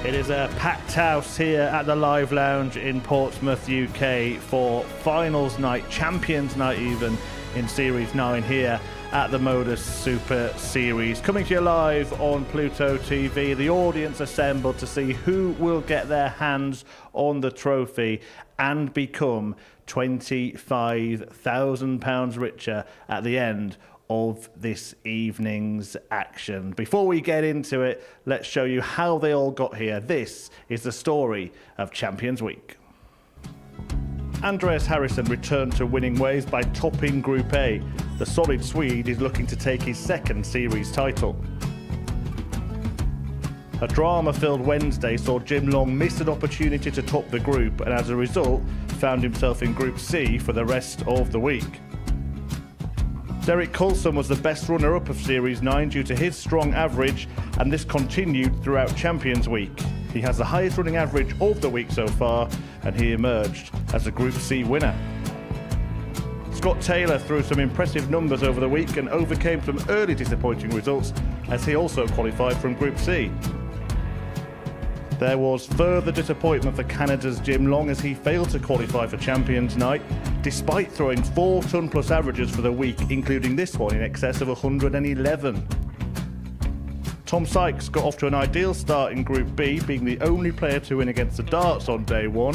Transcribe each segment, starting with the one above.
It is a packed house here at the Live Lounge in Portsmouth, UK for finals night, champions night even, in Series 9 here at the Modus Super Series. Coming to you live on Pluto TV, the audience assembled to see who will get their hands on the trophy and become £25,000 richer at the end of this evening's action. Before we get into it, let's show you how they all got here. This is the story of Champions Week. Andreas Harrison returned to winning ways by topping Group A. The solid Swede is looking to take his second series title. A drama-filled Wednesday saw Jim Long miss an opportunity to top the group and as a result found himself in Group C for the rest of the week. Derek Coulson was the best runner-up of Series 9 due to his strong average, and this continued throughout Champions Week. He has the highest running average of the week so far, and he emerged as the Group C winner. Scott Taylor threw some impressive numbers over the week and overcame some early disappointing results as he also qualified from Group C. There was further disappointment for Canada's Jim Long as he failed to qualify for Champions Night, despite throwing 4 ton-plus averages for the week, including this one in excess of 111. Tom Sykes got off to an ideal start in Group B, being the only player to win against the darts on day one.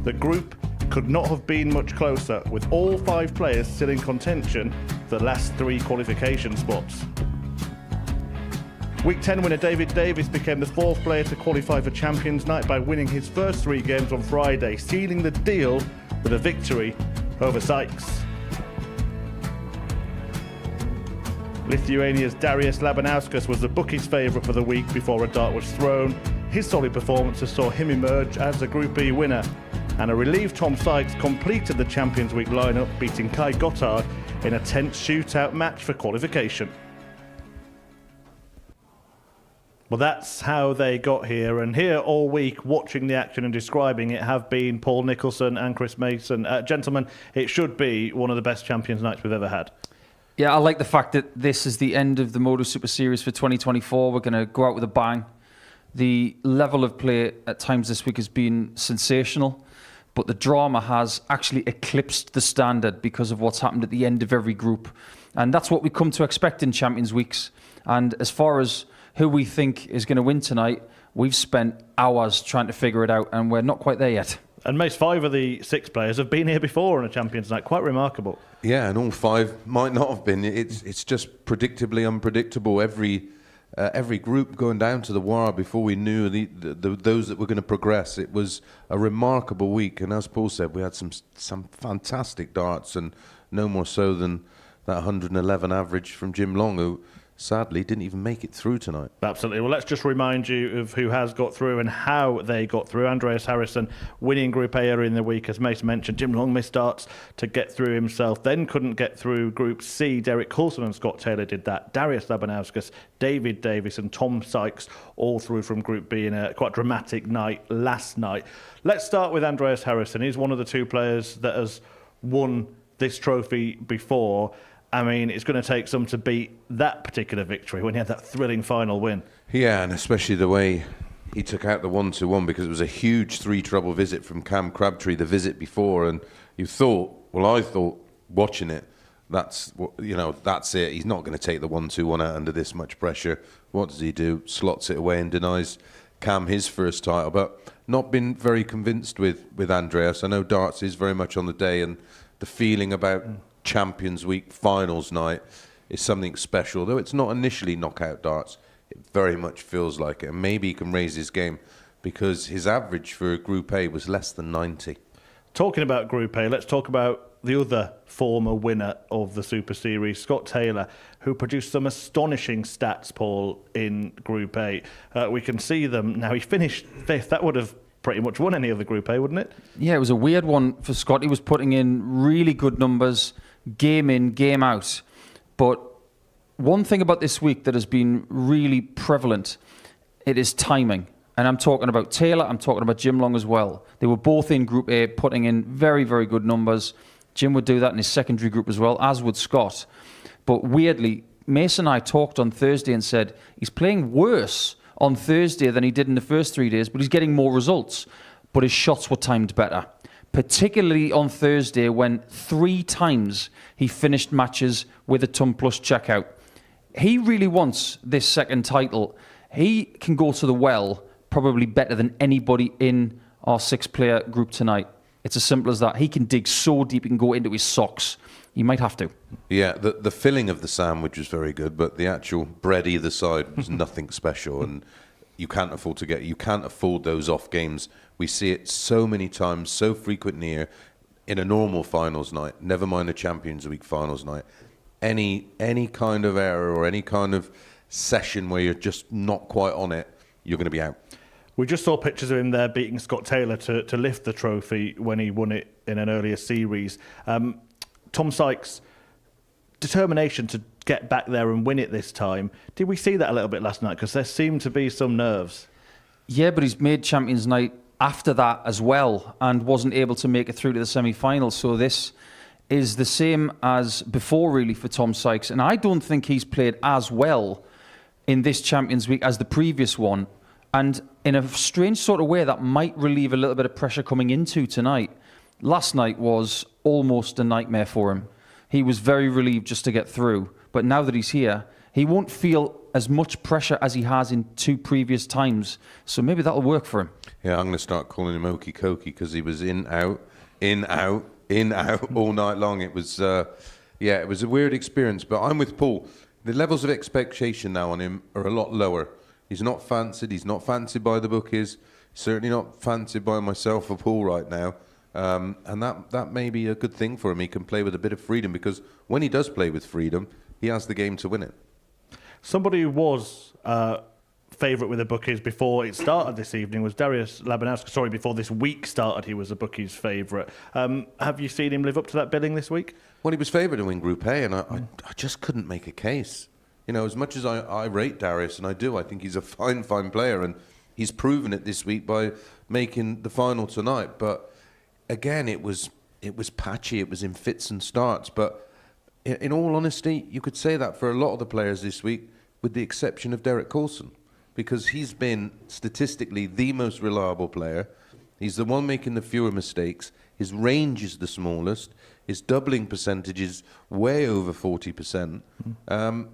The group could not have been much closer, with all 5 players still in contention for the last 3 qualification spots. Week 10 winner David Davis became the 4th player to qualify for Champions Night by winning his first 3 games on Friday, sealing the deal with a victory over Sykes. Lithuania's Darius Labanauskas was the bookies' favourite for the week before a dart was thrown. His solid performances saw him emerge as the Group B winner, and a relieved Tom Sykes completed the Champions Week lineup, beating Kai Gottard in a tense shootout match for qualification. Well, that's how they got here, and here all week watching the action and describing it have been Paul Nicholson and Chris Mason. Gentlemen, it should be one of the best Champions Nights we've ever had. Yeah, I like the fact that this is the end of the Modus Super Series for 2024. We're going to go out with a bang. The level of play at times this week has been sensational, but the drama has actually eclipsed the standard because of what's happened at the end of every group. And that's what we come to expect in Champions Weeks. And as far as who we think is going to win tonight, we've spent hours trying to figure it out, and we're not quite there yet. And most 5 of the 6 players have been here before on a Champions Night. Quite remarkable. Yeah, and all 5 might not have been. It's just predictably unpredictable. Every group going down to the wire before we knew those that were going to progress. It was a remarkable week, and as Paul said, we had some fantastic darts, and no more so than that 111 average from Jim Long, who sadly didn't even make it through tonight. Absolutely. Well, let's just remind you of who has got through and how they got through. Andreas Harrison winning Group A earlier in the week, as Mason mentioned. Jim Long missed darts to get through himself, then couldn't get through Group C. Derek Coulson and Scott Taylor did that. Darius Labanauskas, David Davis and Tom Sykes all through from Group B in a quite dramatic night last night. Let's start with Andreas Harrison. He's one of the 2 players that has won this trophy before. I mean, it's going to take some to beat that particular victory when he had that thrilling final win. Yeah, and especially the way he took out the 1-2-1, because it was a huge 3-treble visit from Cam Crabtree the visit before, and I thought watching it, that's it. He's not going to take the 1-2-1 out under this much pressure. What does he do? Slots it away and denies Cam his first title, but not been very convinced with Andreas. I know darts is very much on the day, and the feeling about Champions Week finals night is something special, though it's not initially knockout darts. It very much feels like it, and maybe he can raise his game because his average for Group A was less than 90. Talking about Group A, let's talk about the other former winner of the Super Series, Scott Taylor, who produced some astonishing stats, Paul, in Group A. We can see them now. He finished 5th. That would have pretty much won any other Group A, wouldn't it? Yeah, it was a weird one for Scott. He was putting in really good numbers, game in, game out. But one thing about this week that has been really prevalent, it is timing. And I'm talking about Taylor, I'm talking about Jim Long as well. They were both in Group A, putting in very, very good numbers. Jim would do that in his secondary group as well, as would Scott. But weirdly, Mason and I talked on Thursday and said he's playing worse on Thursday than he did in the first 3 days, but he's getting more results. But his shots were timed better, particularly on Thursday when 3 times he finished matches with a ton plus checkout. He really wants this second title. He can go to the well probably better than anybody in our 6-player group tonight. It's as simple as that. He can dig so deep, he can go into his socks. He might have to. Yeah, the filling of the sandwich was very good, but the actual bread either side was nothing special, and you can't afford those off games. We see it so many times, so frequently here in a normal finals night, never mind a Champions League finals night. Any kind of error or any kind of session where you're just not quite on it, you're going to be out. We just saw pictures of him there beating Scott Taylor to lift the trophy when he won it in an earlier series. Tom Sykes' determination to get back there and win it this time, did we see that a little bit last night? Because there seemed to be some nerves. Yeah, but he's made Champions Night after that as well and wasn't able to make it through to the semi-finals. So this is the same as before, really, for Tom Sykes. And I don't think he's played as well in this Champions Week as the previous one. And in a strange sort of way, that might relieve a little bit of pressure coming into tonight. Last night was almost a nightmare for him. He was very relieved just to get through. But now that he's here, he won't feel as much pressure as he has in 2 previous times. So maybe that'll work for him. Yeah, I'm going to start calling him Okie Kokie because he was in, out all night long. It was, it was a weird experience. But I'm with Paul. The levels of expectation now on him are a lot lower. He's not fancied. He's not fancied by the bookies. Certainly not fancied by myself or Paul right now. And that may be a good thing for him. He can play with a bit of freedom because when he does play with freedom, he has the game to win it. Somebody who was favourite with the bookies before it started this evening was Darius Labanowski. Sorry, before this week started, he was the bookies' favourite. Have you seen him live up to that billing this week? Well, he was favourite to win Group A, and I just couldn't make a case. You know, as much as I rate Darius, and I do, I think he's a fine player, and he's proven it this week by making the final tonight. But again, it was patchy. It was in fits and starts. But in all honesty, you could say that for a lot of the players this week, with the exception of Derek Coulson, because he's been statistically the most reliable player. He's the one making the fewer mistakes. His range is the smallest. His doubling percentage is way over 40%,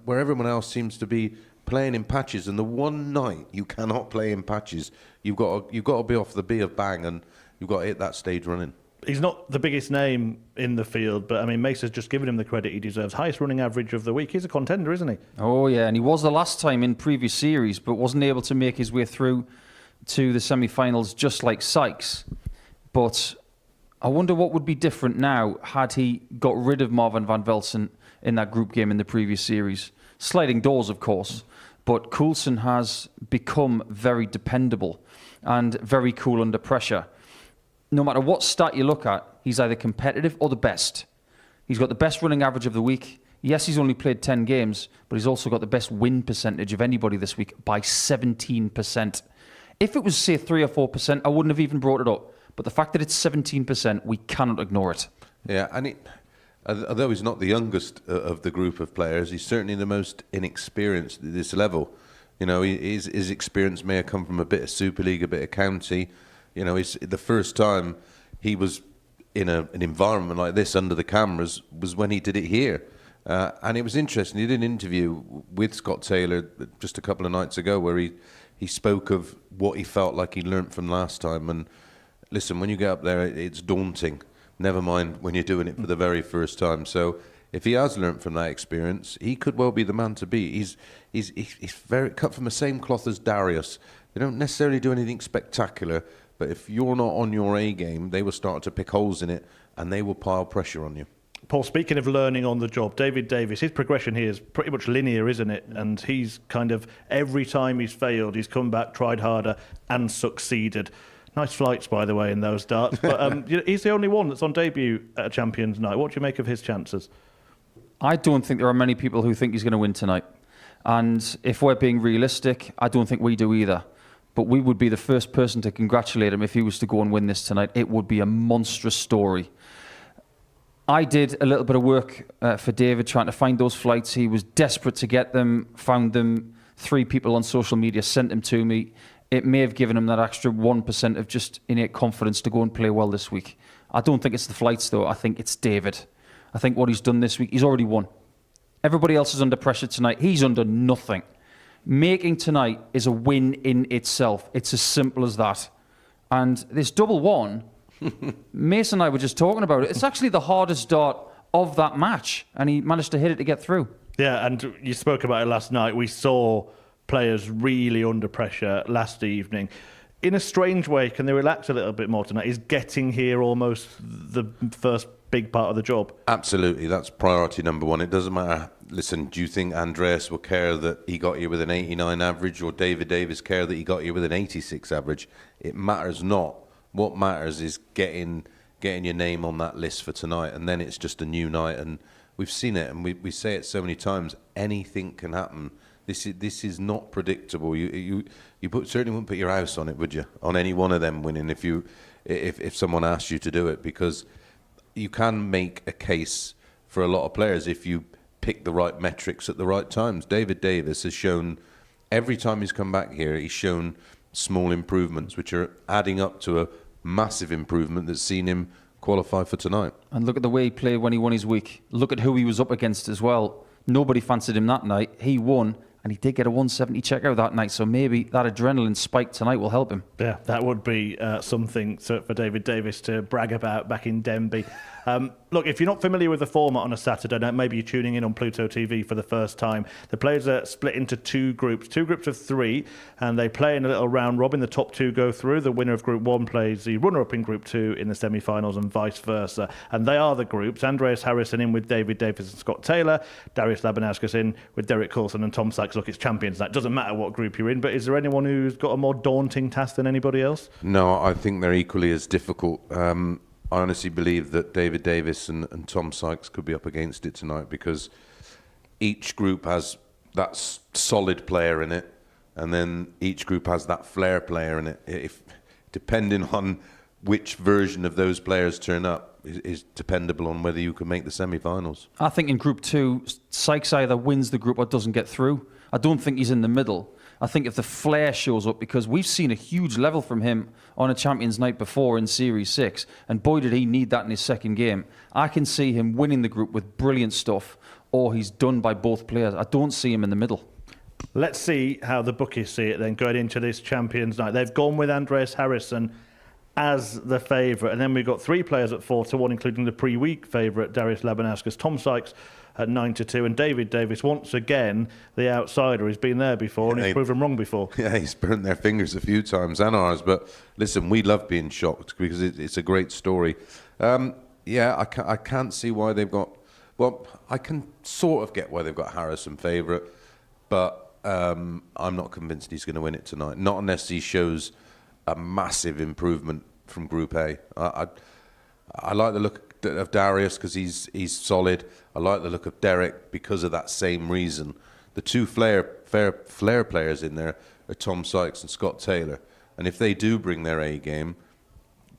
where everyone else seems to be playing in patches. And the one night you cannot play in patches, you've got to be off the B of bang, and you've got to hit that stage running. He's not the biggest name in the field, but I mean, Mace's just given him the credit he deserves. Highest running average of the week. He's a contender, isn't he? Oh, yeah, and he was the last time in previous series, but wasn't able to make his way through to the semi-finals just like Sykes. But I wonder what would be different now had he got rid of Marvin van Velsen in that group game in the previous series. Sliding doors, of course, but Coulson has become very dependable and very cool under pressure. No matter what stat you look at, he's either competitive or the best. He's got the best running average of the week. Yes, he's only played 10 games, but he's also got the best win percentage of anybody this week by 17%. If it was, say, 3 or 4%, I wouldn't have even brought it up. But the fact that it's 17%, we cannot ignore it. Yeah, and although he's not the youngest of the group of players, he's certainly the most inexperienced at this level. You know, his experience may have come from a bit of Super League, a bit of county. You know, the first time he was in an environment like this under the cameras was when he did it here. And it was interesting. He did an interview with Scott Taylor just a couple of nights ago where he spoke of what he felt like he learnt from last time. And listen, when you get up there, it's daunting. Never mind when you're doing it for the very first time. So if he has learnt from that experience, he could well be the man to beat. He's very cut from the same cloth as Darius. They don't necessarily do anything spectacular, but if you're not on your A game, they will start to pick holes in it and they will pile pressure on you. Paul, speaking of learning on the job, David Davis, his progression here is pretty much linear, isn't it? And he's kind of, every time he's failed, he's come back, tried harder and succeeded. Nice flights, by the way, in those darts. But he's the only one that's on debut at a Champions Night. What do you make of his chances? I don't think there are many people who think he's going to win tonight. And if we're being realistic, I don't think we do either. But we would be the first person to congratulate him if he was to go and win this tonight. It would be a monstrous story. I did a little bit of work for David trying to find those flights. He was desperate to get them, found them 3 people on social media sent him to me. It may have given him that extra 1% of just innate confidence to go and play well this week. I don't think it's the flights, though. I think it's David. I think what he's done this week, he's already won. Everybody else is under pressure tonight. He's under nothing. Making tonight is a win in itself. It's as simple as that. And this double one, Mason and I were just talking about it. It's actually the hardest dart of that match, and he managed to hit it to get through. Yeah, and you spoke about it last night. We saw players really under pressure last evening. In a strange way, can they relax a little bit more tonight? Is getting here almost the first big part of the job? Absolutely, that's priority number one. It doesn't matter. Listen, do you think Andreas will care that he got here with an 89 average, or David Davis care that he got here with an 86 average? It matters not. What matters is getting your name on that list for tonight, and then it's just a new night. And we've seen it, and we say it so many times. Anything can happen. This is not predictable. You certainly wouldn't put your house on it, would you? On any one of them winning, if someone asked you to do it, because you can make a case for a lot of players if you pick the right metrics at the right times. David Davis has shown, every time he's come back here, he's shown small improvements, which are adding up to a massive improvement that's seen him qualify for tonight. And look at the way he played when he won his week. Look at who he was up against as well. Nobody fancied him that night. He won, and he did get a 170 checkout that night, so maybe that adrenaline spike tonight will help him. Yeah, that would be something for David Davis to brag about back in Denby. Look, if you're not familiar with the format on a Saturday night, maybe you're tuning in on Pluto TV for the first time. The players are split into two groups of 3, and they play in a little round robin. The top 2 go through. The winner of Group 1 plays the runner-up in Group 2 in the semi-finals, and vice versa. And they are the groups. Andreas Harrison in with David Davis and Scott Taylor. Darius Labanauskas in with Derek Coulson and Tom Sykes. Look, it's champions night. Doesn't matter what group you're in, but is there anyone who's got a more daunting task than anybody else? No, I think they're equally as difficult. I honestly believe that David Davis and Tom Sykes could be up against it tonight, because each group has that solid player in it, and then each group has that flair player in it. If depending on which version of those players turn up is dependable on whether you can make the semi-finals. I think in Group 2, Sykes either wins the group or doesn't get through. I don't think he's in the middle. I think if the flair shows up, because we've seen a huge level from him on a Champions Night before in Series 6, and boy did he need that in his second game. I can see him winning the group with brilliant stuff, or he's done by both players. I don't see him in the middle. Let's see how the bookies see it then going into this Champions Night. They've gone with Andreas Harrison as the favourite, and then we've got 3 players at 4-1, including the pre-week favourite Darius Labanauskas, Tom Sykes at 9-2, and David Davis, once again the outsider. He's been there before, and he's proven wrong before. Yeah, he's burnt their fingers a few times, and ours, but listen, we love being shocked because it's a great story. I can't see why they've got, well, I can sort of get why they've got Harrison favourite, but I'm not convinced he's going to win it tonight, not unless he shows a massive improvement from Group A. I like the look of Darius because he's solid. I like the look of Derek because of that same reason. The 2 flair players in there are Tom Sykes and Scott Taylor, and if they do bring their A game,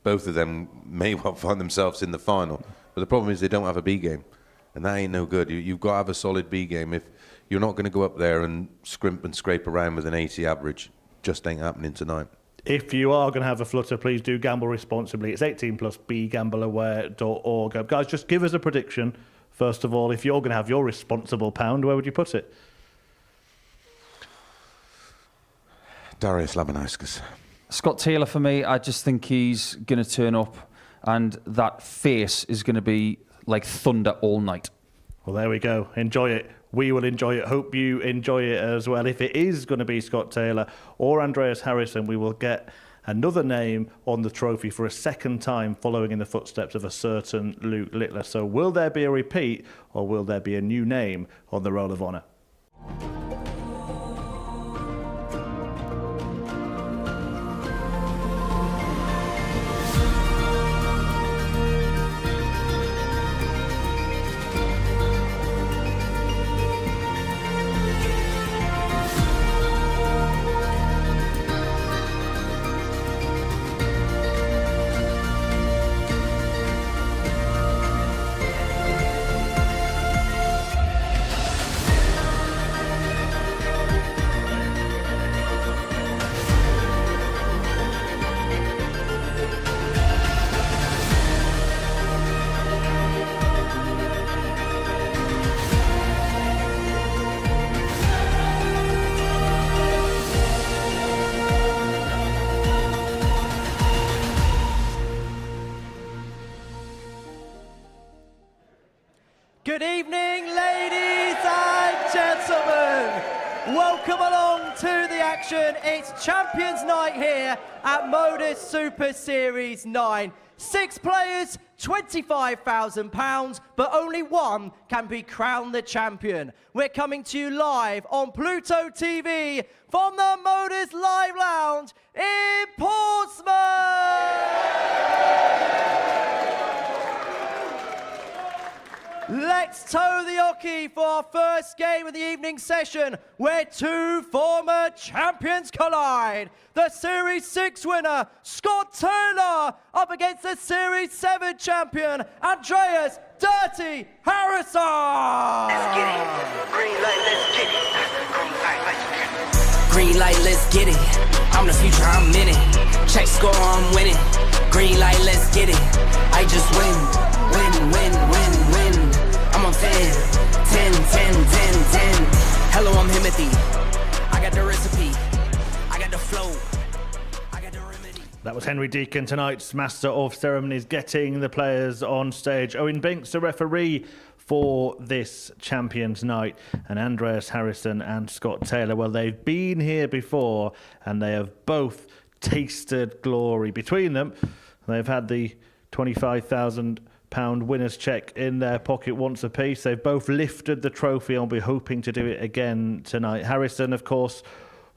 both of them may well find themselves in the final. But the problem is they don't have a B game, and that ain't no good. You've got to have a solid B game. If you're not going to go up there and scrimp and scrape around with an 80 average, just ain't happening tonight. If you are going to have a flutter, please do gamble responsibly. It's 18+, begambleaware.org. Guys, just give us a prediction. First of all, if you're going to have your responsible pound, where would you put it? Darius Labanauskas. Scott Taylor for me. I just think he's going to turn up, and that face is going to be like thunder all night. Well, there we go. Enjoy it. We will enjoy it. Hope you enjoy it as well. If it is going to be Scott Taylor or Andreas Harrison, we will get another name on the trophy for a second time, following in the footsteps of a certain Luke Littler. So will there be a repeat, or will there be a new name on the Roll of Honour? Welcome along to the action. It's Champions Night here at Modus Super Series 9. 6 players, £25,000, but only one can be crowned the champion. We're coming to you live on Pluto TV from the Modus Live Lounge in Portsmouth. Let's toe the hockey for our first game of the evening session, where 2 former champions collide. The Series 6 winner, Scott Taylor, up against the Series 7 champion, Andreas Dirty Harrison. Let's get it. Green light, let's get it. Green light, let's get it. I'm the future, I'm in it. Check score, I'm winning. Green light, let's get it. I just win, win, win, win, win. I'm on 10, 10, 10, 10, 10. Hello, I'm Himothy. I got the recipe. I got the flow. I got the remedy. That was Henry Deacon, tonight's Master of Ceremonies, getting the players on stage. Owen Binks, the referee for this Champions Night, and Andreas Harrison and Scott Taylor. Well, they've been here before, and they have both tasted glory. Between them, they've had the £25,000 winner's cheque in their pocket once apiece. They've both lifted the trophy and will be hoping to do it again tonight. Harrison, of course,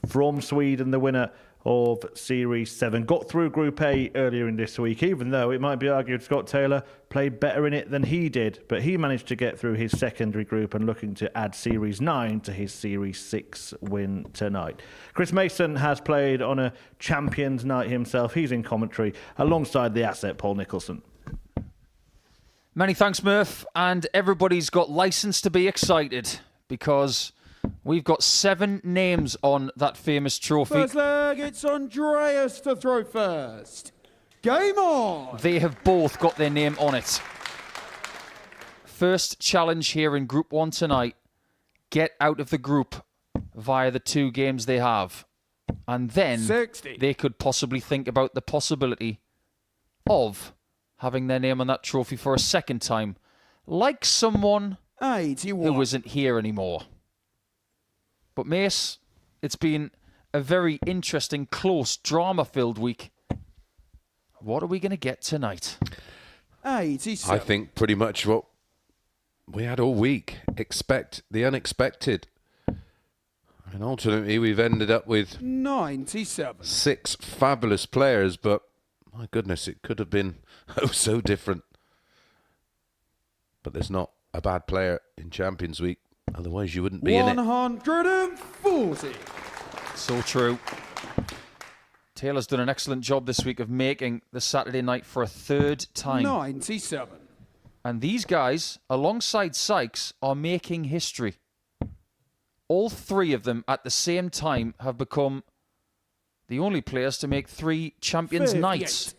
from Sweden, the winner of Series 7. Got through Group A earlier in this week, even though it might be argued Scott Taylor played better in it than he did. But he managed to get through his secondary group and looking to add Series 9 to his Series 6 win tonight. Chris Mason has played on a Champions Night himself. He's in commentary alongside the asset Paul Nicholson. Many thanks, Murph. And everybody's got license to be excited because we've got 7 names on that famous trophy. First leg, it's Andreas to throw first. Game on! They have both got their name on it. First challenge here in Group 1 tonight. Get out of the group via the 2 games they have. And then 60. They could possibly think about the possibility of having their name on that trophy for a second time, like someone 81. who isn't here anymore. But Mace, it's been a very interesting, close, drama-filled week. What are we going to get tonight? 87. I think pretty much what we had all week. Expect the unexpected. And ultimately, we've ended up with 97. 6 fabulous players, but my goodness, it could have been so different. But there's not a bad player in Champions Week. Otherwise, you wouldn't be in it. 140. So true. Taylor's done an excellent job this week of making the Saturday night for a 3rd time. 97. And these guys, alongside Sykes, are making history. All 3 of them at the same time have become the only players to make 3 Champions 58. Nights.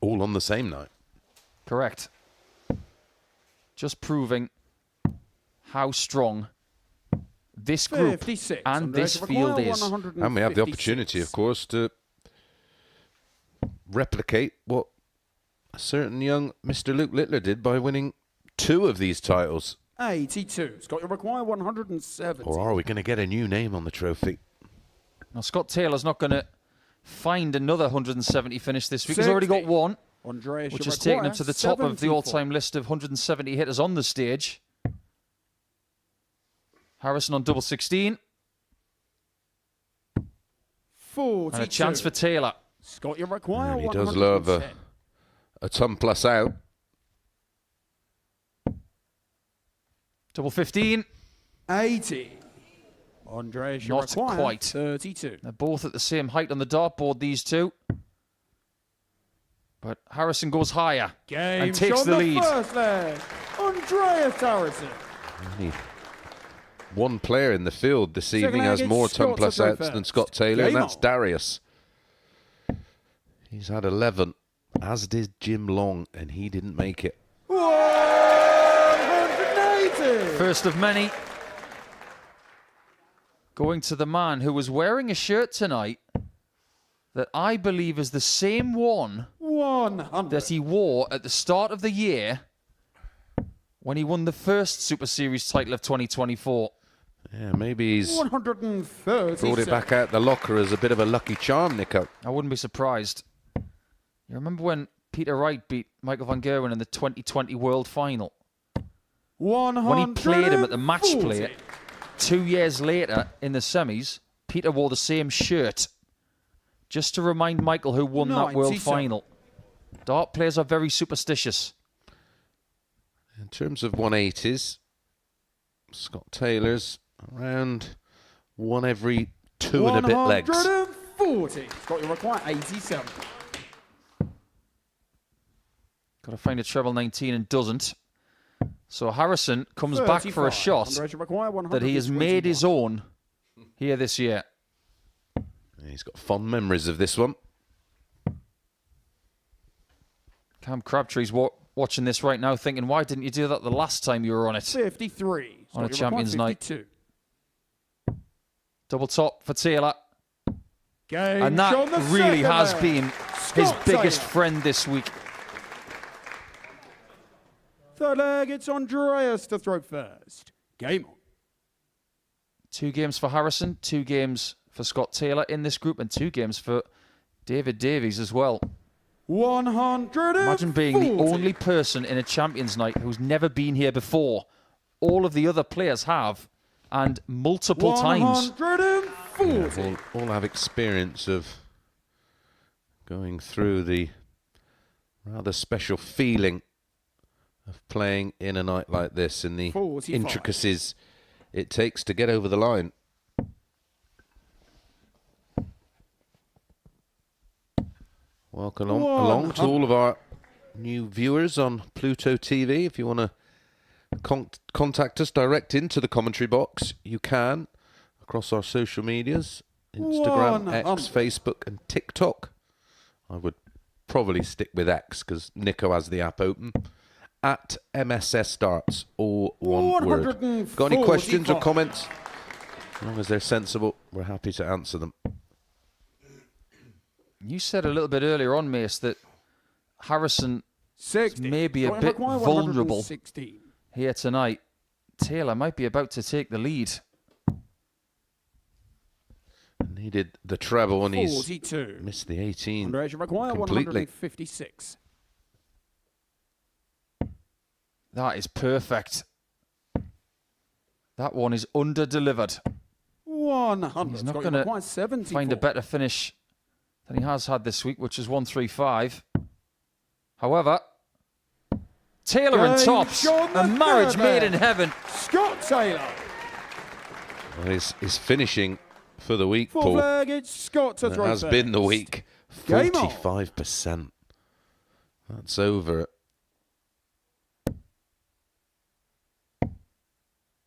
All on the same night. Correct. Just proving how strong this group 56. and this field is. And we have the opportunity, of course, to replicate what a certain young Mr. Luke Littler did by winning 2 of these titles. 82. Scott, you require 170. Or are we going to get a new name on the trophy? Now, Scott Taylor's not going to find another 170 finish this week. He's already got 1, Andreas, which you has taken him require to the top of the 74. all-time list of 170 hitters on the stage. Harrison on double 16. 42. And a chance for Taylor. Scott, you require He does love 110. a ton plus out. Double 15. 80. Andreas, you Not require quite. 32. They're both at the same height on the dartboard, these two. But Harrison goes higher Game and takes shot the in lead. First leg, Andreas Harrison. Only one player in the field this Second evening leg, has it's more Scott ton plus to throw outs than first. Scott Taylor, and Game that's on. Darius. He's had 11, as did Jim Long, and he didn't make it. 180. First of many. Going to the man who was wearing a shirt tonight that I believe is the same one 100. that he wore at the start of the year when he won the first Super Series title of 2024. Yeah, maybe he's 130. brought it back out the locker as a bit of a lucky charm, Nico. I wouldn't be surprised. You remember when Peter Wright beat Michael van Gerwen in the 2020 World Final? When he played him at the match play, 2 years later in the semis, Peter wore the same shirt just to remind Michael who won that World Final. Dart players are very superstitious. In terms of 180s, Scott Taylor's around one every two and a bit legs. 140. Scott, you require 87. Got to find a treble 19 and doesn't. So Harrison comes back for a 35. shot Underage require that he has made his 121. own here this year. He's got fond memories of this one. Cam Crabtree's watching this right now thinking, why didn't you do that the last time you were on it? 53. On a Scott, you Champions require Night. 52. Double top for Taylor. Game And that shot the really second has leg. been Scott his biggest Taylor. friend this week. Third leg, it's Andreas to throw first. Game on. 2 games for Harrison, 2 games for Scott Taylor in this group, and 2 games for David Davies as well. 140. Imagine being the only person in a Champions Night who's never been here before. All of the other players have, and multiple times. 140. Yeah, all have experience of going through the rather special feeling of playing in a night like this and the 45. intricacies it takes to get over the line. Welcome along to all of our new viewers on Pluto TV. If you want to contact us direct into the commentary box, you can across our social medias, Instagram, X, 100. Facebook and TikTok. I would probably stick with X because Nico has the app open. At MSS Darts, all one word. Got any questions or 145. comments? As long as they're sensible, we're happy to answer them. You said a little bit earlier on, Mace, that Harrison 60. may be a Scott, you bit require vulnerable 116. here tonight. Taylor might be about to take the lead. Needed the treble and he's 42. missed the 18 Underage you require completely. 156. That is perfect. That one is under-delivered. 100. He's not Scott, you going to require 74. find a better finish than he has had this week, which is 135. However, Taylor and Game tops, shot the a marriage third made leg. in heaven. Scott Taylor. Well, his finishing for the week, Fourth Paul, leg, it's Scott to that throw has been the first. week. Game on. 45%. That's over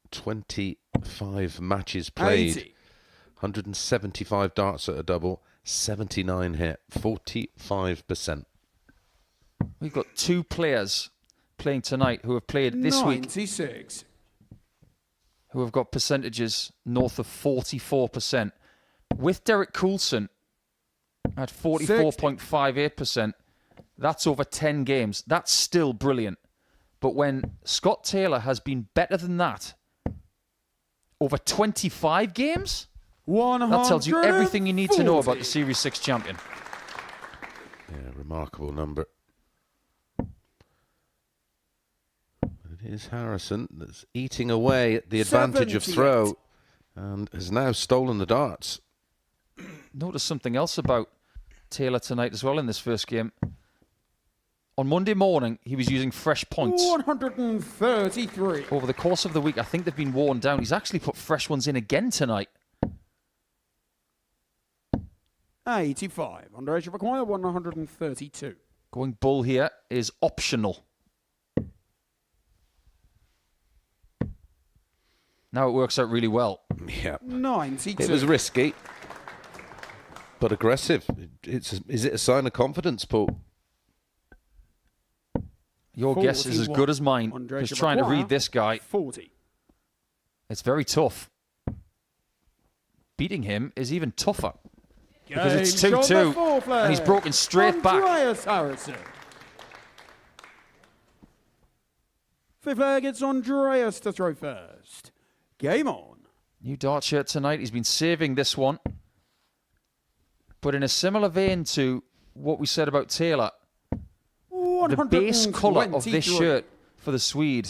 25 matches played. 80. 175 darts at a double, 79 hit, 45%. We've got 2 players playing tonight who have played this week 96. who have got percentages north of 44%. With Derek Coulson at 44.58%, that's over 10 games. That's still brilliant. But when Scott Taylor has been better than that over 25 games, that tells you everything you need to know about the Series 6 champion. Yeah, remarkable number. But it is Harrison that's eating away at the advantage of 78. throw and has now stolen the darts. Notice something else about Taylor tonight as well in this first game. On Monday morning, he was using fresh points. 133. Over the course of the week, I think they've been worn down. He's actually put fresh ones in again tonight. 85. Underage you require 132. Going bull here is optional. Now it works out really well. Yeah, 92. it was risky, but aggressive. Is it a sign of confidence, Paul? Your guess is as 41. good as mine. Andre Just trying to Chirac, read this guy. 40. It's very tough. Beating him is even tougher. Because it's Game shot the 2-2. fourth And he's leg. broken straight back. Andreas Harrison. Fifth leg, it's Andreas to throw first. Game on. New dart shirt tonight. He's been saving this one. But in a similar vein to what we said about Taylor, the base colour of this shirt for the Swede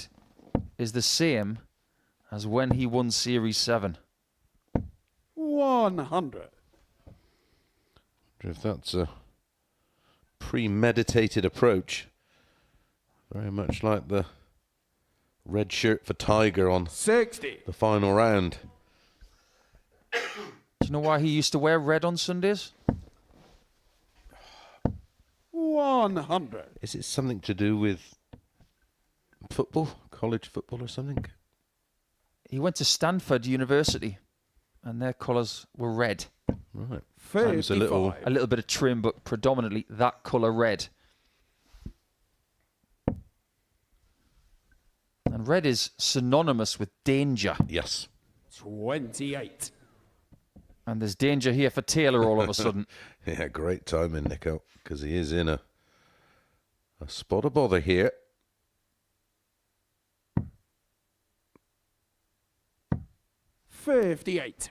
is the same as when he won Series 7. 100. If that's a premeditated approach, very much like the red shirt for Tiger on 60. the final round. Do you know why he used to wear red on Sundays? 100. Is it something to do with football, college football or something? He went to Stanford University, and their colours were red. Right. 55. A little bit of trim, but predominantly that colour red. And red is synonymous with danger. Yes. 28. And there's danger here for Taylor all of a sudden. Yeah, great timing, Nico, because he is in a spot of bother here. $58.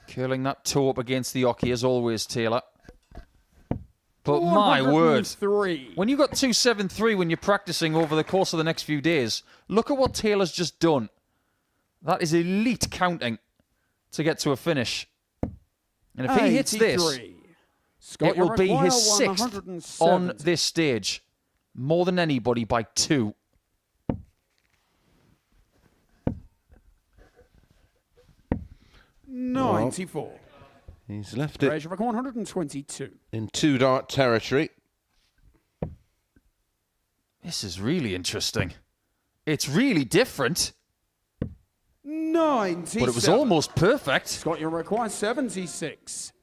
Curling that toe up against the oche as always, Taylor. But my word, 103. when you got 273 when you're practicing over the course of the next few days, look at what Taylor's just done. That is elite counting to get to a finish. And if he hits this, it will be his 6th on this stage. More than anybody by 2. $94. He's left it Treasure 122. in 2-dart territory. This is really interesting. It's really different, 97. but it was almost perfect. Scott, you require 76.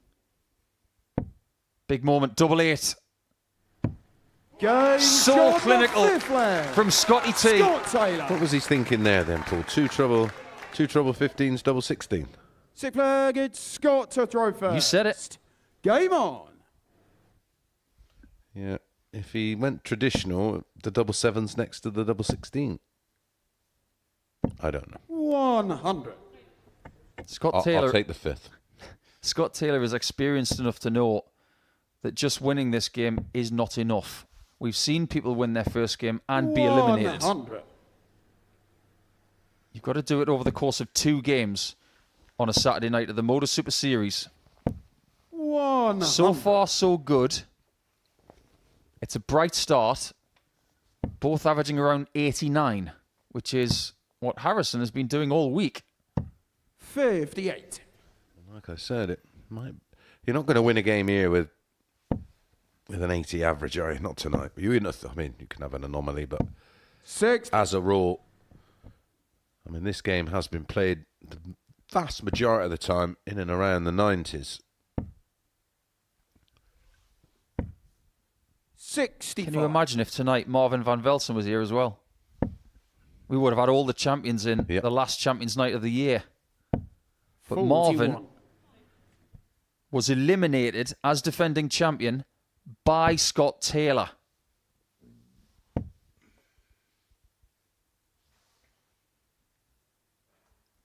Big moment, 88. Game So shot, the clinical fifth leg. from Scotty T. Scott Taylor. What was he thinking there then, Paul? Two trouble 15s, double 16. Sixth leg, it's Scott to throw first. You said it. Game on. Yeah. If he went traditional, the double 7's next to the double 16. I don't know. 100. Scott Taylor. I'll take the 5th. Scott Taylor is experienced enough to know that just winning this game is not enough. We've seen people win their first game and be eliminated. 100. You've got to do it over the course of 2 games on a Saturday night at the Modus Super Series. 100. So far, so good. It's a bright start. Both averaging around 89, which is what Harrison has been doing all week. 58. Like I said, you're not going to win a game here with an 80 average, are you? Not tonight. But you can have an anomaly, but 60. as a rule, this game has been played the vast majority of the time in and around the 90s. 65. Can you imagine if tonight Marvin van Velsen was here as well? We would have had all the champions in Yep. the last Champions Night of the year. But 41. Marvin was eliminated as defending champion by Scott Taylor.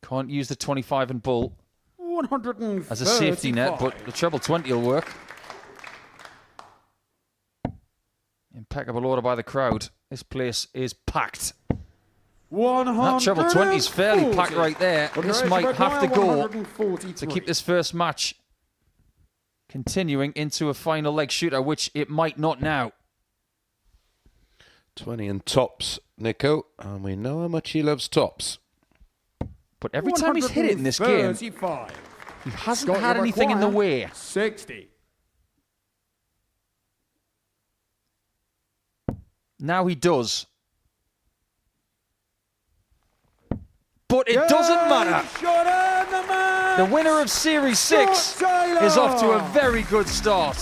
Can't use the 25 and bull 135. as a safety net, but the treble 20 will work. Impeccable order by the crowd. This place is packed. 140. That treble 20 is fairly packed right there. This might have to go to keep this first match continuing into a final leg shooter, which it might not now. 20 and tops, Nico. And we know how much he loves tops. But every time he's hit it in this game, 135. he hasn't Scott, had you anything in the require way. 60. Now he does. But it doesn't matter. Shot and the man. The winner of Series 6 Scott is off to a Taylor. very good start.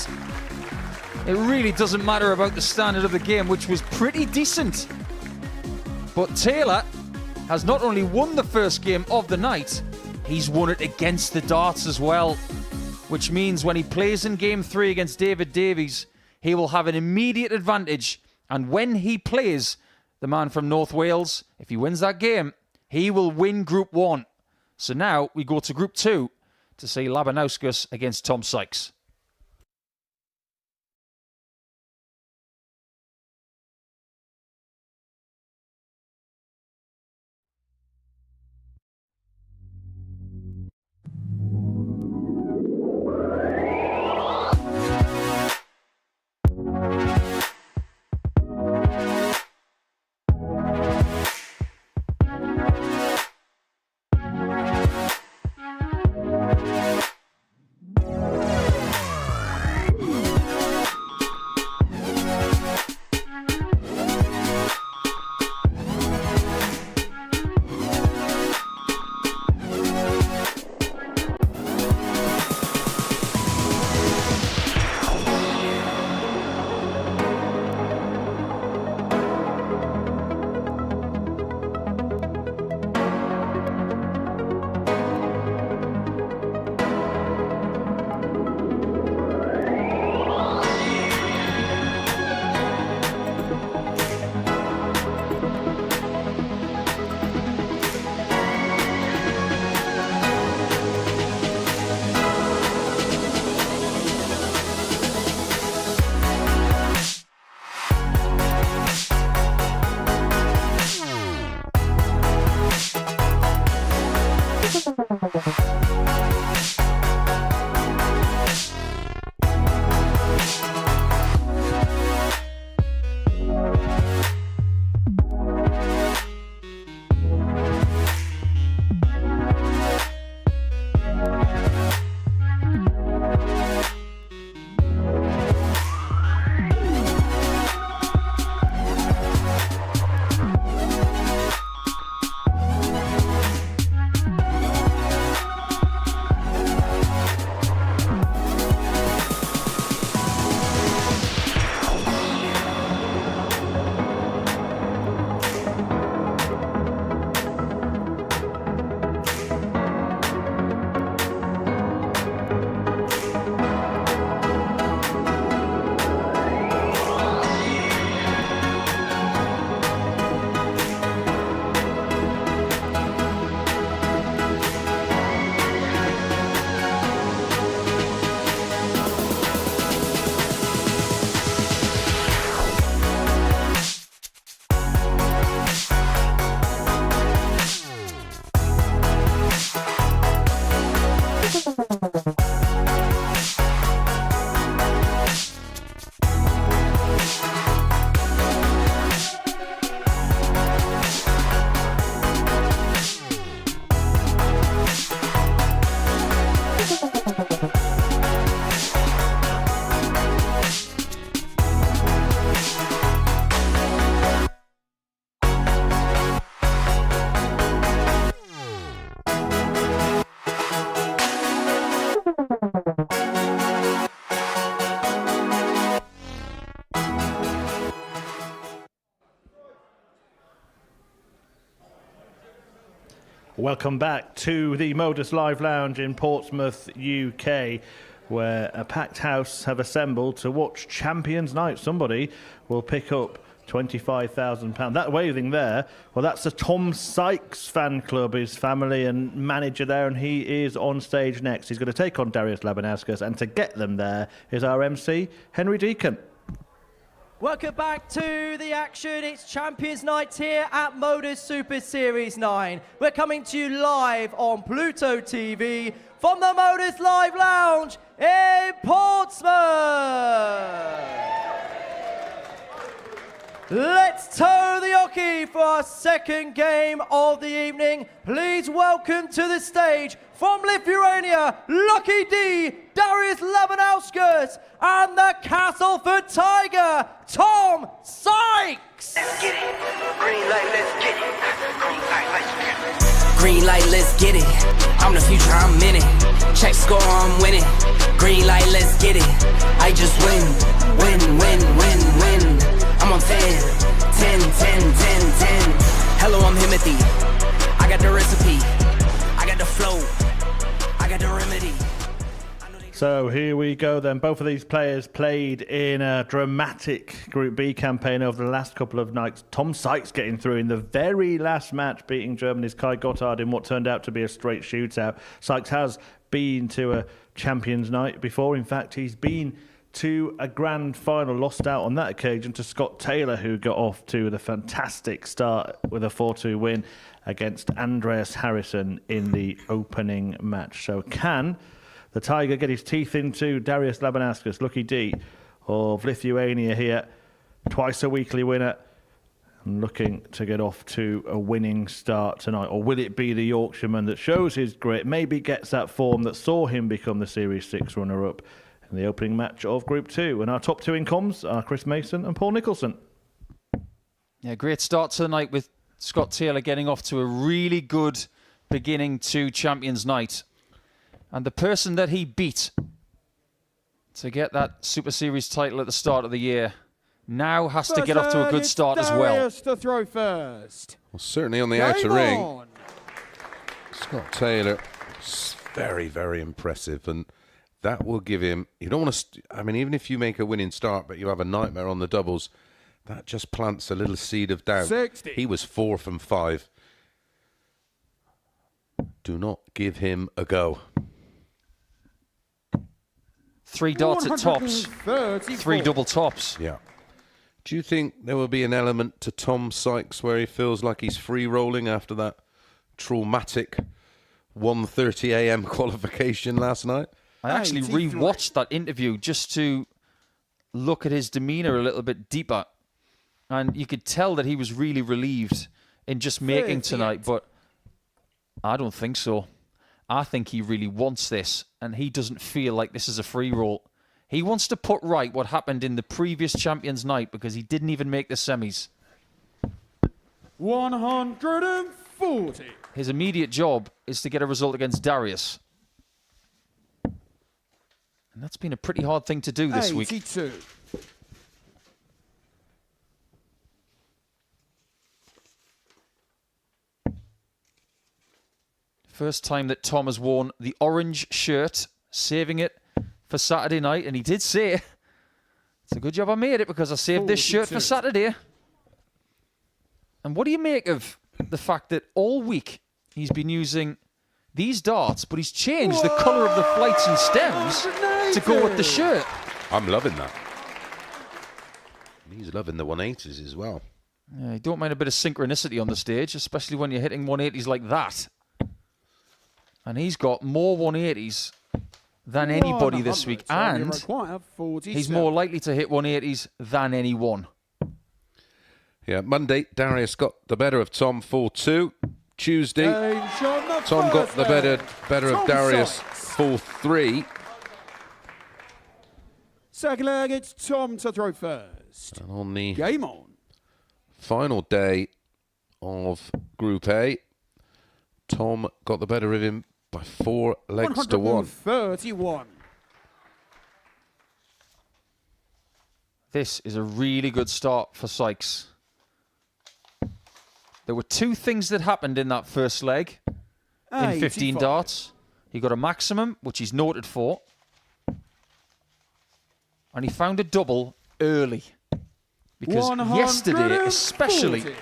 It really doesn't matter about the standard of the game, which was pretty decent. But Taylor has not only won the first game of the night, he's won it against the darts as well. Which means when he plays in Game 3 against David Davies, he will have an immediate advantage. And when he plays the man from North Wales, if he wins that game, he will win Group 1. So now we go to Group 2 to see Labanauskas against Tom Sykes. Welcome back to the Modus Live Lounge in Portsmouth, UK, where a packed house have assembled to watch Champions Night. Somebody will pick up £25,000. That waving there, well, that's the Tom Sykes fan club, his family and manager there, and he is on stage next. He's going to take on Darius Labanauskas, and to get them there is our MC, Henry Deacon. Welcome back to the action. It's Champions Night here at Modus Super Series 9. We're coming to you live on Pluto TV from the Modus Live Lounge in Portsmouth. Let's toe the hockey for our second game of the evening. Please welcome to the stage from Lithuania, Lucky D, Darius Labanauskas, and the Castleford Tiger, Tom Sykes. Let's get it. Green light, let's get it. Green light, let's get it. Green light, let's get it. I'm the future, I'm in it. Check score, I'm winning. Green light, let's get it. I just win, win, win, win, win. I'm on 10, 10, 10, 10, 10. Hello, I'm Himothy. I got the recipe. I got the flow. I got the remedy. So here we go then. Both of these players played in a dramatic Group B campaign over the last couple of nights. Tom Sykes getting through in the very last match, beating Germany's Kai Gottard in what turned out to be a straight shootout. Sykes has been to a Champions Night before. In fact, he's been to a grand final, lost out on that occasion to Scott Taylor, who got off to the fantastic start with a 4-2 win against Andreas Harrison in the opening match. So can the Tiger get his teeth into Darius Labanauskas, Lucky D of Lithuania here, twice a weekly winner, and looking to get off to a winning start tonight? Or will it be the Yorkshireman that shows his grit, maybe gets that form that saw him become the Series 6 runner-up in the opening match of Group 2? And our top two in comms are Chris Mason and Paul Nicholson. Yeah, great start to the night with Scott Taylor getting off to a really good beginning to Champions Night. And the person that he beat to get that Super Series title at the start of the year now has to get off to a good start as well. Darius to throw first. Well, certainly on the outer ring, Scott Taylor, very, very impressive. And that will give him, you don't want to, I mean, even if you make a winning start, but you have a nightmare on the doubles, that just plants a little seed of doubt. 60. He was 4 from 5. Do not give him a go. 3 darts at tops, 134. 3 double tops. Yeah. Do you think there will be an element to Tom Sykes where he feels like he's free rolling after that traumatic 1:30 a.m. qualification last night? I actually rewatched that interview just to look at his demeanour a little bit deeper. And you could tell that he was really relieved in just making tonight, but I don't think so. I think he really wants this, and he doesn't feel like this is a free roll. He wants to put right what happened in the previous Champions Night because he didn't even make the semis. 140. His immediate job is to get a result against Darius. And that's been a pretty hard thing to do this 82. week. First time that Tom has worn the orange shirt, saving it for Saturday night. And he did say, it's a good job I made it because I saved this shirt for Saturday. And what do you make of the fact that all week he's been using these darts, but he's changed the colour of the flights and stems to go with the shirt? I'm loving that. He's loving the 180s as well. Yeah, you don't mind a bit of synchronicity on the stage, especially when you're hitting 180s like that. And he's got more 180s than anybody this week. And he's more likely to hit 180s than anyone. Yeah, Monday, Darius got the better of Tom 4-2. Tuesday, Tom got the better of Darius 4-3. Second leg, it's Tom to throw first. And on the Game on. final day of Group A, Tom got the better of him by 4 legs to 1. 131. This is a really good start for Sykes. There were 2 things that happened in that first leg in 15 85. darts. He got a maximum, which he's noted for. And he found a double early. Because yesterday, especially,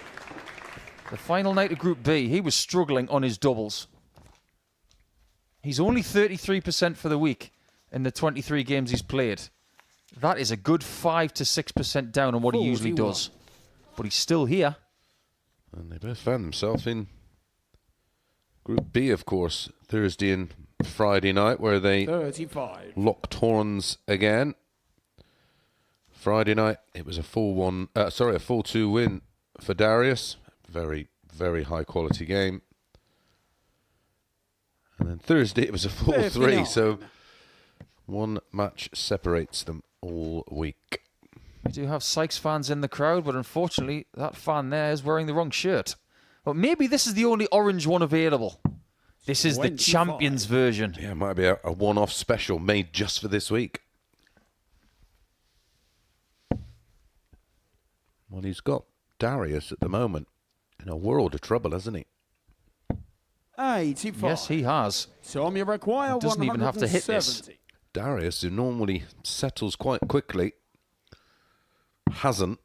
the final night of Group B, he was struggling on his doubles. He's only 33% for the week in the 23 games he's played. That is a good 5 to 6% down on what he usually does. But he's still here. And they both found themselves in Group B, of course, Thursday and Friday night, where they 35. locked horns again. Friday night, it was a 4-2 win for Darius. Very, very high quality game. And then Thursday, it was a 4-3. So 1 match separates them all week. We do have Sykes fans in the crowd, but unfortunately, that fan there is wearing the wrong shirt. But maybe this is the only orange one available. This is 25. the Champions version. Yeah, it might be a one-off special made just for this week. Well, he's got Darius at the moment in a world of trouble, hasn't he? 85. Yes, he has. Tom, you require He doesn't even have to hit this. 170. Darius, who normally settles quite quickly, hasn't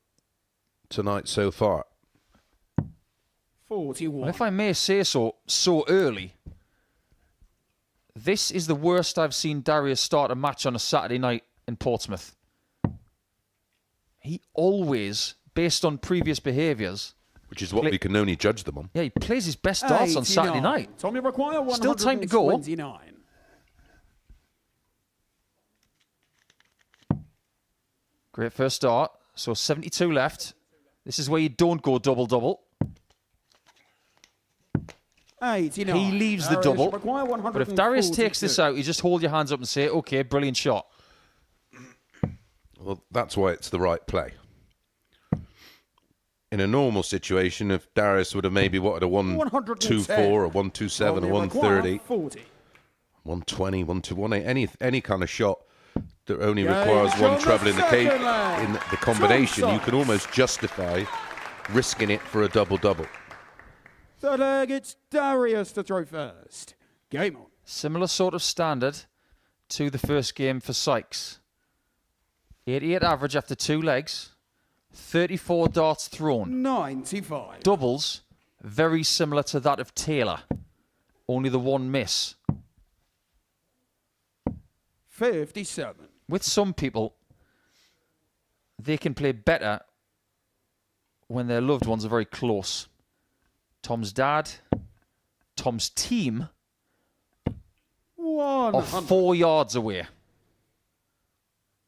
tonight so far. 41. Well, if I may say so early, this is the worst I've seen Darius start a match on a Saturday night in Portsmouth. He always, based on previous behaviours... Which is what we can only judge them on. Yeah, he plays his best darts on Saturday night. Tommy require 129. Still time to go. Great first start. So 72 left. This is where you don't go double-double. 89. He leaves the double. But if Darius takes this out, you just hold your hands up and say, OK, brilliant shot. Well, that's why it's the right play. In a normal situation, if Darius would have maybe wanted a 124, a 127, a 130, 120, 118, any kind of shot that only requires one treble in the combination, you can almost justify risking it for a double-double. Third leg, it's Darius to throw first. Game on. Similar sort of standard to the first game for Sykes. 88 average after 2 legs. 34 darts thrown. 95. Doubles, very similar to that of Taylor. Only the 1 miss. 57. With some people, they can play better when their loved ones are very close. Tom's dad, Tom's team are 4 yards away.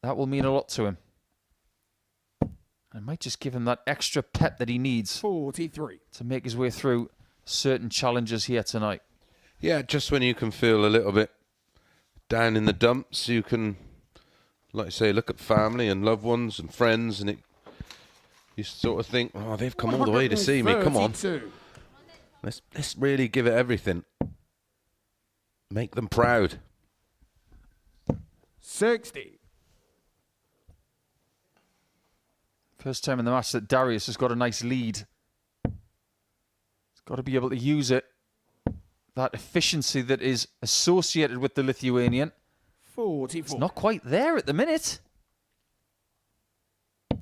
That will mean a lot to him. I might just give him that extra pep that he needs 43 to make his way through certain challenges here tonight. Yeah, just when you can feel a little bit down in the dumps, you can, like I say, look at family and loved ones and friends, and you sort of think, oh, they've come all the way to see me. Come on. Let's really give it everything. Make them proud. 60. First time in the match that Darius has got a nice lead. He's got to be able to use it. That efficiency that is associated with the Lithuanian. 44. It's not quite there at the minute. And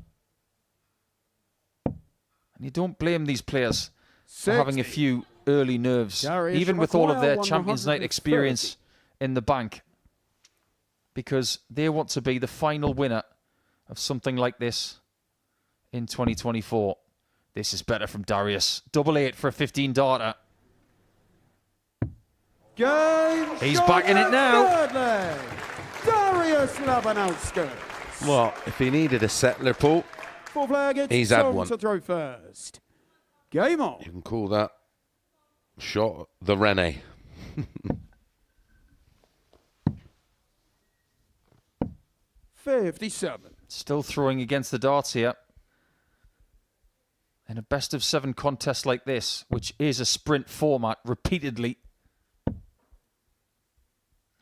you don't blame these players for having a few early nerves, Darius even with all of their require Champions Night 130. experience in the bank. Because they want to be the final winner of something like this in 2024. This is better from Darius. 88 for a 15-darter. He's back in it now. Darius Labanauskas. Well, if he needed a settler, Paul, Fourth leg, it's he's had Tom one. to throw first. Game on. You can call that shot the Rene. 57. Still throwing against the darts here. In a best-of-7 contest like this, which is a sprint format, repeatedly,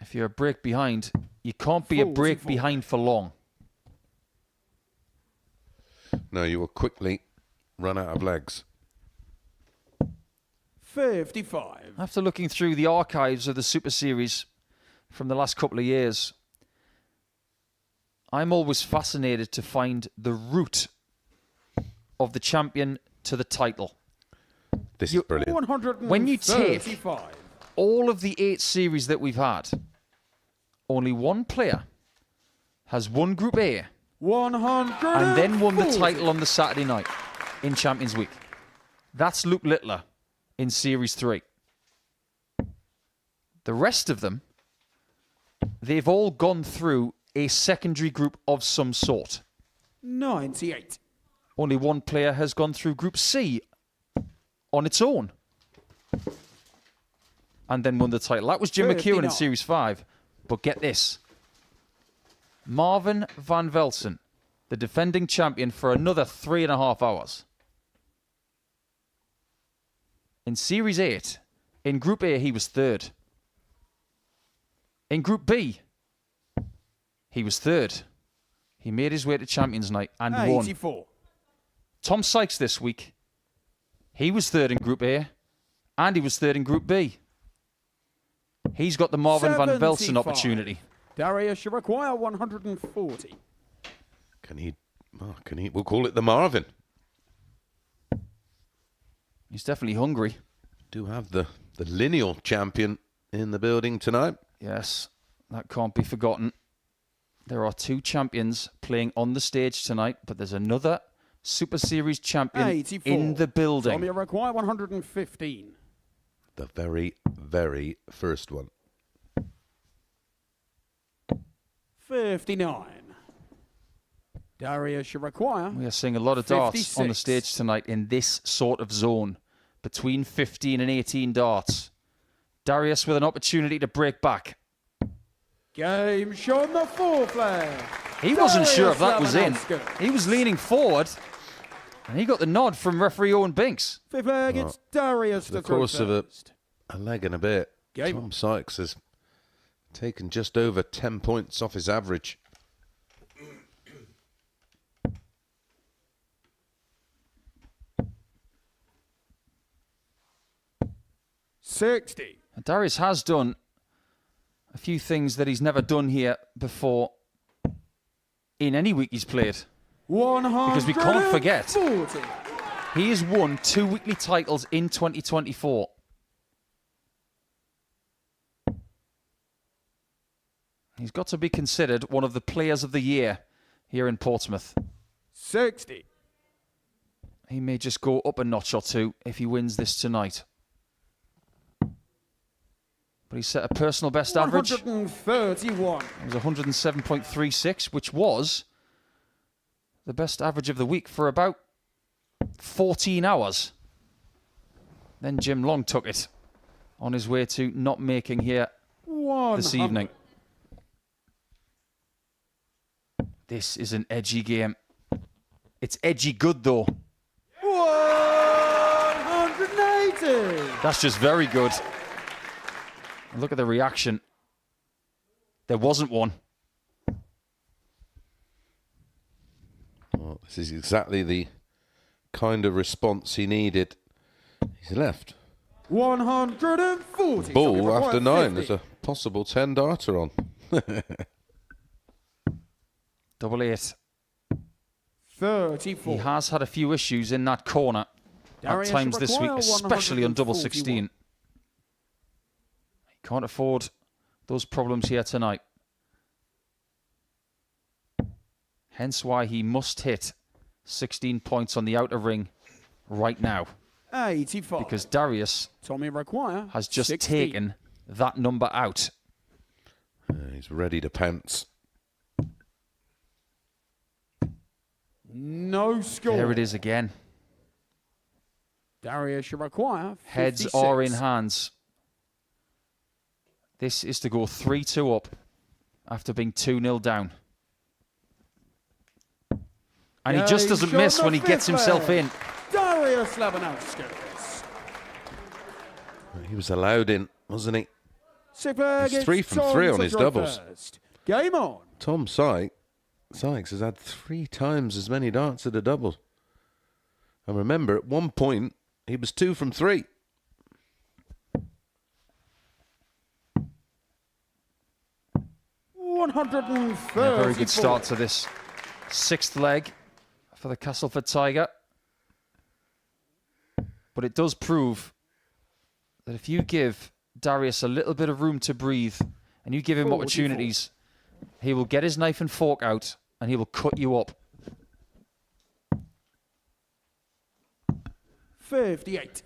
if you're a break behind, you can't be a break behind for long. No, you will quickly run out of legs. 55. After looking through the archives of the Super Series from the last couple of years, I'm always fascinated to find the route of the champion to the title. This is brilliant. 135. When you take all of the 8 series that we've had, only one player has won Group A 100 and then won the title on the Saturday night in Champions Week. That's Luke Littler in Series 3. The rest of them, they've all gone through a secondary group of some sort. 98. Only one player has gone through Group C on its own and then won the title. That was Jim McEwen in Series 5. But get this. Marvin van Velsen, the defending champion, for another 3.5 hours. In Series 8, in Group A, he was 3rd. In Group B, he was 3rd. He made his way to Champions Night and 84. won. Tom Sykes this week, he was 3rd in Group A and he was 3rd in Group B. He's got the Marvin van Velsen 75. opportunity. Darius, you require 140. Can he? Oh, can he? We'll call it the Marvin. He's definitely hungry. Do have the lineal champion in the building tonight. Yes, that can't be forgotten. There are 2 champions playing on the stage tonight, but there's another Super Series champion 84. in the building. Tommy, you require 115. The very, very first one. 59. Darius, you require. We are seeing a lot of darts on the 56. stage tonight in this sort of zone, between 15 and 18 darts. Darius with an opportunity to break back. Game shown the 4th leg. He wasn't Darius sure if that was in. Labanowski. He was leaning forward, and he got the nod from referee Owen Binks. 5th leg, it's Darius The to throw course of first. a leg and a bit. Game Tom on. Sykes has taken just over 10 points off his average. $60. And Darius has done a few things that he's never done here before in any week he's played. 140. Because we can't forget, he has won 2 weekly titles in 2024. He's got to be considered one of the players of the year here in Portsmouth. 60. He may just go up a notch or 2 if he wins this tonight. But he set a personal best average. 131. It was 107.36, which was the best average of the week for about 14 hours. Then Jim Long took it on his way to not making here this evening. This is an edgy game. It's edgy good, though. 180. That's just very good. And look at the reaction. There wasn't one. Well, this is exactly the kind of response he needed. He's left. 140. Ball after 9. 50. There's a possible 10 darter on. 88. 34. He has had a few issues in that corner Darius at times this week, require especially on double 141. 16. He can't afford those problems here tonight. Hence why he must hit 16 points on the outer ring right now. 85. Because Darius Tommy require has just 60. taken that number out. He's ready to pounce. No score. There it is again. Darius, you require 56. Heads are in hands. This is to go 3-2 up after being 2-0 down. And he just doesn't miss when he gets himself in. Darius Labanowski. He was allowed in, wasn't he? Super. He's 3 from 3 on his doubles. Game on. Tom Sykes has had 3 times as many darts at a double. And remember, at one point, he was 2 from 3. Very good start to this 6th leg for the Castleford Tiger. But it does prove that if you give Darius a little bit of room to breathe and you give him 44. opportunities, he will get his knife and fork out and he will cut you up. 58.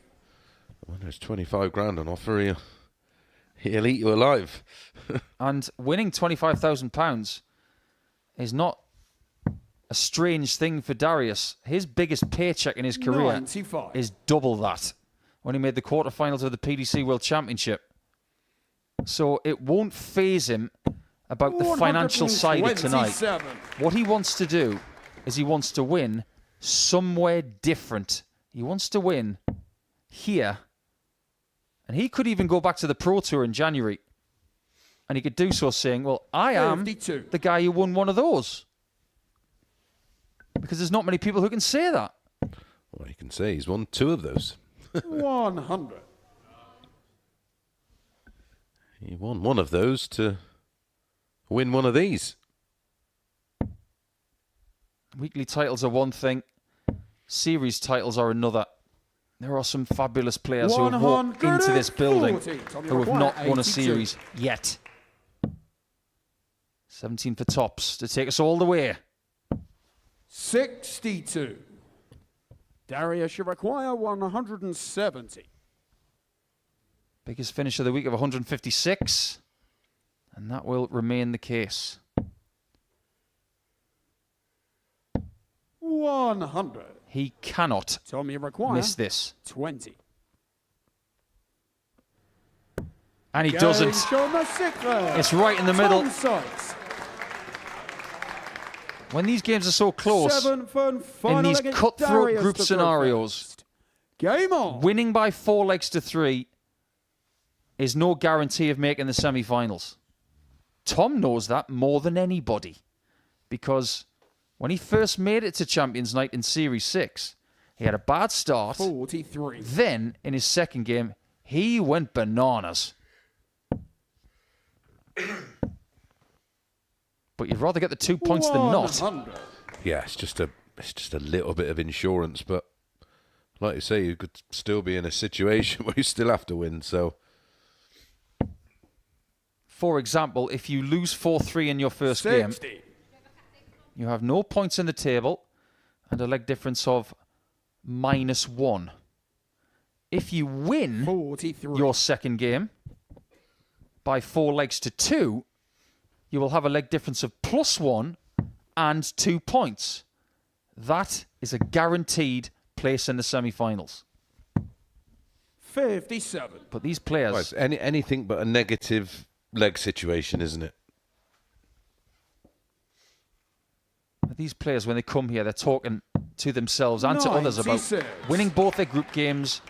When there's 25 grand on offer, he'll eat you alive. And winning £25,000 is not a strange thing for Darius. His biggest paycheck in his career 95. is double that when he made the quarterfinals of the PDC World Championship. So it won't faze him about the financial side of tonight. 127. What he wants to do is he wants to win somewhere different. He wants to win here. And he could even go back to the Pro Tour in January. And he could do so saying, well, I am 52. the guy who won one of those. Because there's not many people who can say that. Well, you can say he's won 2 of those. 100. He won one of those to win one of these. Weekly titles are one thing. Series titles are another. There are some fabulous players who have walked into this building who have not won a series yet. 17 for Tops to take us all the way. 62. Darius, you require 170. Biggest finish of the week of 156. And that will remain the case. 100. He cannot Tom, you require miss this. 20. And he doesn't. It's right in the middle. Tom Sykes. When these games are so close, Seventh and final in these against cutthroat Darius group to throw scenarios, first. Game on. winning by 4 legs to 3 is no guarantee of making the semi-finals. Tom knows that more than anybody, because when he first made it to Champions Night in Series 6, he had a bad start. 43. Then, in his second game, he went bananas. But you'd rather get the 2 points than not. 100. Yeah, it's just a little bit of insurance, but like you say, you could still be in a situation where you still have to win. So, For example, if you lose 4-3 in your first 60. game, you have no points in the table and a leg difference of -1. If you win 43. your second game by 4 legs to 2, you will have a leg difference of +1 and 2 points. That is a guaranteed place in the semi-finals. 57. But these players... well, it's anything but a negative leg situation, isn't it? These players, when they come here, they're talking to themselves and to others about 96. winning both their group games,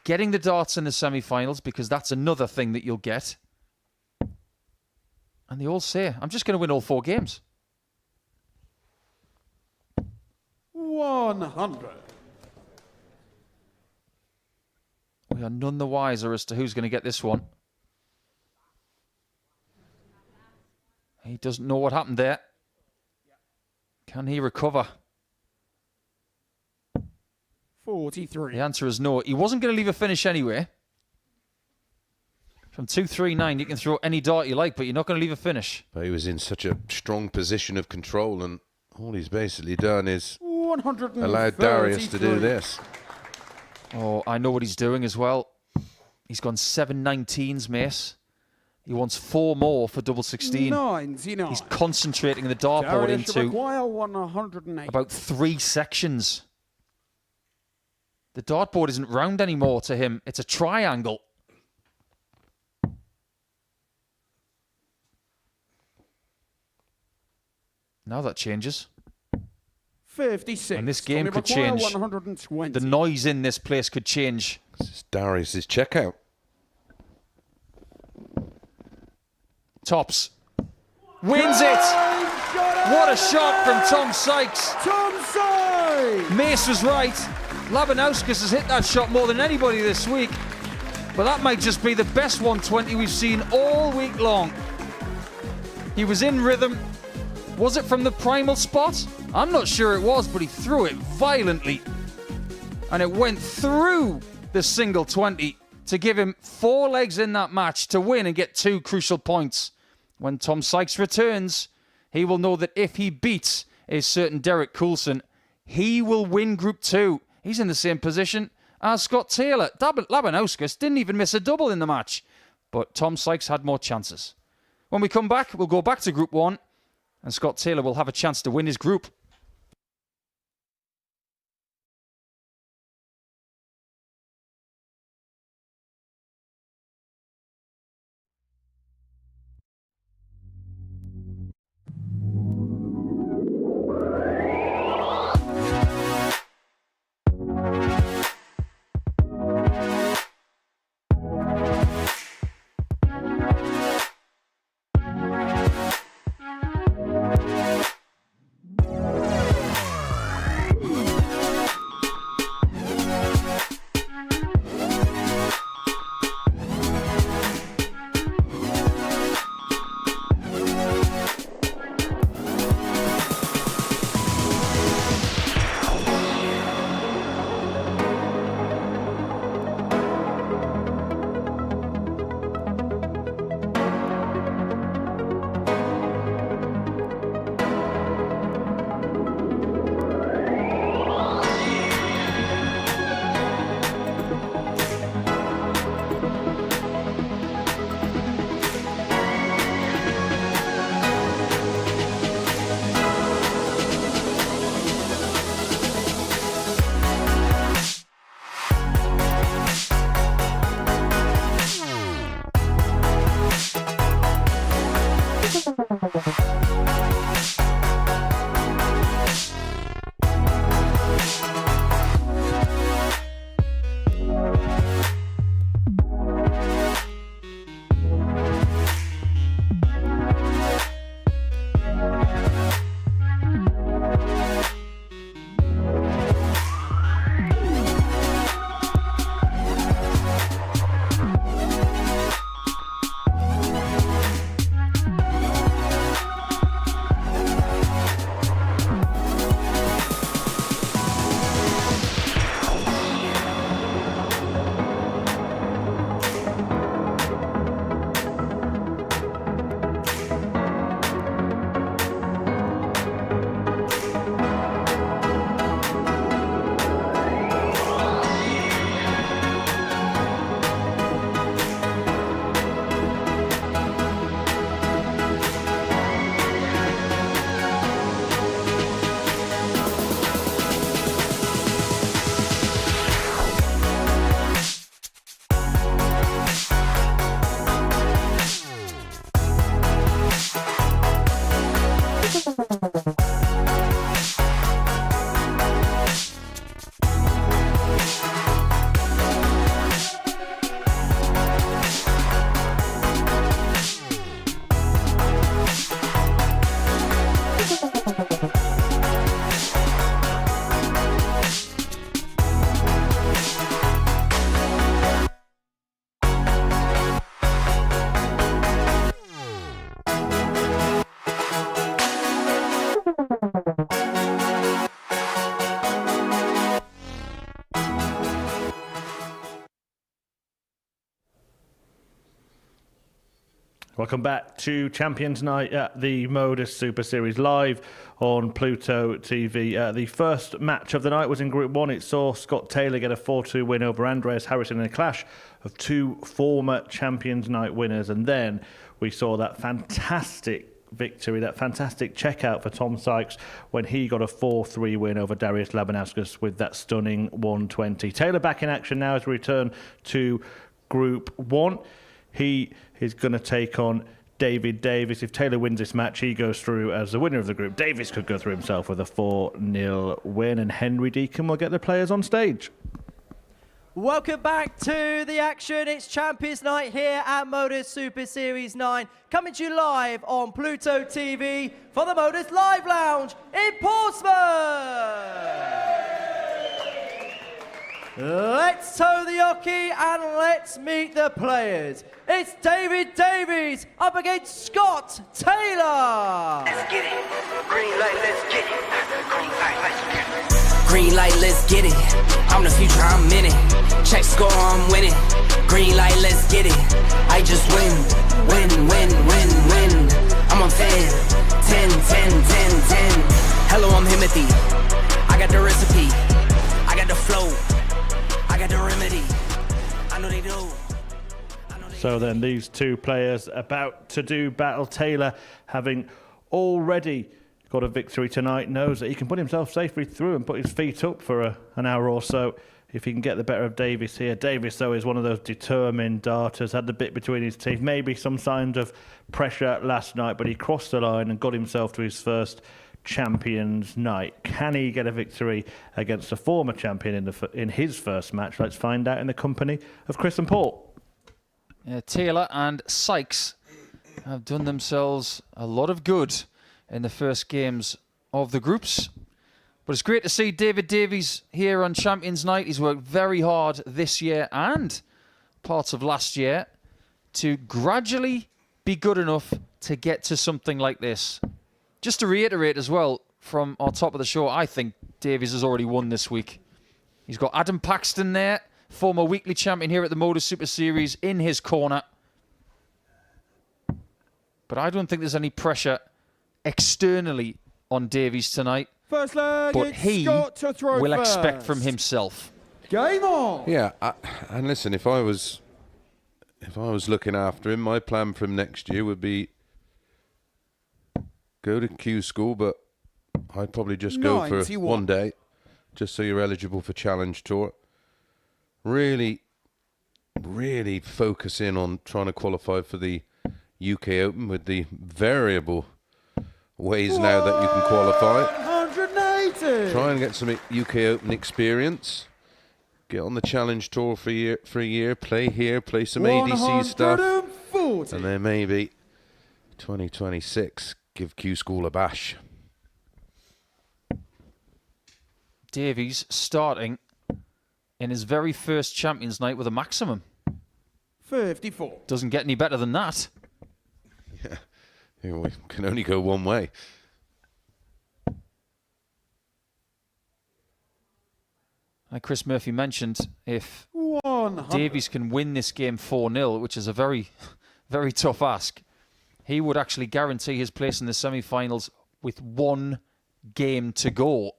getting the darts in the semi-finals, because that's another thing that you'll get. And they all say, I'm just going to win all 4 games. 100. We are none the wiser as to who's going to get this one. He doesn't know what happened there. Can he recover? 43. The answer is no. He wasn't going to leave a finish anyway. From 2-3-9, you can throw any dart you like, but you're not going to leave a finish. But he was in such a strong position of control, and all he's basically done is allowed Darius to do this. Oh, I know what he's doing as well. He's gone 7 19s, mate. He wants 4 more for double 16. 99. He's concentrating the dartboard Darius into require 108. about 3 sections. The dartboard isn't round anymore to him. It's a triangle. Now that changes. 56. And this game could require change. 120. The noise in this place could change. This is Darius's checkout. Tops. Wins it! What a shot from Tom Sykes. Tom Sykes! Mace was right. Labanauskas has hit that shot more than anybody this week. But that might just be the best 120 we've seen all week long. He was in rhythm. Was it from the primal spot? I'm not sure it was, but he threw it violently. And it went through the single 20 to give him 4 legs in that match to win and get 2 crucial points. When Tom Sykes returns, he will know that if he beats a certain Derek Coulson, he will win Group 2. He's in the same position as Scott Taylor. Labanauskas didn't even miss a double in the match. But Tom Sykes had more chances. When we come back, we'll go back to Group 1, and Scott Taylor will have a chance to win his group. Welcome back to Champions Night at the Modus Super Series live on Pluto TV. The first match of the night was in Group 1. It saw Scott Taylor get a 4-2 win over Andreas Harrison in a clash of two former Champions Night winners. And then we saw that fantastic victory, that fantastic checkout for Tom Sykes when he got a 4-3 win over Darius Labanauskas with that stunning 120. Taylor back in action now as we return to Group 1. He is going to take on David Davis. If Taylor wins this match, he goes through as the winner of the group. Davis could go through himself with a 4-0 win, and Henry Deacon will get the players on stage. Welcome back to the action. It's Champions Night here at Modus Super Series 9, coming to you live on Pluto TV for the Modus Live Lounge in Portsmouth. Let's toe the hockey and let's meet the players. It's David Davies up against Scott Taylor. Let's get it. Green light, let's get it. Green light, let's get it. Green light, let's get it. I'm the future, I'm in it. Check score, I'm winning. Green light, let's get it. I just win. I'm on 10. Hello, I'm Himothy. I got the recipe. I got the flow. I got the remedy. I know they do. So then these two players about to do battle. Taylor, having already got a victory tonight, knows that he can put himself safely through and put his feet up for an hour or so if he can get the better of Davis here. Davis, though, is one of those determined darters, had the bit between his teeth, maybe some signs of pressure last night, but he crossed the line and got himself to his first Champions Night. Can he get a victory against a former champion in his first match? Let's find out in the company of Chris and Paul. Taylor and Sykes have done themselves a lot of good in the first games of the groups. But it's great to see David Davies here on Champions Night. He's worked very hard this year and parts of last year to gradually be good enough to get to something like this. Just to reiterate as well, from our top of the show, I think Davies has already won this week. He's got Adam Paxton there, former weekly champion here at the Modus Super Series, in his corner. But I don't think there's any pressure externally on Davies tonight. First leg, But it's he Scott to throw will first. expect from himself. Game on. Yeah, and listen, if I was looking after him, my plan for him next year would be go to Q school, but I'd probably just go for 91. one day, just so you're eligible for Challenge Tour. Really focus in on trying to qualify for the UK Open with the variable ways now that you can qualify. 180. Try and get some UK Open experience. Get on the Challenge Tour for a year. Play here, play some ADC stuff. 140. And then maybe 2026, give Q School a bash. Davies starting in his very first Champions Night with a maximum. 54. Doesn't get any better than that. Yeah, we can only go one way. Like Chris Murphy mentioned, if 100. Davies can win this game 4-0, which is a very, very tough ask, he would actually guarantee his place in the semi-finals with one game to go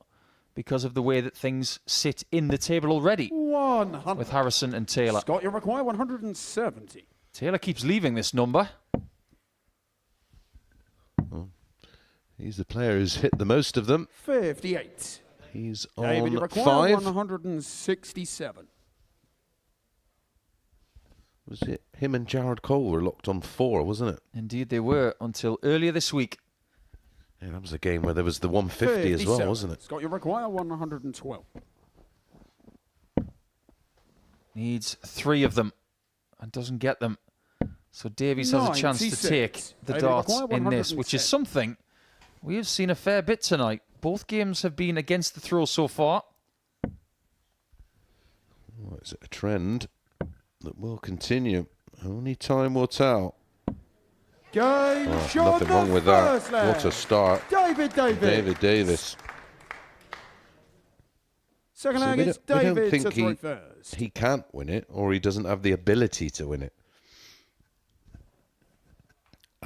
because of the way that things sit in the table already 100. with Harrison and Taylor. Scott, you require 170. Taylor keeps leaving this number. He's the player who's hit the most of them. 58. He's David, you on require 5. 167. Was it him and Jared Cole were locked on 4, wasn't it? Indeed they were, until earlier this week. Yeah, that was a game where there was the 150 as well, 57. wasn't it? Scott, you require 112. Needs 3 of them and doesn't get them. So Davies has a chance to 96. take the David, darts require in this, which is 110. something we have seen a fair bit tonight. Both games have been against the throw so far. Well, it's a trend that will continue. Only time will tell. Game Oh, shot. nothing wrong with that. first leg. What a start. David Davis. David Davis. Second So leg, we it's don't David think to throw first. he can't win it, or he doesn't have the ability to win it.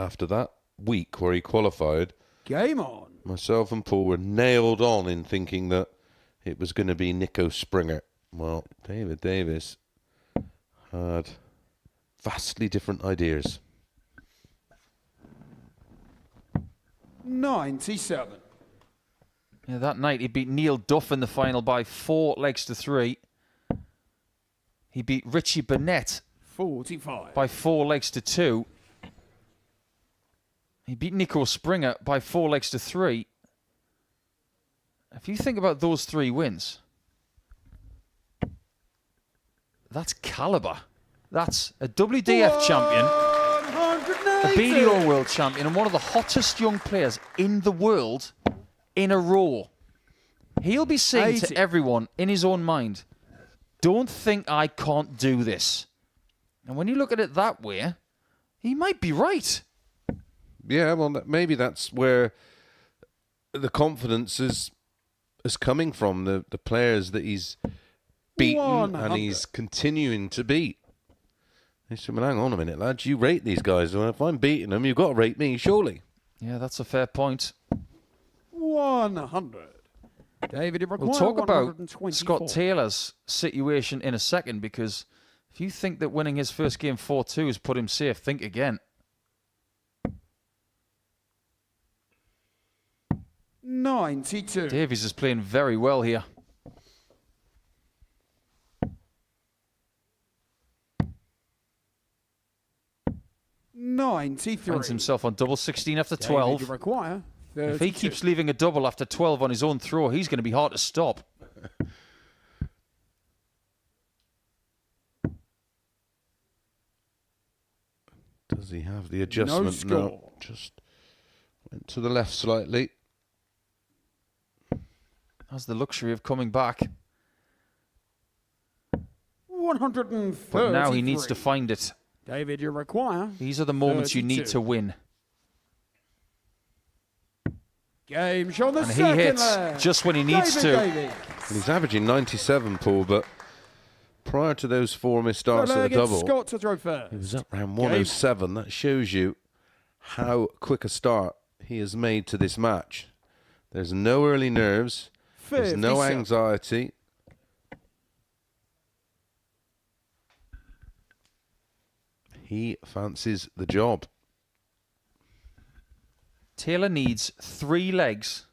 after that week where he qualified, Game on. myself and Paul were nailed on in thinking that it was going to be Nico Springer. Well, David Davis had vastly different ideas. 97. Yeah, that night he beat Neil Duff in the final by 4 legs to 3. He beat Richie Burnett 45. by 4 legs to 2. He beat Nico Springer by 4 legs to 3. If you think about those 3 wins, that's caliber. That's a WDF champion, a 180. BDO world champion, and one of the hottest young players in the world in a row. He'll be saying 80. to everyone in his own mind, don't think I can't do this. And when you look at it that way, he might be right. Yeah, well, maybe that's where the confidence is coming from, the players that he's beaten 100. and he's continuing to beat. He said, well, hang on a minute, lads, you rate these guys. Well, if I'm beating them, you've got to rate me, surely. Yeah, that's a fair point. 100. David, it We'll requires talk about 124. Scott Taylor's situation in a second, because if you think that winning his first game 4-2 has put him safe, think again. 92. Davies is playing very well here. Finds 93. himself on double 16 after David, 12. you require If he 32. keeps leaving a double after 12 on his own throw, he's going to be hard to stop. Does he have the adjustment? score. No, just went to the left slightly. Has the luxury of coming back. 133. But now he needs to find it. David, you require These are the moments you need 32. to win. Game show on the And he second hits leg. just when he needs David to. Davies. And he's averaging 97, Paul, but prior to those 4 missed Third starts at leg, the it's double, Scott to throw first. he was up round 107. That shows you how quick a start he has made to this match. There's no early nerves. There's no 57. anxiety. He fancies the job. Taylor needs 3 legs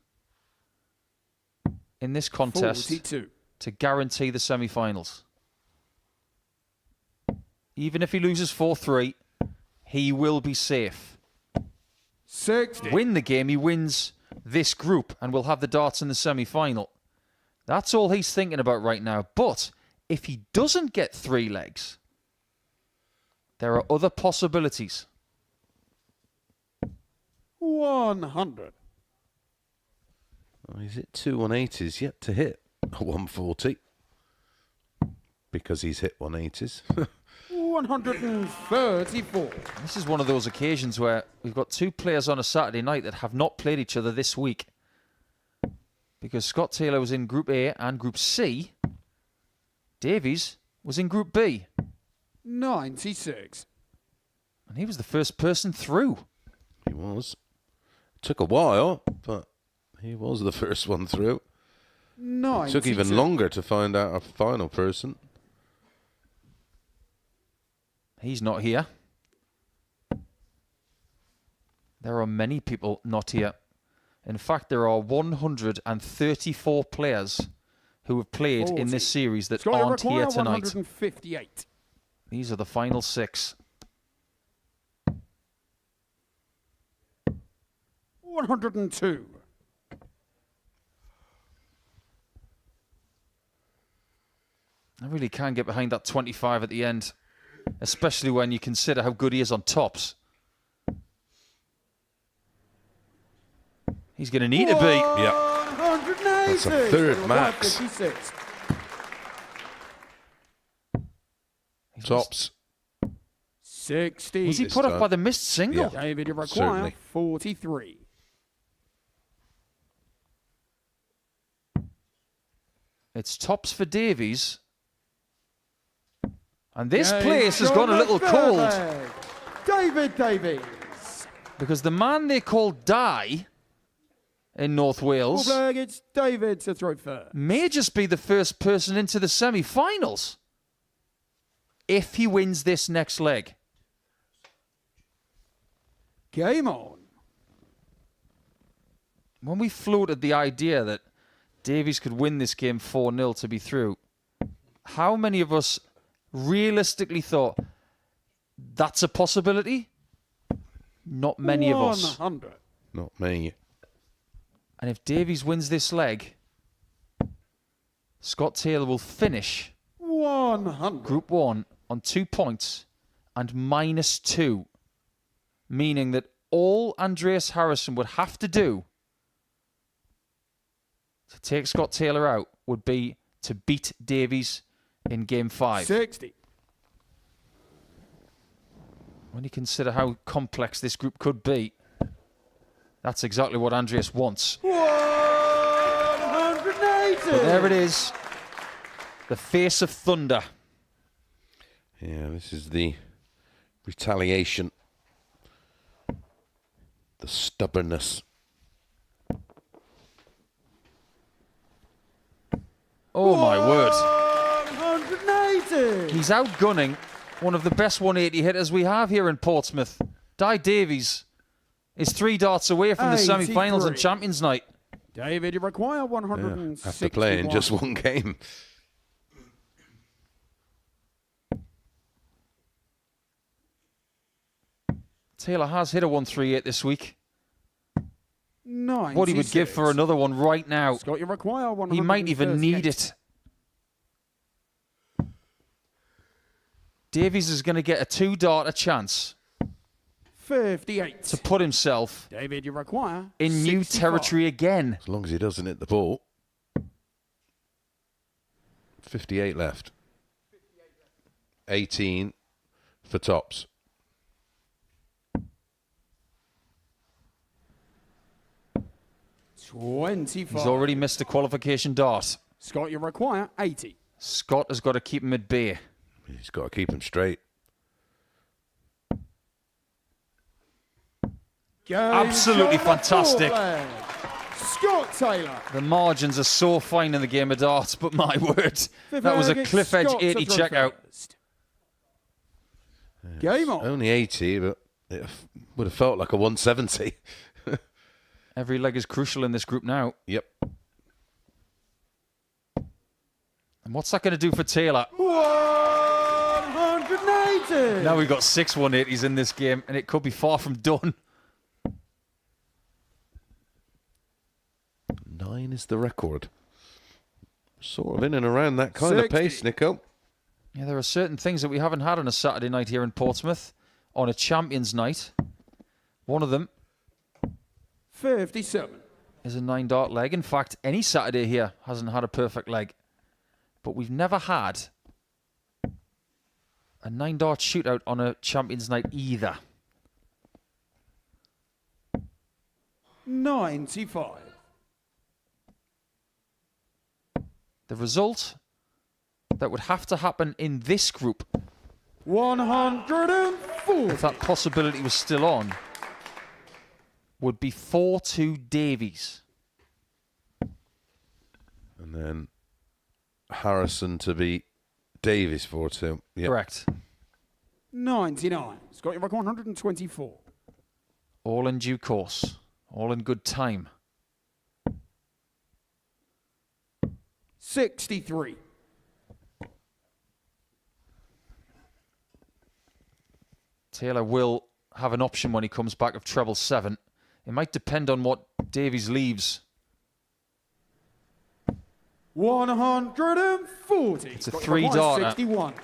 in this contest 42. to guarantee the semi-finals. Even if he loses 4-3, he will be safe. 60. Win the game, he wins this group and will have the darts in the semi-final. That's all he's thinking about right now. But if he doesn't get 3 legs, there are other possibilities. 100. Oh, he's hit 2 180s, yet to hit a 140. Because he's hit 180s. 134. This is one of those occasions where we've got 2 players on a Saturday night that have not played each other this week. Because Scott Taylor was in Group A and Group C. Davies was in Group B. 96. And he was the first person through. He was. Took a while, but he was the first one through. 92. It took even longer to find out our final person. He's not here. There are many people not here. In fact, there are 134 players who have played in this series that Scott, you aren't here require tonight. 158. These are the final 6. 102. I really can get behind that 25 at the end, especially when you consider how good he is on tops. He's going to need to be. Yeah. 180. That's a third max. 56. Tops. 60. Was he this put off time. by the missed single? Yeah. David, you require Certainly. 43. It's tops for Davies. And this Game place has show gone a on little the third cold. leg. David Davies. Because the man they call Die in North Full Wales flag, it's David to throw first. may just be the first person into the semi-finals if he wins this next leg. Game on. When we floated the idea that Davies could win this game 4-0 to be through, how many of us realistically thought that's a possibility? Not many of us. 100. Not me. And if Davies wins this leg, Scott Taylor will finish 100. Group 1 on 2 points and -2, meaning that all Andreas Harrison would have to do to take Scott Taylor out would be to beat Davies in Game 5. 60. When you consider how complex this group could be, that's exactly what Andreas wants. 180. But there it is. The face of thunder. Yeah, this is the retaliation. The stubbornness. Oh my word. 180. He's outgunning one of the best 180 hitters we have here in Portsmouth. Di Davies is 3 darts away from the 83. semi-finals and Champions Night. David, you require 161. After playing just one game. Taylor has hit a 138 this week. 96. What he would give for another one right now. Scott, you require 100. He might even need it. Davies is going to get a 2-darter chance 58. to put himself David, you require in new 65. territory again. As long as he doesn't hit the ball. 58 left. 18 for tops. He's 25. already missed a qualification dart. Scott, you require 80. Scott has got to keep him at bay. He's got to keep him straight. Absolutely fantastic. Scott Taylor. The margins are so fine in the game of darts, but my word, that was a cliff edge 80 checkout. Game on. Only 80, but it would have felt like a 170. Every leg is crucial in this group now. Yep. And what's that going to do for Taylor? 180. Now we've got 6 180s in this game, and it could be far from done. 9 is the record. Sort of in and around that kind 60. of pace, Nico. Yeah, there are certain things that we haven't had on a Saturday night here in Portsmouth, on a Champions Night. One of them 57. is a 9-dart leg. In fact, any Saturday here hasn't had a perfect leg. But we've never had a 9-dart shootout on a Champions Night either. 95. The result that would have to happen in this group, 140. if that possibility was still on, would be 4-2 Davies. And then Harrison to beat Davies 4-2. Yep. Correct. 99. Scott, you require 124. All in due course. All in good time. 63. Taylor will have an option when he comes back of treble 7. It might depend on what Davies leaves. 140. It's a Scott, you require 3-darter. 61.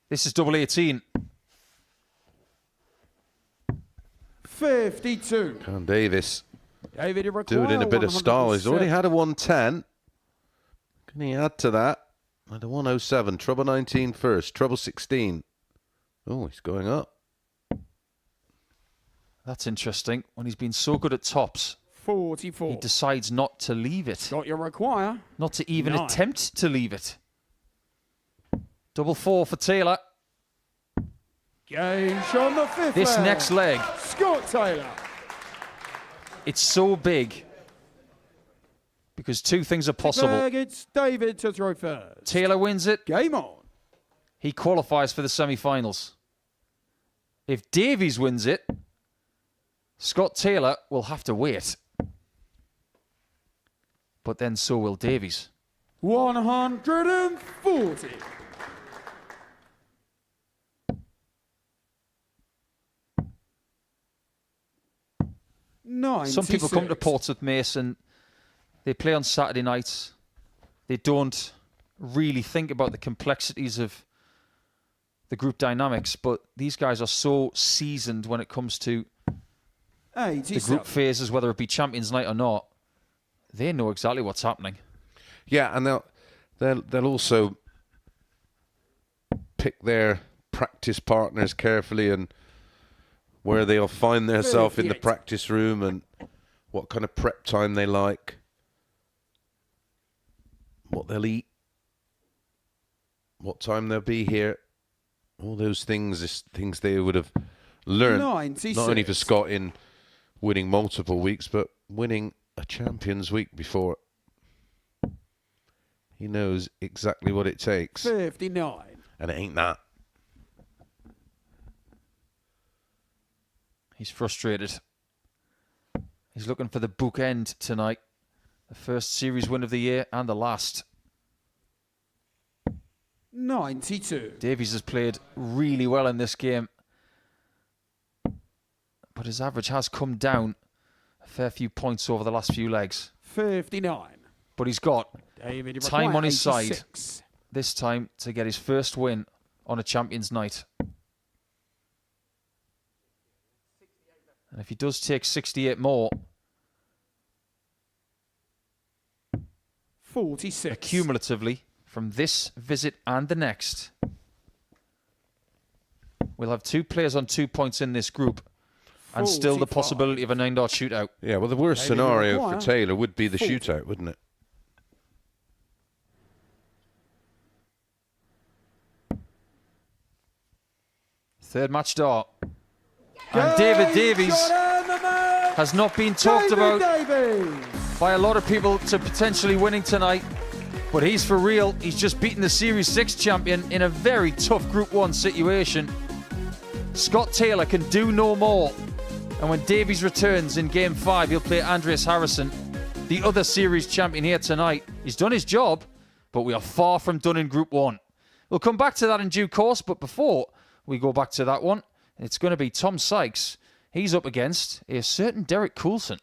This is double 18. 52. Can Davis David, you require do it in a bit of style. He's already had a 110. Can he add to that? And a 107. Trouble 19 first. Trouble 16. Oh, he's going up. That's interesting. When he's been so good at tops, 44. he decides not to leave it. Scott, you require Not to even 9. attempt to leave it. Double 4 for Taylor. Gage on the fifth This leg. next leg, Scott Taylor. it's so big because two things are possible. Leg, it's David to throw first. Taylor wins it, Game on. he qualifies for the semi-finals. If Davies wins it, Scott Taylor will have to wait. But then so will Davies. 140. Some people come to Portsmouth Mason, they play on Saturday nights, they don't really think about the complexities of the group dynamics, but these guys are so seasoned when it comes to the group phases, whether it be Champions Night or not. They know exactly what's happening. Yeah, and they'll also pick their practice partners carefully and where they'll find themselves in the practice room and what kind of prep time they like, what they'll eat, what time they'll be here. All those things is things they would have learned, 96. not only for Scott in winning multiple weeks, but winning a Champions Week before. He knows exactly what it takes. 59. And it ain't that. He's frustrated. He's looking for the bookend tonight. The first series win of the year and the last. 92. Davies has played really well in this game, but his average has come down a fair few points over the last few legs. 59. But he's got David time on his side 86. this time to get his first win on a Champions Night. And if he does take 68 more, 46. cumulatively from this visit and the next, we'll have two players on 2 points in this group and still the 45. possibility of a 9-dot shootout. Yeah, well, the worst Maybe scenario require for Taylor would be the 40. shootout, wouldn't it? Third match start. And David Davies has not been talked about by a lot of people to potentially winning tonight. But he's for real. He's just beaten the Series 6 champion in a very tough Group 1 situation. Scott Taylor can do no more. And when Davies returns in Game 5, he'll play Andreas Harrison, the other Series champion here tonight. He's done his job, but we are far from done in Group 1. We'll come back to that in due course, but before we go back to that one, it's going to be Tom Sykes. He's up against a certain Derek Coulson.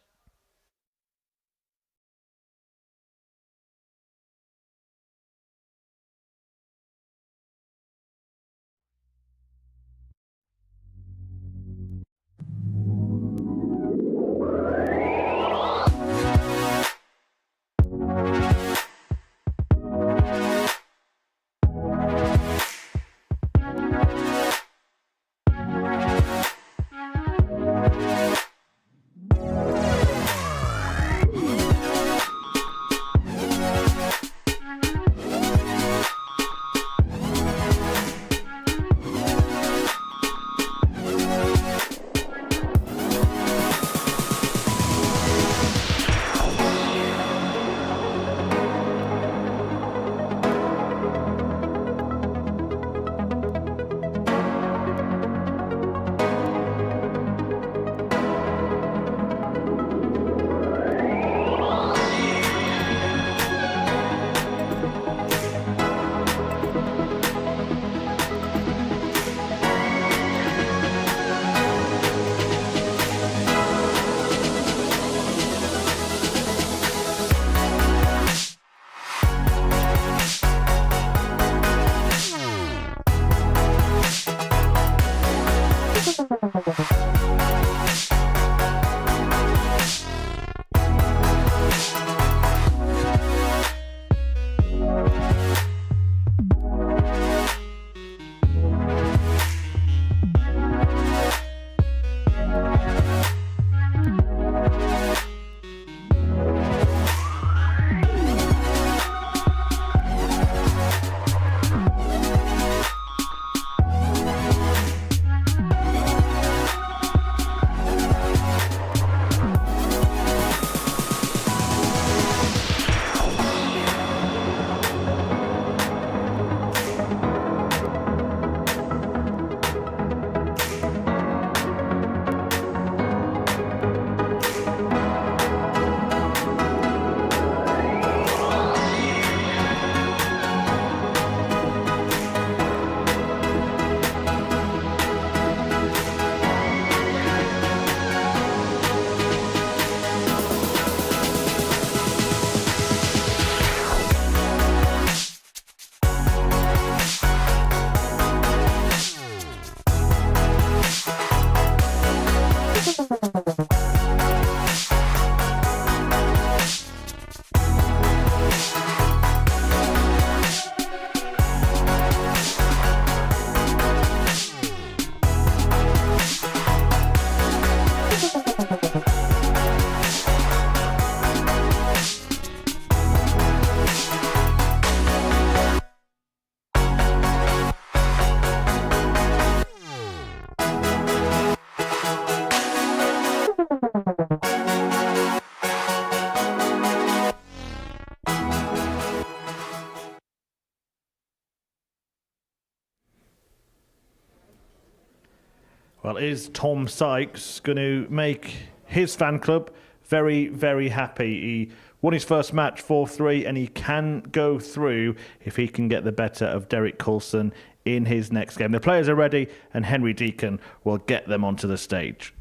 Well, is Tom Sykes going to make his fan club very, very happy? He won his first match 4-3, and he can go through if he can get the better of Derek Coulson in his next game. The players are ready, and Henry Deacon will get them onto the stage.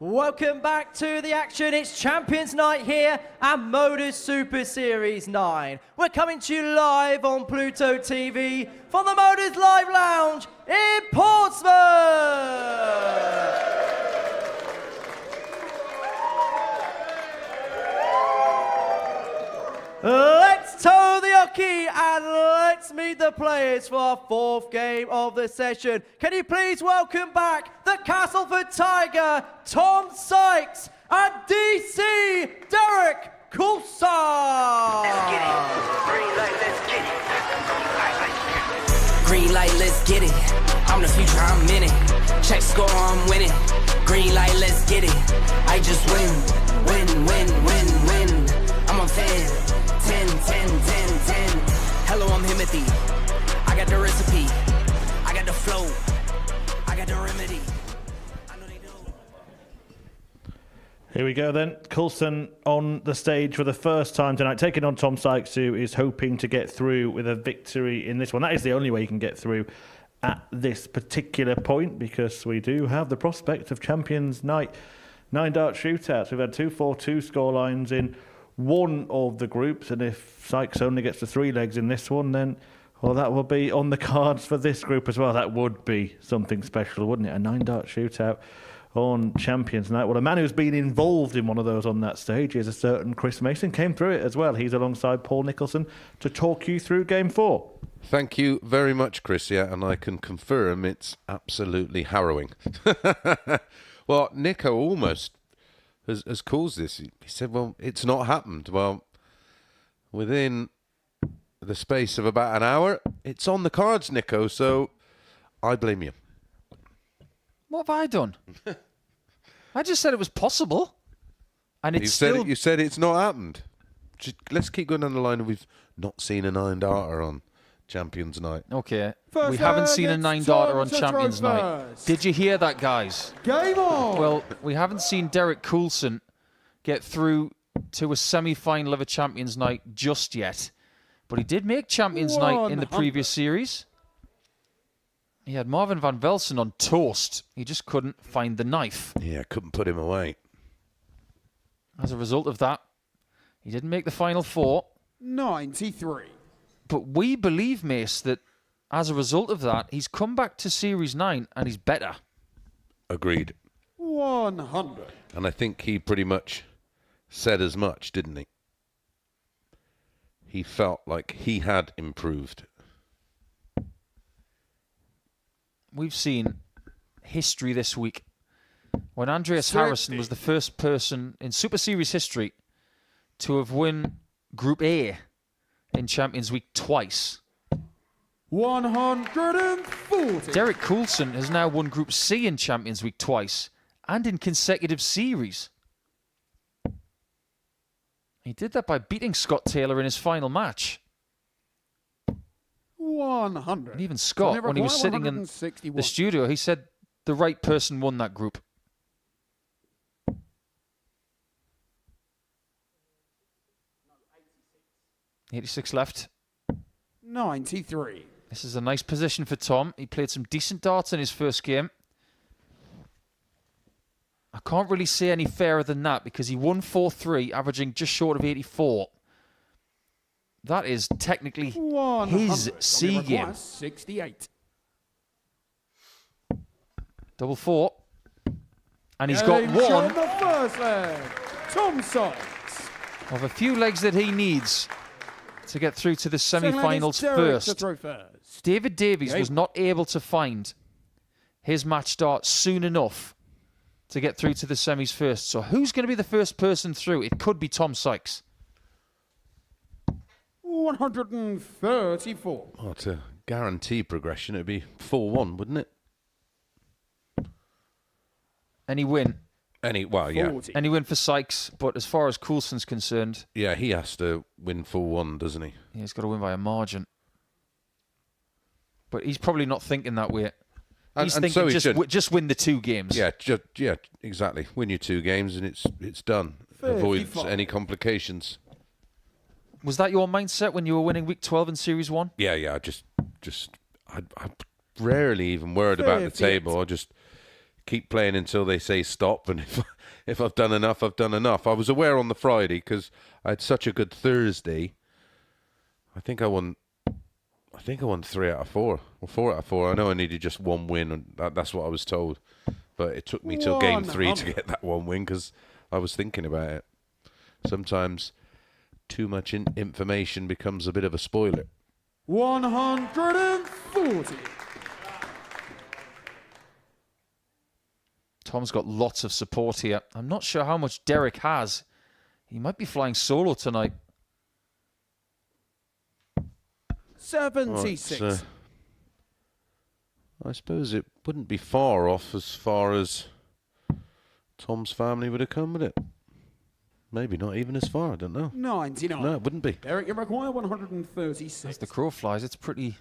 Welcome back to the action. It's Champions Night here at Modus Super Series 9. We're coming to you live on Pluto TV from the Modus Live Lounge in Portsmouth. Let's toe the hockey and let's meet the players for our fourth game of the session. Can you please welcome back the Castleford Tiger, Tom Sykes, and DC Derek Coulson. Let's get it. Green light, let's get it. Green light, let's get it. I'm the future, I'm in it. Check score, I'm winning. Green light, let's get it. I just win, win, win, win, win. I'm on 10. 10, 10, 10, 10. Hello, I'm Himothy. I got the recipe. I got the flow. I got the remedy. I know they do. Here we go then. Coulson on the stage for the first time tonight, taking on Tom Sykes, who is hoping to get through with a victory in this one. That is the only way you can get through at this particular point, because we do have the prospect of Champions Night 9-dart shootouts. We've had 2 4-2 scorelines in one of the groups, and if Sykes only gets the 3 legs in this one, then that will be on the cards for this group as well. That would be something special, wouldn't it? A 9-dart shootout on Champions Night. Well, a man who's been involved in one of those on that stage is a certain Chris Mason. Came through it as well. He's alongside Paul Nicholson to talk you through Game 4. Thank you very much, Chris. Yeah, and I can confirm it's absolutely harrowing. Well, Nico almost has caused this. He said, well, it's not happened. Well, within the space of about an hour, it's on the cards, Nico, so I blame you. What have I done? I just said it was possible. And it's still... You said it's not happened. Let's keep going down the line. We've not seen a 9-darter on Champions Night. Okay. We haven't seen a 9-darter on Champions Night. Did you hear that, guys? Game on! Well, we haven't seen Derek Coulson get through to a semi-final of a Champions Night just yet. But he did make Champions Night in the previous series. He had Marvin van Velsen on toast. He just couldn't find the knife. Yeah, couldn't put him away. As a result of that, he didn't make the final 4. 93. But we believe, Mace, that as a result of that, he's come back to Series 9 and he's better. Agreed. 100. And I think he pretty much said as much, didn't he? He felt like he had improved. We've seen history this week when Andreas Harrison was the first person in Super Series history to have won Group A in Champions Week twice. 140. Derek Coulson has now won Group C in Champions Week twice and in consecutive series. He did that by beating Scott Taylor in his final match. 100. And even Scott, when he was sitting in the studio, he said the right person won that group. 86 left. 93. This is a nice position for Tom. He played some decent darts in his first game. I can't really say any fairer than that because he won 4-3, averaging just short of 84. That is technically his C game. 68. Double 4. And he's got one The first leg. Tom Sykes. of a few legs that he needs to get through to the semi-finals first. David Davies was not able to find his match start soon enough to get through to the semis first. So who's going to be the first person through? It could be Tom Sykes. 134. Oh, to guarantee progression, it'd be 4-1, wouldn't it? Any win? Any win for Sykes, but as far as Coulson's concerned... Yeah, he has to win 4-1, doesn't he? He's got to win by a margin. But he's probably not thinking that way. He's and thinking so he should. just win the 2 games. Yeah, exactly. Win your 2 games and it's done. Avoid 55. any complications. Was that your mindset when you were winning week 12 in Series 1? Yeah. I rarely even worried about the 58. table. I just keep playing until they say stop, and if I've done enough, I've done enough. I was aware on the Friday because I had such a good Thursday. I think I won 3 out of 4 or 4 out of 4. I know I needed just 1 win, and that's what I was told. But it took me till game 3 to get that 1 win because I was thinking about it. Sometimes too much information becomes a bit of a spoiler. 140. Tom's got lots of support here. I'm not sure how much Derek has. He might be flying solo tonight. 76. Right, I suppose it wouldn't be far off as far as Tom's family would have come with it. Maybe not even as far, I don't know. 99. No, it wouldn't be. Derek, you require 136. As the crow flies, it's pretty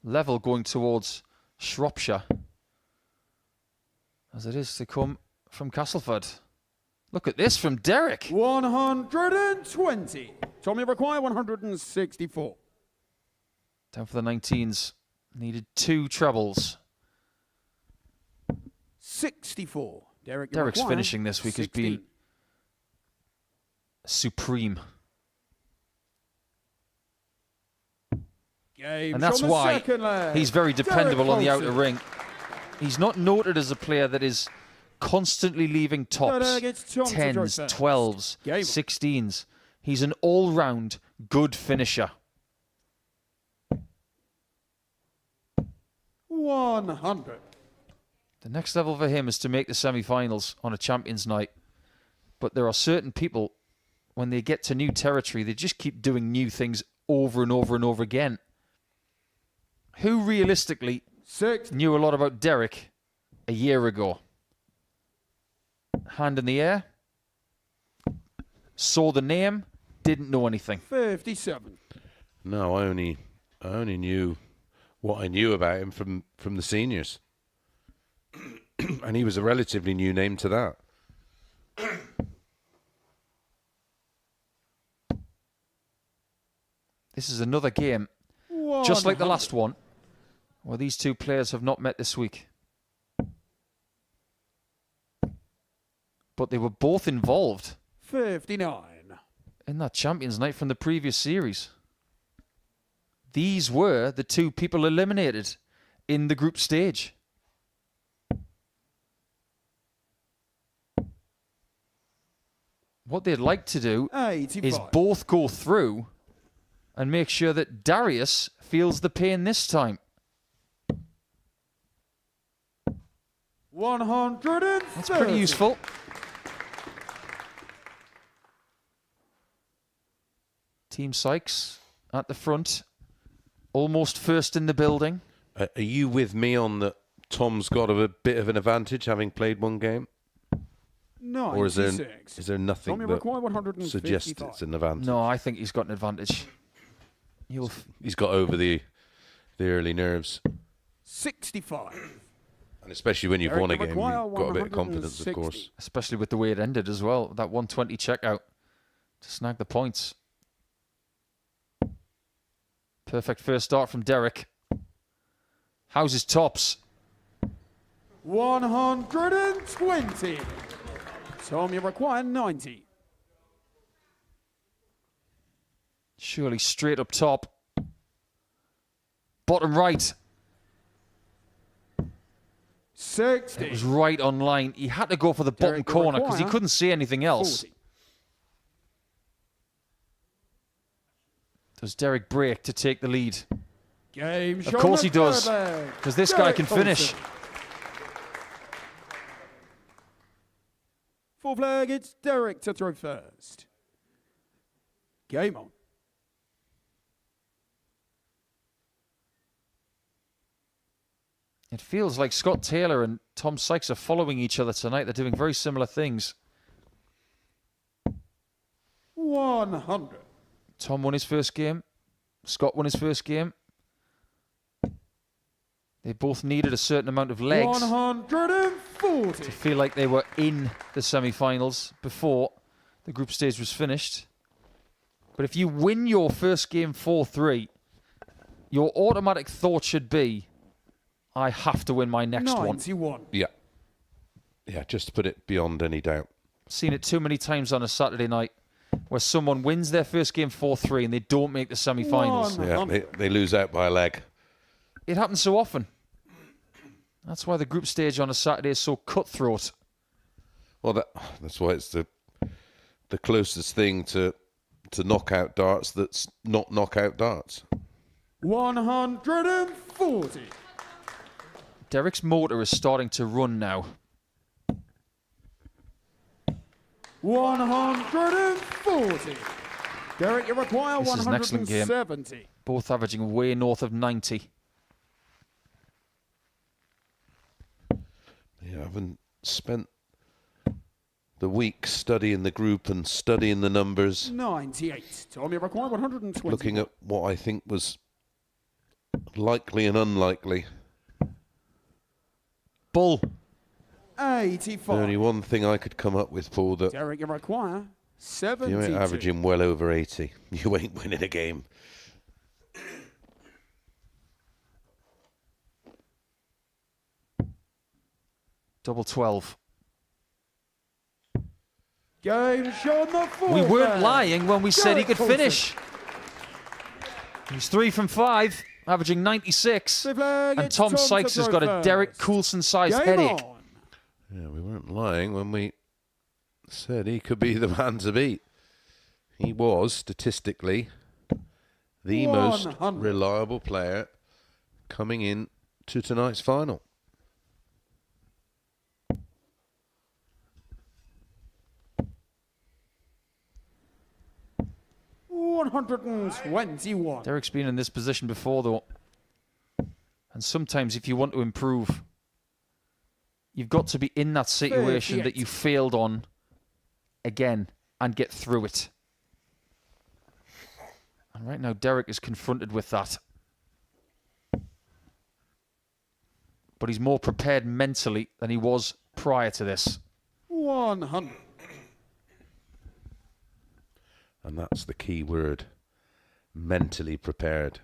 level going towards Shropshire, as it is to come from Castleford. Look at this from Derek. 120. Tom, you require 164. Down for the 19s. Needed 2 trebles. 64. Derek, you Derek's require finishing this week has been 16. supreme. Game And that's from the why second leg. he's very dependable Derek on the outer Olsen. ring. He's not noted as a player that is constantly leaving tops, Derek, it's Tom to throw 10s, first. 12s, Game on. 16s. He's an all-round good finisher. 100. The next level for him is to make the semi-finals on a Champions Night. But there are certain people, when they get to new territory, they just keep doing new things over and over and over again. Who realistically 6. knew a lot about Derek a year ago? Hand in the air. Saw the name. Didn't know anything. 57. No, I only knew what I knew about him from the seniors. And he was a relatively new name to that. This is another game, just like the last one, where these 2 players have not met this week. But they were both involved 59. in that Champions Night from the previous series. These were the 2 people eliminated in the group stage. What they'd like to do 85. is both go through and make sure that Darius feels the pain this time. 130. That's pretty useful. Team Sykes at the front, almost first in the building. Are you with me on that Tom's got a bit of an advantage having played 1 game? 96. Or is there nothing Tommy that require 155. suggests it's an advantage? No, I think he's got an advantage. He's got over the early nerves. 65. And especially when you've Eric won a game, you've McGuire, got a bit of confidence, of 160. course. Especially with the way it ended as well. That 120 checkout to snag the points. Perfect first start from Derek. How's his tops? 120. Tom, you require 90. Surely straight up top. Bottom right. 60. It was right on line. He had to go for the bottom Derek, you corner because he require couldn't see anything else. 40. Does Derek break to take the lead? Game Of course he does, because this guy can finish. Fourth leg, it's Derek to throw first. Game on. It feels like Scott Taylor and Tom Sykes are following each other tonight. They're doing very similar things. 100. Tom won his first game. Scott won his first game. They both needed a certain amount of legs 140. to feel like they were in the semi-finals before the group stage was finished. But if you win your first game 4-3, your automatic thought should be, I have to win my next one. 91. Yeah. Yeah, just to put it beyond any doubt. Seen it too many times on a Saturday night where someone wins their first game 4-3 and they don't make the semi-finals. Yeah, they lose out by a leg. It happens so often. That's why the group stage on a Saturday is so cutthroat. Well, that's why it's the closest thing to knockout darts that's not knockout darts. 140. Derek's motor is starting to run now. 140. Derek, you require This is an excellent game. 170. Both averaging way north of 90. Yeah, I haven't spent the week studying the group and studying the numbers, 98. Tom, you require 120. looking at what I think was likely and unlikely. Bull. 85. The only one thing I could come up with, Paul, that Derek, you require if 72. you ain't averaging well over 80, you ain't winning a game. Double 12. Game shown the fourth. We weren't lying when we said he Derek could Coulson. finish. He's 3 from 5, averaging 96. The flag, And it's Tom Tom Sykes to has throw got a Derek first. Coulson-sized Game headache. on. Yeah, we weren't lying when we said he could be the man to beat. He was, statistically, the most 100. reliable player coming in to tonight's final. $121. Derek's been in this position before, though. And sometimes if you want to improve, you've got to be in that situation 38. that you failed on again and get through it. And right now, Derek is confronted with that. But he's more prepared mentally than he was prior to this. 100. And that's the key word. Mentally prepared.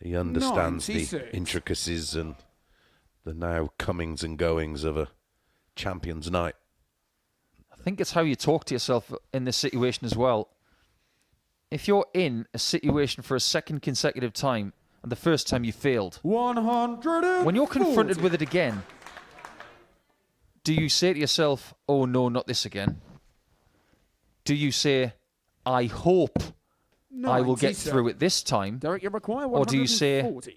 He understands 96. the intricacies and the now comings and goings of a champion's night. I think it's how you talk to yourself in this situation as well. If you're in a situation for a second consecutive time, and the first time you failed, 140. when you're confronted with it again, do you say to yourself, oh no, not this again? Do you say, I hope I will get 97. through it this time? Derek, you require 140. Or do you say,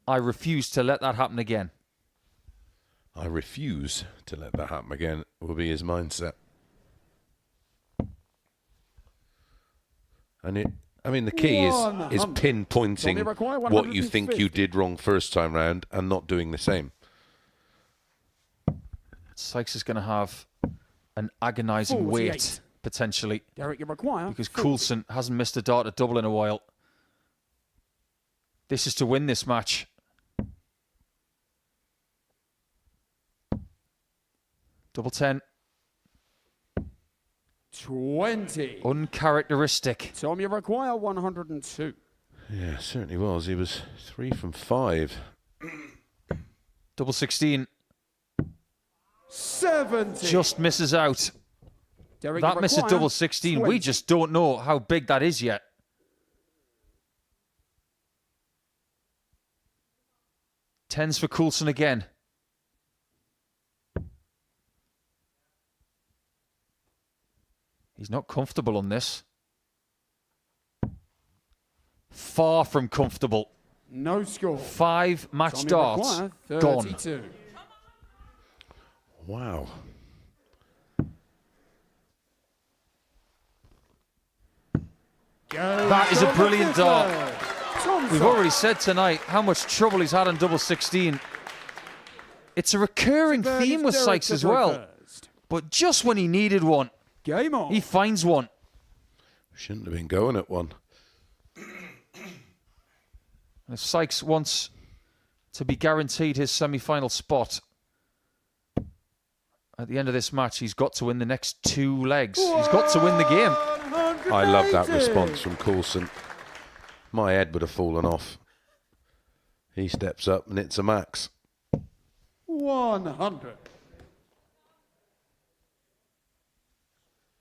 I refuse to let that happen again? I refuse to let that happen again, will be his mindset. And the key is 100. pinpointing Only require what you think you 150. did wrong first time round and not doing the same. Sykes is going to have an agonising 48. wait, potentially, Derek, you require because 40. Coulson hasn't missed a dart at double in a while. This is to win this match. Double 10. 20. Uncharacteristic. Tom, you require 102. Yeah, certainly was. He was 3 from 5. Double 16. 70. Just misses out. Derek, That you miss at require double 16. 20. We just don't know how big that is yet. Tens for Coulson again. He's not comfortable on this. Far from comfortable. No score. 5 match Tom, you darts require gone. 32. Wow. That is a brilliant dart. Tom We've already said tonight how much trouble he's had on double 16. It's a recurring theme with Sykes as well. But just when he needed one, Game on. he finds one. Shouldn't have been going at one. And if Sykes wants to be guaranteed his semi-final spot. At the end of this match, he's got to win the next 2 legs. He's got to win the game. I love that response from Coulson. My head would have fallen off. He steps up and it's a max. 100.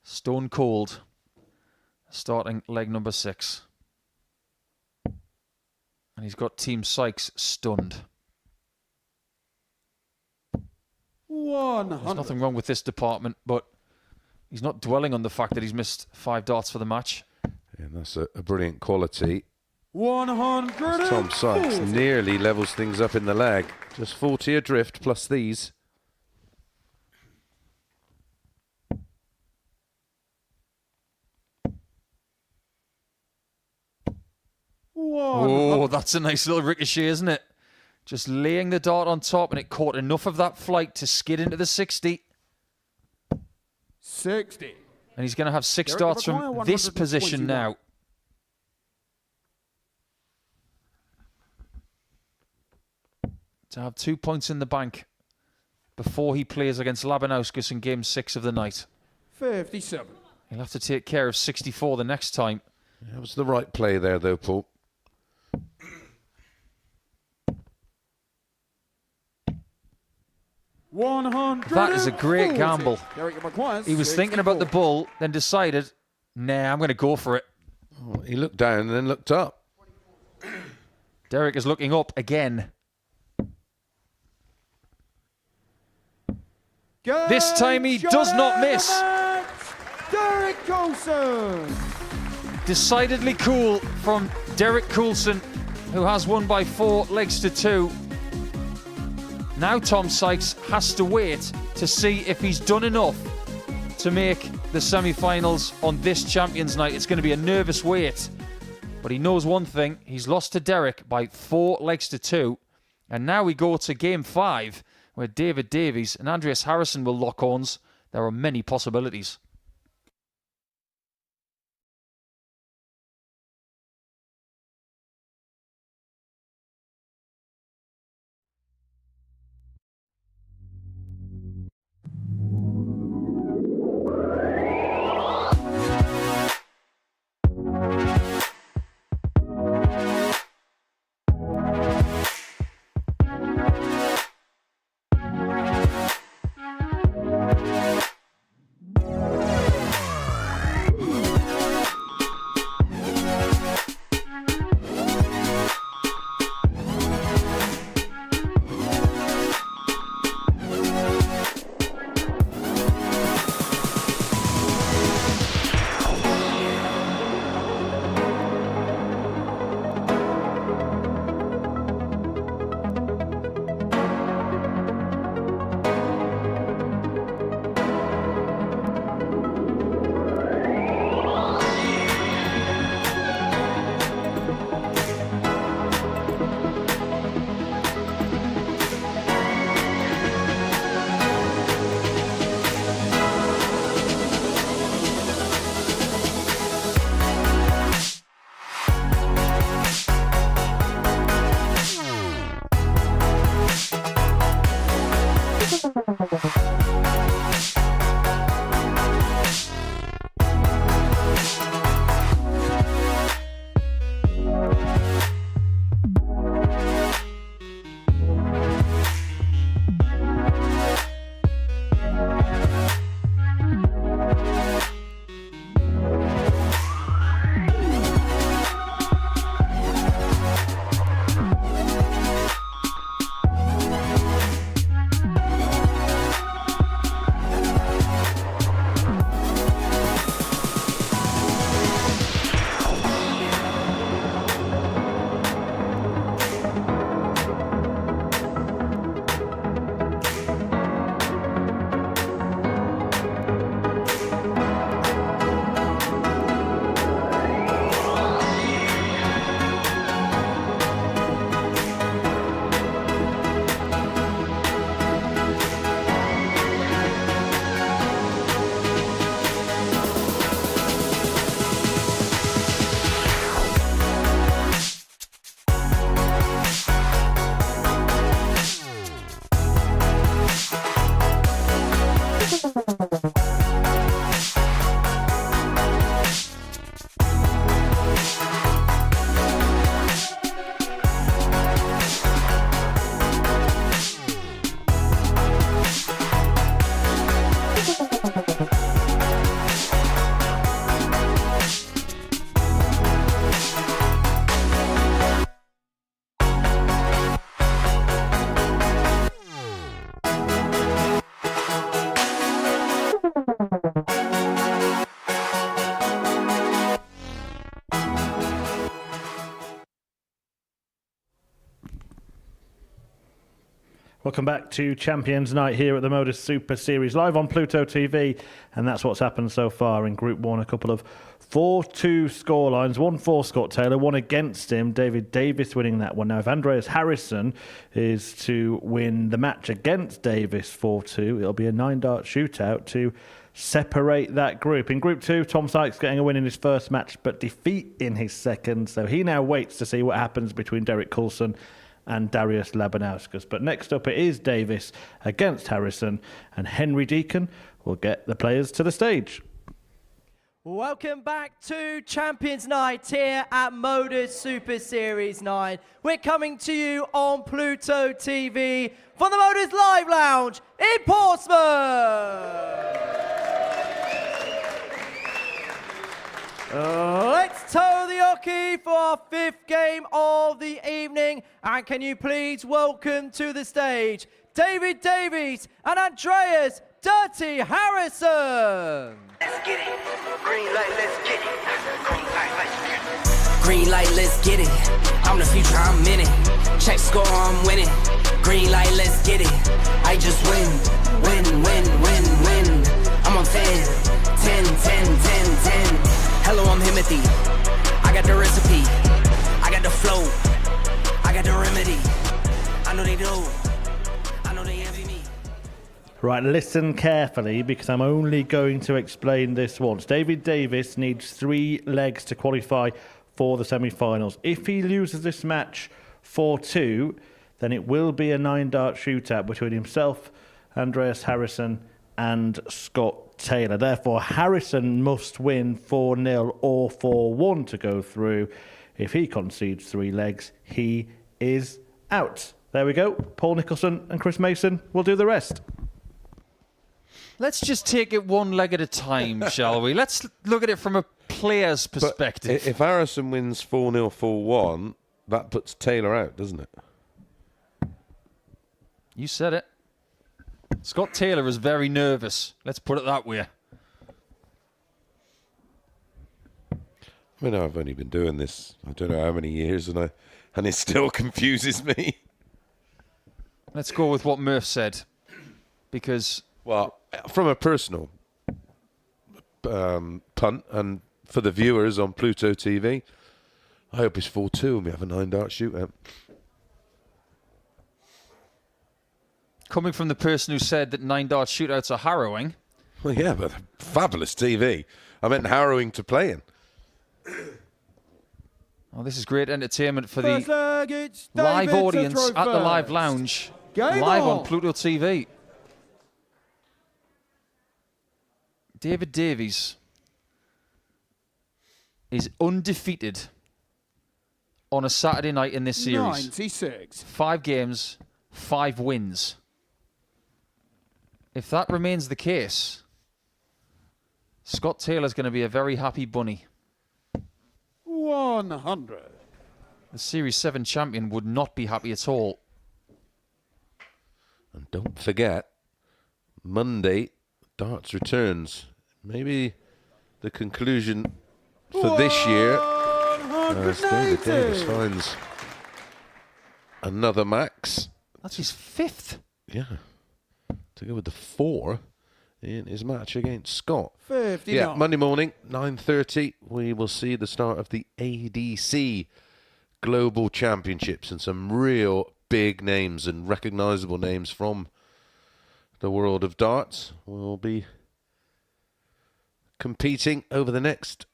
Stone cold. Starting leg number 6. And he's got Team Sykes stunned. 100. There's nothing wrong with this department, but he's not dwelling on the fact that he's missed 5 darts for the match. Yeah, that's a brilliant quality. 100. Tom Sykes nearly levels things up in the leg. Just 40 adrift plus these. Oh, that's a nice little ricochet, isn't it? Just laying the dart on top, and it caught enough of that flight to skid into the 60. 60. And he's going to have 6 Derek darts from Maguire, this 121. position now. To have 2 points in the bank before he plays against Labanauskas in Game 6 of the night. 57. He'll have to take care of 64 the next time. That was the right play there, though, Paul. That is a great gamble. He was thinking about the bull, then decided, nah, I'm going to go for it. Oh, he looked down and then looked up. Derek is looking up again. This time he does not miss. Derek Coulson. Decidedly cool from Derek Coulson, who has won by 4 legs to 2. Now Tom Sykes has to wait to see if he's done enough to make the semi-finals on this Champions Night. It's going to be a nervous wait. But he knows one thing. He's lost to Derek by 4 legs to 2. And now we go to Game 5, where David Davies and Andreas Harrison will lock horns. There are many possibilities. Welcome back to Champions Night here at the Modus Super Series, live on Pluto TV, and that's what's happened so far in Group 1. A couple of 4-2 scorelines, one for Scott Taylor, one against him, David Davis winning that one. Now, if Andreas Harrison is to win the match against Davis 4-2, it'll be a 9-dart shootout to separate that group. In Group 2, Tom Sykes getting a win in his first match, but defeat in his second, so he now waits to see what happens between Derek Coulson and Darius Labanauskas. But next up it is Davis against Harrison, and Henry Deacon will get the players to the stage. Welcome back to Champions Night here at Modus Super Series 9. We're coming to you on Pluto TV from the Modus Live Lounge in Portsmouth. Let's toe the hockey for our 5th game of the evening. And can you please welcome to the stage David Davies and Andreas Dirty Harrison. Let's get it. Green light, let's get it. Green light, let's get it. Green light, let's get it. I'm the future, I'm in it. Check score, I'm winning. Green light, let's get it. I just win. I'm on 10. Hello, I'm Himothy. I got the recipe. I got the flow. I got the remedy. I know they do. I know they envy me. Right, listen carefully because I'm only going to explain this once. David Davis needs 3 legs to qualify for the semi-finals. If he loses this match 4-2, then it will be a 9-dart shootout between himself, Andreas Harrison and Scott Taylor. Therefore, Harrison must win 4-0 or 4-1 to go through. If he concedes 3 legs, he is out. There we go. Paul Nicholson and Chris Mason will do the rest. Let's just take it one leg at a time, shall we? Let's look at it from a player's perspective. But if Harrison wins 4-0, 4-1, that puts Taylor out, doesn't it? You said it. Scott Taylor is very nervous. Let's put it that way. I mean, I've only been doing this, I don't know how many years, and it still confuses me. Let's go with what Murph said. Because... Well, from a personal punt, and for the viewers on Pluto TV, I hope it's 4-2 and we have a 9-dart shootout. Coming from the person who said that 9-dart shootouts are harrowing. Well, yeah, but fabulous TV. I meant harrowing to play in. Oh, this is great entertainment for First the leg, it's live David to audience throw at the live first. lounge. Game Live on on. Pluto TV. David Davies is undefeated on a Saturday night in this series. 96. 5 games, 5 wins. If that remains the case, Scott Taylor's going to be a very happy bunny. 100. The Series 7 champion would not be happy at all. And don't forget, Monday, darts returns. Maybe the conclusion for this year as David Davis finds another max. That's his 5th. Yeah. To go with the 4 in his match against Scott. 59. Yeah, Monday morning, 9:30, we will see the start of the ADC Global Championships, and some real big names and recognisable names from the world of darts will be competing over the next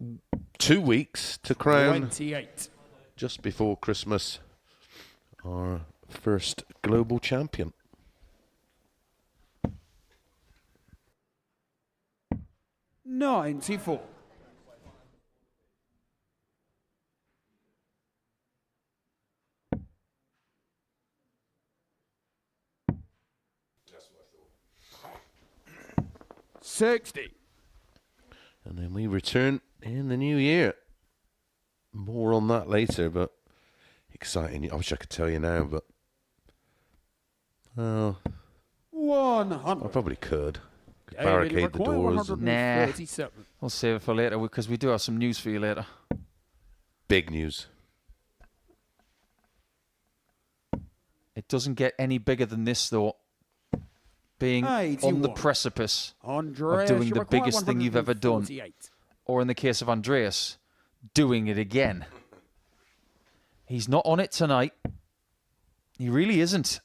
2 weeks to crown 28. just before Christmas our first global champion. $94. $60. And then we return in the new year. More on that later, but exciting. I wish I could tell you now, but I 100. probably could. Could barricade the doors. And Nah. 137. We'll save it for later because we do have some news for you later. big news. It doesn't get any bigger than this, though. Being on the 81. precipice Andreas, of doing you the require biggest thing you've ever done. 148. Or in the case of Andreas, doing it again. He's not on it tonight. He really isn't.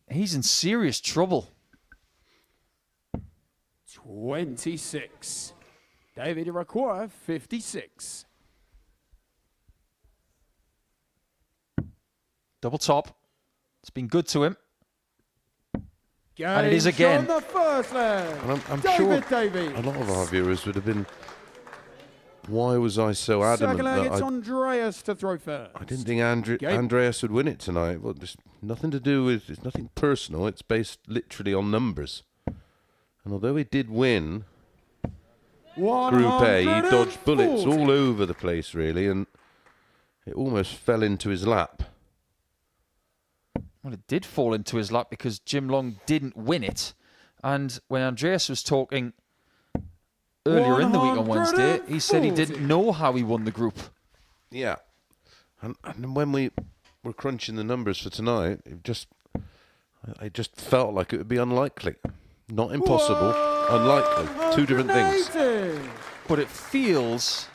He's in serious trouble. 26. David, you require 56. Double top. It's been good to him. Game And it is again. on the first leg. And I'm David sure Davies. a lot of our viewers would have been, why was I so adamant Second leg, that it's I Andreas to throw first. I didn't think Game. Andreas would win it tonight. Well, there's nothing to do with, it's nothing personal. It's based literally on numbers. And although he did win Group A, he dodged bullets 140. all over the place, really, and it almost fell into his lap. Well, it did fall into his lap because Jim Long didn't win it. And when Andreas was talking earlier in the week on Wednesday, he said he didn't know how he won the group. Yeah. And when we were crunching the numbers for tonight, I just felt like it would be unlikely. Not impossible, unlikely. Two different things. 180. But it feels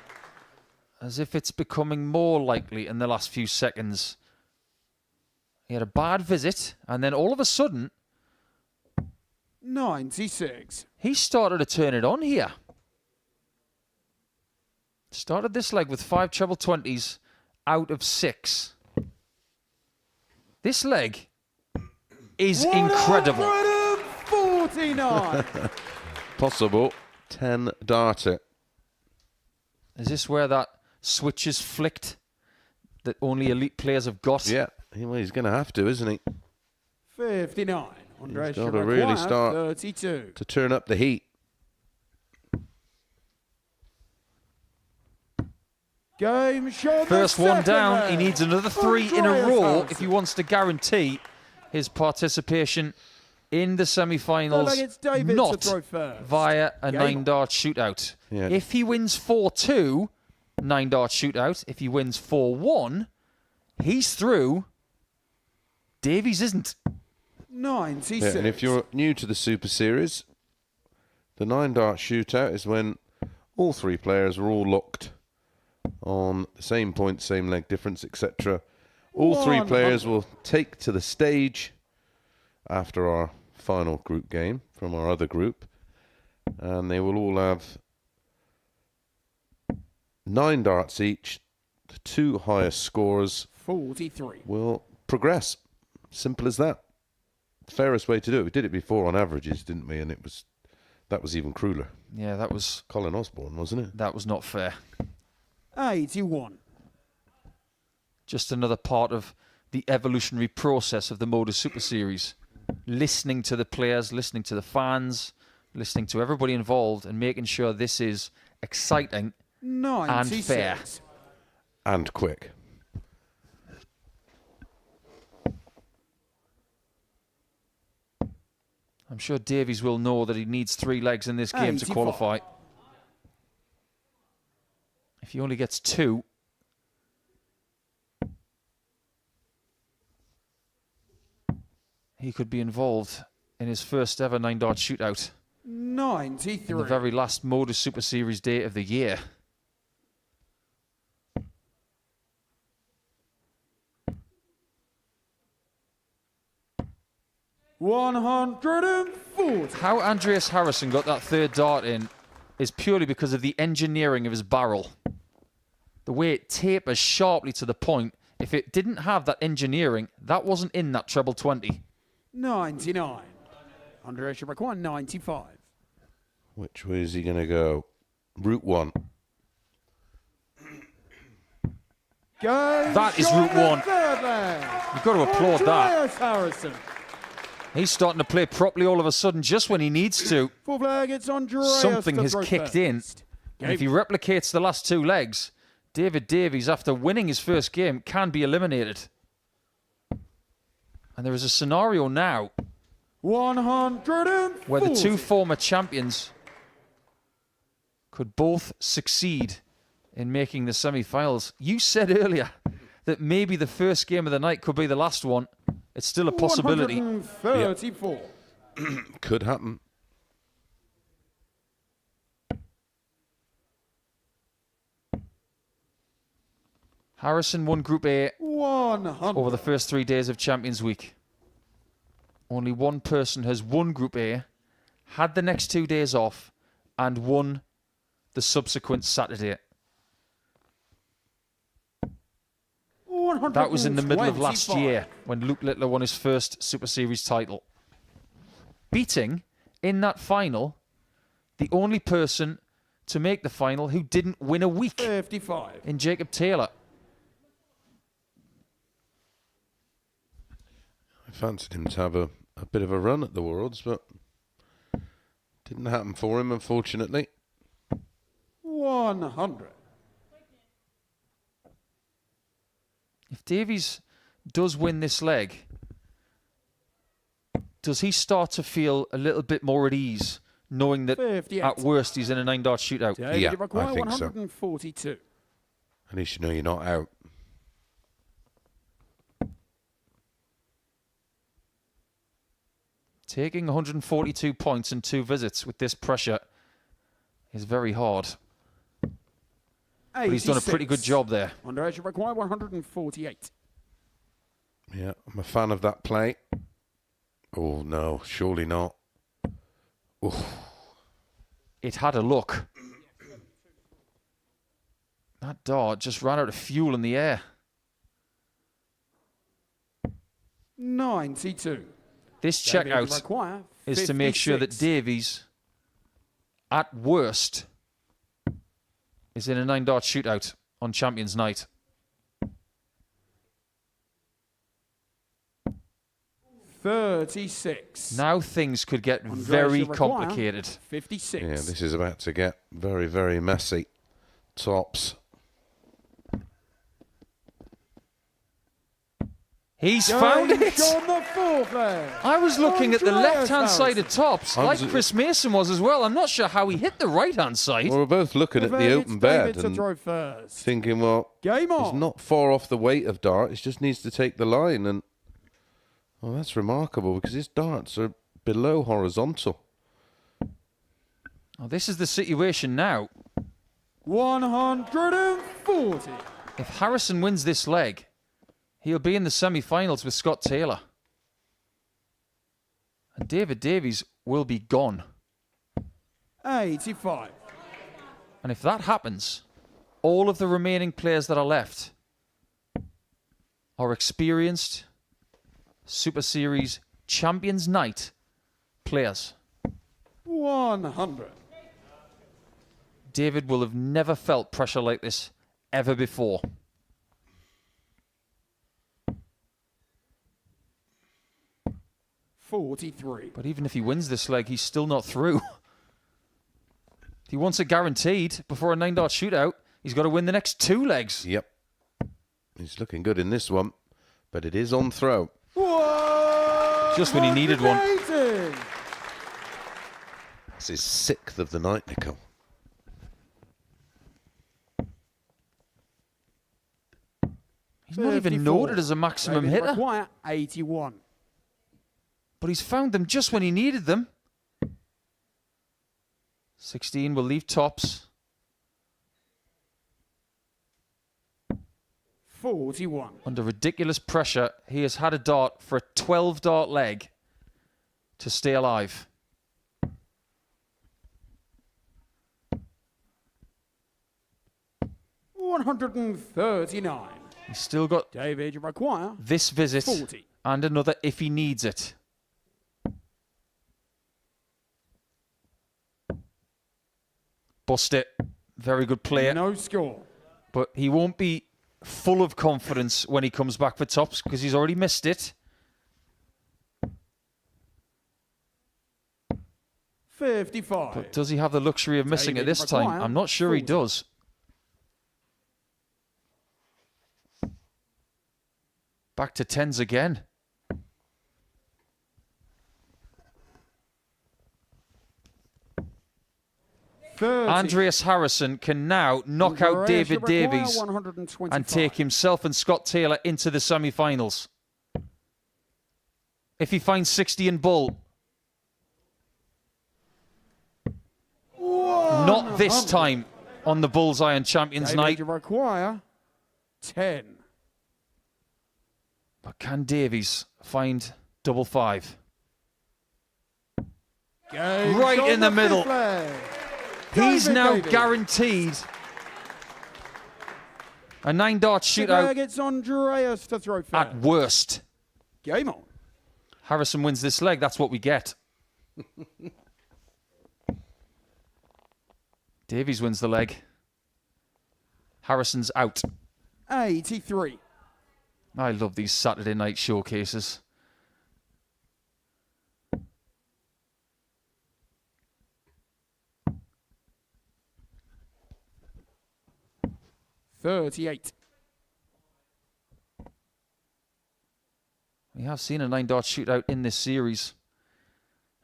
as if it's becoming more likely in the last few seconds. He had a bad visit, and then all of a sudden, 96. he started to turn it on here. Started this leg with 5 treble 20s out of 6. This leg is incredible. 149. Possible 10 darter. Is this where that switch is flicked that only elite players have got? Yeah, well, he's going to have to, isn't he? 59. Andreas, He's you got to really require start 32. to turn up the heat. Game show. First one down. He needs another 3 in a row if he wants to guarantee his participation in the semi-finals, It's David to not throw first. via a Game 9-dart shootout. Yeah. If he wins 4-2, 9-dart shootout. If he wins 4-1, he's through. Davies isn't. 96. Yeah, and if you're new to the Super Series, the 9-dart shootout is when all 3 players are all locked on the same point, same leg difference, etc. All 3 players will take to the stage after our final group game from our other group, and they will all have 9 darts each. The 2 highest scores 43. will progress. Simple as that. Fairest way to do it. We did it before on averages, didn't we? And that was even crueler. Yeah, that was Colin Osborne, wasn't it? not fair. 81. Just another part of the evolutionary process of the Modus Super Series. Listening to the players, listening to the fans, listening to everybody involved, and making sure this is exciting 96. and fair. And quick. I'm sure Davies will know that he needs 3 legs in this game to 85. qualify. If he only gets 2, he could be involved in his first ever 9-dart shootout in the 93. very last Modus Super Series day of the year. $140. How Andreas Harrison got that 3rd dart in is purely because of the engineering of his barrel. The way it tapers sharply to the point. If it didn't have that engineering, that wasn't in that treble 20. 99. Andreas, you require 95. Which way is he going to go? Route 1. That is Route 1. You've got to applaud that. Andreas Harrison. He's starting to play properly all of a sudden just when he needs to. Full flag, it's Andreas. Something to has throw kicked in. first. And if he replicates the last 2 legs, David Davies, after winning his first game, can be eliminated. And there is a scenario now 140. where the 2 former champions could both succeed in making the semi-finals. You said earlier that maybe the first game of the night could be the last one. It's still a possibility. 134. Could happen. Harrison won Group A 100. over the first 3 days of Champions Week. Only one person has won Group A, had the next 2 days off, and won the subsequent Saturday. That was in the middle of last 125. year when Luke Littler won his first Super Series title. Beating, in that final, the only person to make the final who didn't win a week 55. in Jacob Taylor. I fancied him to have a bit of a run at the Worlds, but didn't happen for him, unfortunately. 100. If Davies does win this leg, does he start to feel a little bit more at ease, knowing that 58. at worst he's in a 9-dart shootout? David Yeah, Require, I think so. 142. At least you know you're not out. Taking 142 points in 2 visits with this pressure is very hard. But he's done a pretty good job there. Underage Require, 148. Yeah, I'm a fan of that play. Oh, no, surely not. Oh, It had a look. That dart just ran out of fuel in the air. 92. This David checkout Require, is to make sure that 56. Davies, at worst, is in a 9-dart shootout on Champions Night. 36. Now things could get Andreas very Require, complicated. 56. yeah, this is about to get very, very messy. Tops. He's found it! On the fourth leg. I was looking at the Andreas left-hand side of tops, I like was- Chris Mason was as well. I'm not sure how he hit the right-hand side. Well, we're both looking at the It's open bed David to and throw first. thinking, well, Game he's on. not far off the weight of dart. He just needs to take the line. And well, that's remarkable because his darts are below horizontal. Oh, this is the situation now. 140. If Harrison wins this leg, he'll be in the semi-finals with Scott Taylor. And David Davies will be gone. 85. And if that happens, all of the remaining players that are left are experienced Super Series Champions Night players. 100. David will have never felt pressure like this ever before. $43. But even if he wins this leg, he's still not through. If he wants it guaranteed before a 9-dart shootout, he's got to win the next 2 legs. Yep. He's looking good in this one, but it is on throw. Just when he needed one. 180. It's his 6th of the night, Nicole. He's not even 54. noted as a maximum David hitter, Require, 81. but he's found them just when he needed them. 16 will leave tops. 41. Under ridiculous pressure, he has had a dart for a 12-dart leg to stay alive. $139. He's still got David Require, this visit 40. and another if he needs it. Bust it. Very good player. No score. But he won't be full of confidence when he comes back for tops because he's already missed it. 55. But does he have the luxury of missing it David this time? Maguire, I'm not sure he 40. does. Back to 10s again. 30. Andreas Harrison can now knock out Andreas David require Davies 125. and take himself and Scott Taylor into the semi-finals. If he finds 60 in bull. Not this time on the Bullseye on Champions Night. You require 10. But can Davies find double five? Right in the middle. He's now guaranteed a 9-dart shootout It's Andreas to throw first. at worst. Game on. Harrison wins this leg. That's what we get. Davies wins the leg. Harrison's out. 83. I love these Saturday night showcases. $38. We have seen a 9-dart shootout in this series.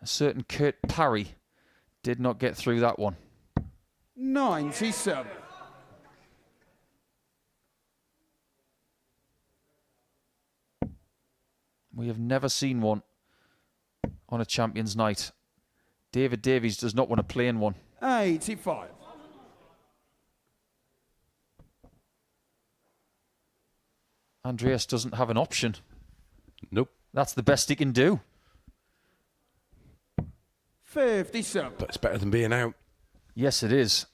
A certain Kurt Parry did not get through that one. 97. We have never seen one on a Champions Night. David Davies does not want to play in one. 85. Andreas doesn't have an option. Nope. That's the best he can do. 57. But it's better than being out. Yes, it is.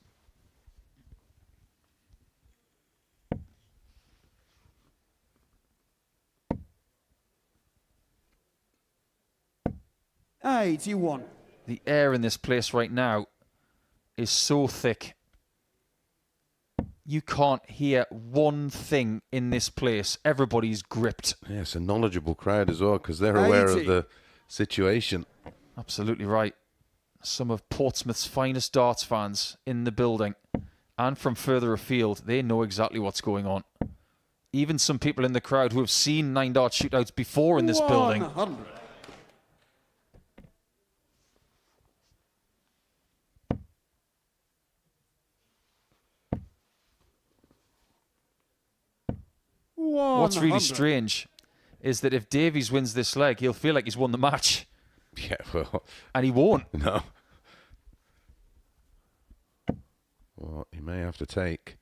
$81. The air in this place right now is so thick. You can't hear one thing in this place. Everybody's gripped. Yeah, it's a knowledgeable crowd as well because they're aware 80. of the situation. Absolutely right. Some of Portsmouth's finest darts fans in the building and from further afield, they know exactly what's going on. Even some people in the crowd who have seen 9-dart shootouts before in this building. 100. What's really strange is that if Davies wins this leg, he'll feel like he's won the match. Yeah, well, And he won't. no. Well, he may have to take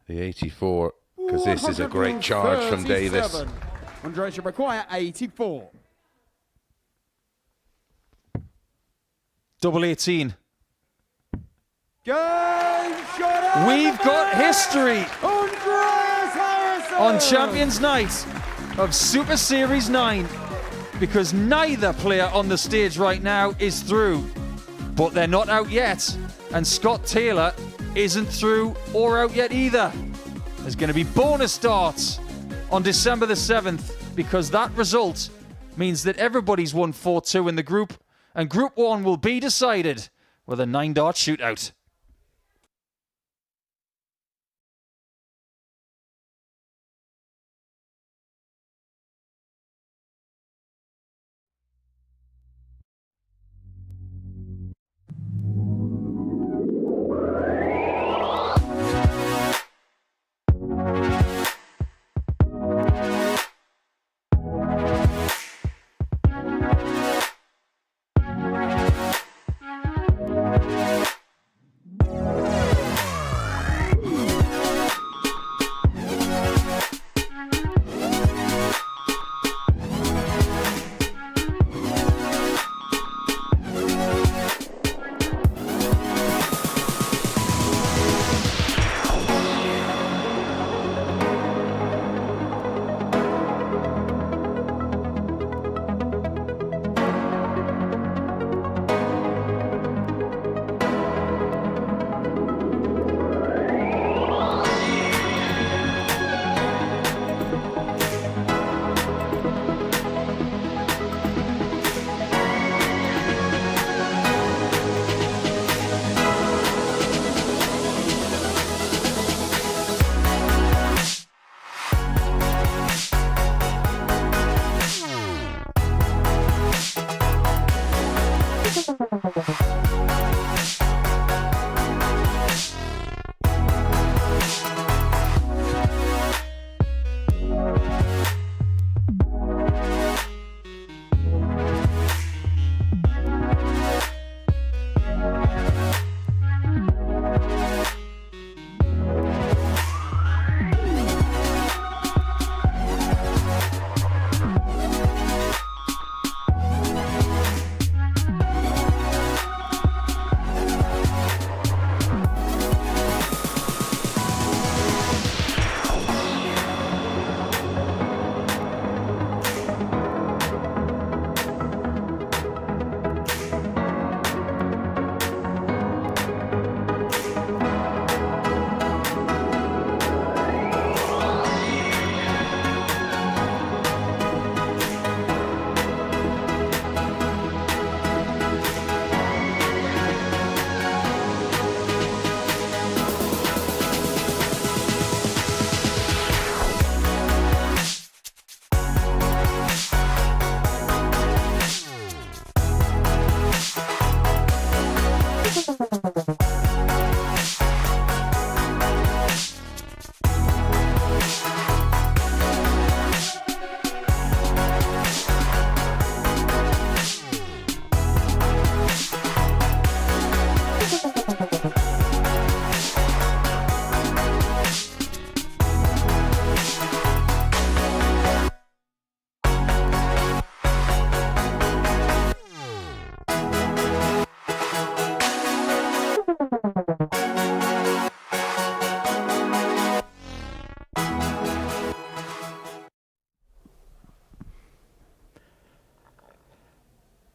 the 84 because this is a great charge from Davis. Andreas should require 84. Double 18. Game shot. We've got history Andreas Harrison on Champions Night of Super Series 9 because neither player on the stage right now is through. But they're not out yet. And Scott Taylor isn't through or out yet either. There's going to be bonus darts on December the 7th because that result means that everybody's won 4-2 in the group and Group 1 will be decided with a 9-dart shootout.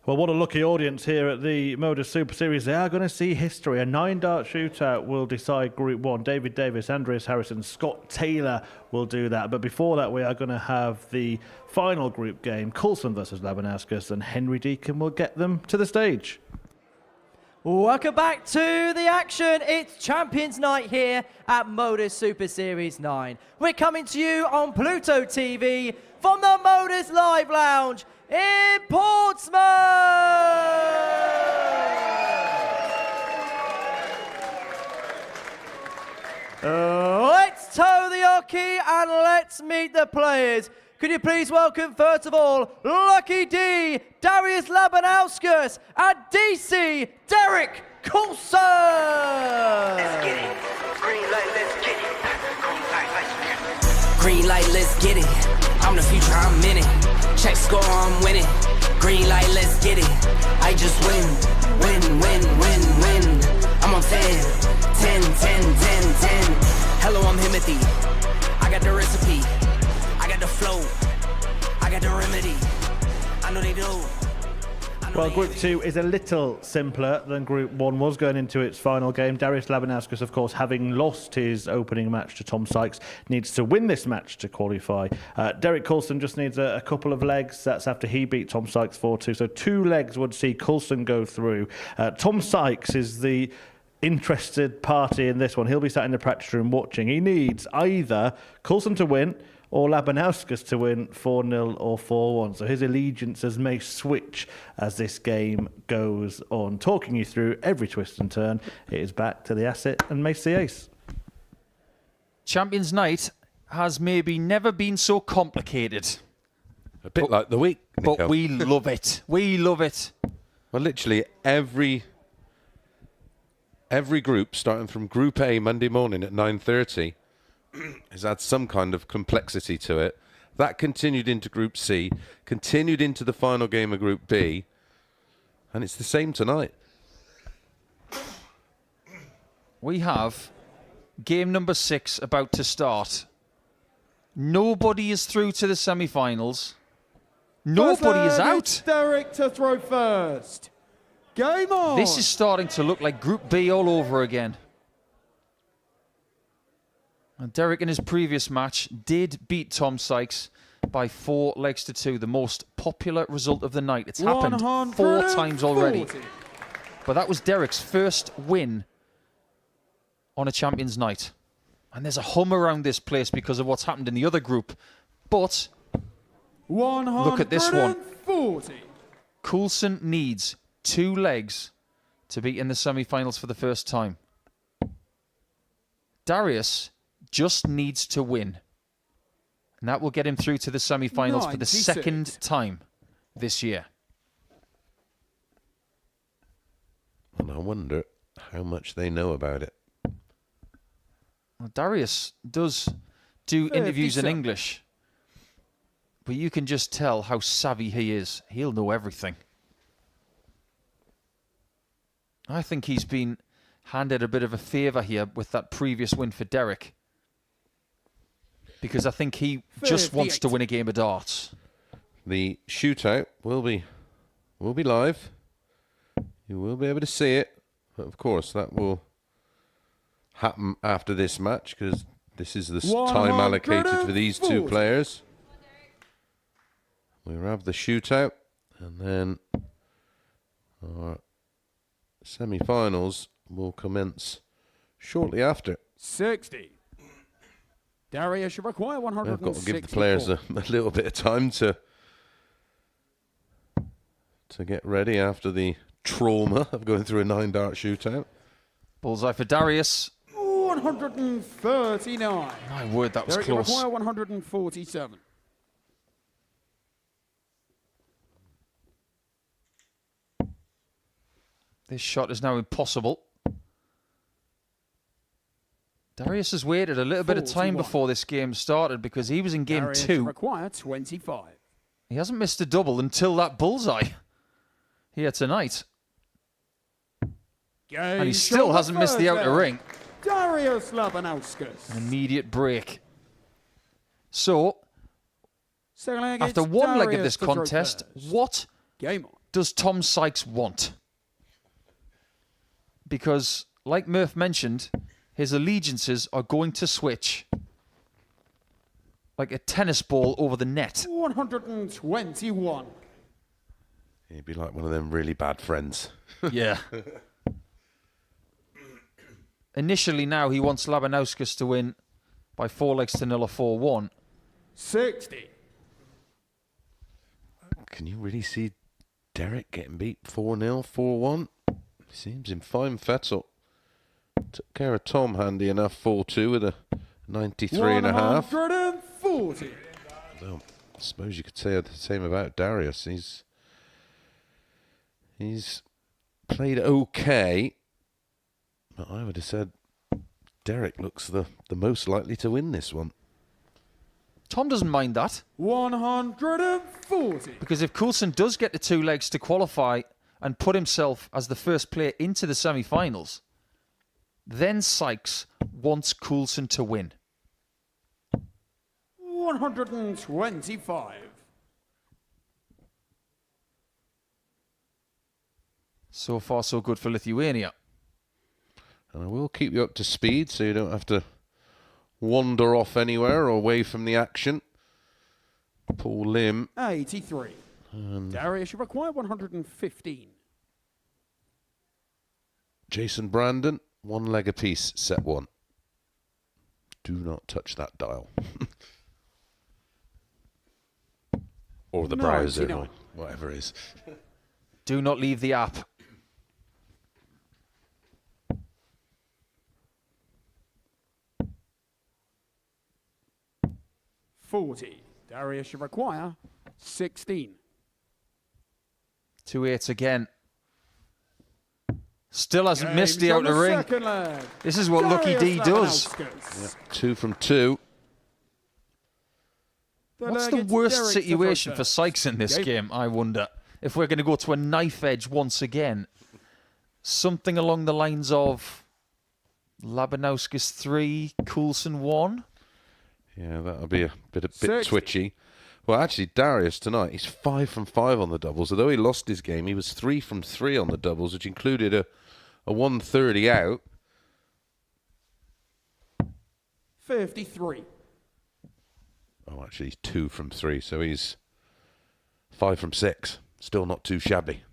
Well, what a lucky audience here at the Modus Super Series. They are going to see history. A 9-dart shootout will decide Group 1. David Davis, Andreas Harrison, Scott Taylor will do that. But before that, we are going to have the final group game, Coulson versus Labanauskas, and Henry Deacon will get them to the stage. Welcome back to the action. It's Champions Night here at Modus Super Series 9. We're coming to you on Pluto TV from the Modus Live Lounge in Portsmouth. Let's tow the hockey and let's meet the players. Could you please welcome, first of all, Lucky D, Darius Labanauskas, and DC, Derek Coulson. Let's get it. Green light, let's get it. Green light, let's get it. I'm the future, I'm in it. Check score, I'm winning. Green light, let's get it. I just win. I'm on 10. Hello, I'm Himothy. I got the recipe. I got the flow. I got the remedy. I know they do. Well, Group 2 is a little simpler than Group 1 was going into its final game. Darius Labanauskas, of course, having lost his opening match to Tom Sykes, needs to win this match to qualify. Derek Coulson just needs a couple of legs. That's after he beat Tom Sykes 4-2. So 2 legs would see Coulson go through. Tom Sykes is the interested party in this one. He'll be sat in the practice room watching. He needs either Coulson to win or Labanauskas to win 4-0 or 4-1. So his allegiances may switch as this game goes on. Talking you through every twist and turn, it is back to the asset and Mace the Ace. Champions Night has maybe never been so complicated. A bit like the week, But Nico. we love it. We love it. Well, literally every group, starting from Group A Monday morning at 9:30, has had some kind of complexity to it. That continued into Group C, continued into the final game of Group B, and it's the same tonight. We have game number 6 about to start. Nobody is through to the semi-finals. Nobody is out. It's Derek to throw first. Game on. This is starting to look like Group B all over again. And Derek, in his previous match, did beat Tom Sykes by 4 legs to 2, the most popular result of the night. It's happened 4 times already. But that was Derek's first win on a Champions Night. And there's a hum around this place because of what's happened in the other group. But look at this one. Coulson needs 2 legs to be in the semi-finals for the first time. Darius just needs to win. And that will get him through to the semi-finals for the 96. second time this year. And I wonder how much they know about it. Well, Darius does do interviews in 57. English. But you can just tell how savvy he is. He'll know everything. I think he's been handed a bit of a favour here with that previous win for Derek. Because I think he just wants to win a game of darts. The shootout will be live. You will be able to see it. But of course, that will happen after this match because this is the time allocated for these 2 players. We'll have the shootout and then our semi-finals will commence shortly after. 60. Darius, you require 160. I've got to give the players a little bit of time to get ready after the trauma of going through a 9-dart shootout. Bullseye for Darius. 139. My word, that was Derek, you close. require 147. This shot is now impossible. Darius has waited a little bit of time 41. before this game started because he was in game Darius, 2. you require 25. He hasn't missed a double until that bullseye here tonight. And he still hasn't missed the outer ring. Darius Labanauskas. An immediate break. So, Second leg, after it's one leg of Darius this to throw contest, first. what Game on. does Tom Sykes want? Because, like Murph mentioned, his allegiances are going to switch like a tennis ball over the net. 121. He'd be like one of them really bad friends. Yeah. Initially now he wants Labanauskas to win by 4-0 or 4-1. 60. Can you really see Derek getting beat 4-0, 4-1? Seems in fine fettle. Took care of Tom handy enough 4-2 with a 93.5. 140. Well, I suppose you could say the same about Darius. He's played okay, but I would have said Derek looks the most likely to win this one. Tom doesn't mind that. 140. Because if Coulson does get the 2 legs to qualify and put himself as the first player into the semi-finals, then Sykes wants Coulson to win. 125. So far, so good for Lithuania. And I will keep you up to speed so you don't have to wander off anywhere or away from the action. Paul Lim. 83. Darius, you require 115. Jason Brandon, 1 leg apiece, set 1. Do not touch that dial. Or the browser, or 99. whatever it is. Do not leave the app. $40. Darius, you require 16. 2 8s again. Still hasn't missed the Games on outer ring. second leg. This is what Lucky D Darius does. Labanauskas. 2 from 2. What's leg, the it's worst Derek to situation throw for first. Sykes in this Game. game, I wonder? If we're going to go to a knife edge once again. Something along the lines of Labanauskas 3, Coulson 1. Yeah, that'll be a bit 60. twitchy. Well, actually, Darius tonight, he's 5 from 5 on the doubles. Although he lost his game, he was 3 from 3 on the doubles, which included a 130 out. 53. Oh, actually, he's 2 from 3, so he's 5 from 6. Still not too shabby.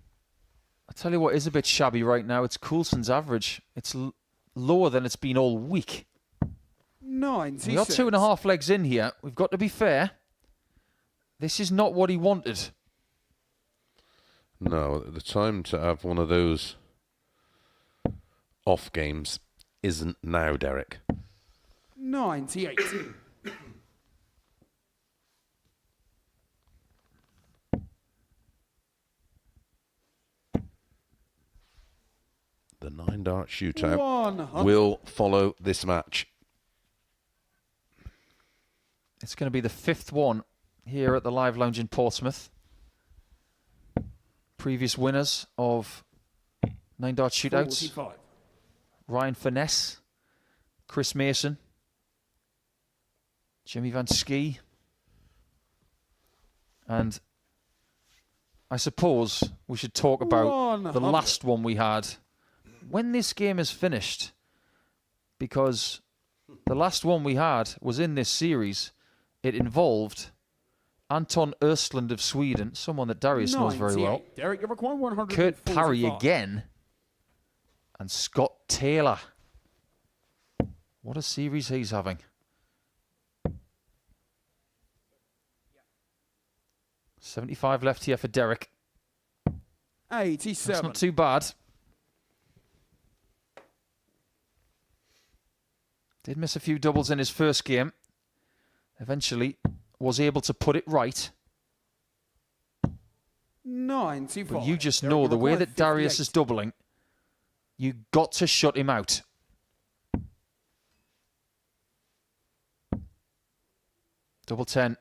I tell you what is a bit shabby right now. It's Coulson's average. It's lower than it's been all week. 96. We got 2.5 legs in here. We've got to be fair. This is not what he wanted. No, the time to have one of those off games isn't now, Derek. 98. The 9-dart shootout 100. will follow this match. It's going to be the 5th one here at the Live Lounge in Portsmouth. Previous winners of 9-dart shootouts. 45. Ryan Finesse, Chris Mason, Jimmy Van Ski. And I suppose we should talk about the 100. last one we had when this game is finished. Because the last one we had was in this series. It involved Anton Östlund of Sweden, someone that Darius knows very well. 98. Derek, you require 145. Kurt Parry again. And Scott Taylor. What a series he's having. $75 left here for Derek. 87. That's not too bad. Did miss a few doubles in his first game. Eventually was able to put it right. 95. But you just Derek, know you the way require that Darius 58. is doubling, you got to shut him out. Double 10.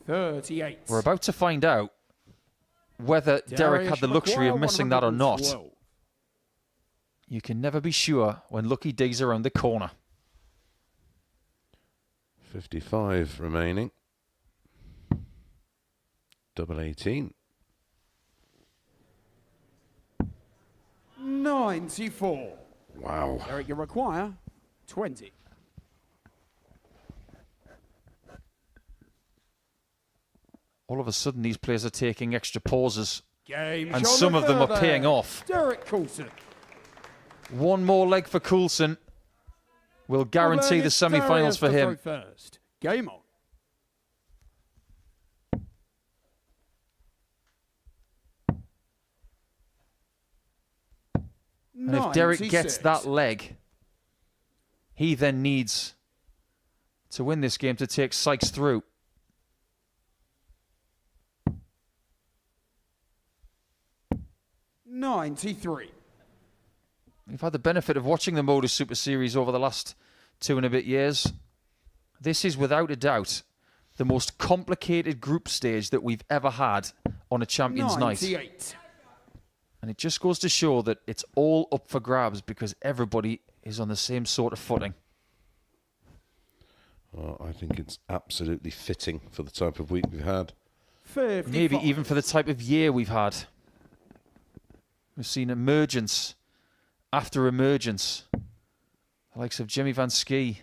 38. We're about to find out whether Derek had the luxury of missing that or not. 112. You can never be sure when Lucky D's around the corner. 55 remaining. Double 18. 94. Wow. Derek, you require 20. All of a sudden, these players are taking extra pauses, Game and shot some the of them are third paying leg. off. Derek Coulson. One more leg for Coulson will guarantee the It's semi-finals Darius for to him. throw first. Game on. And if Derek gets 96. that leg, he then needs to win this game to take Sykes through. $93. We've had the benefit of watching the Modus Super Series over the last 2 and a bit years. This is without a doubt the most complicated group stage that we've ever had on a Champions Night. 98. And it just goes to show that it's all up for grabs because everybody is on the same sort of footing. Well, I think it's absolutely fitting for the type of week we've had. 55. Maybe even for the type of year we've had. We've seen emergence after emergence. The likes of Jimmy Van Schie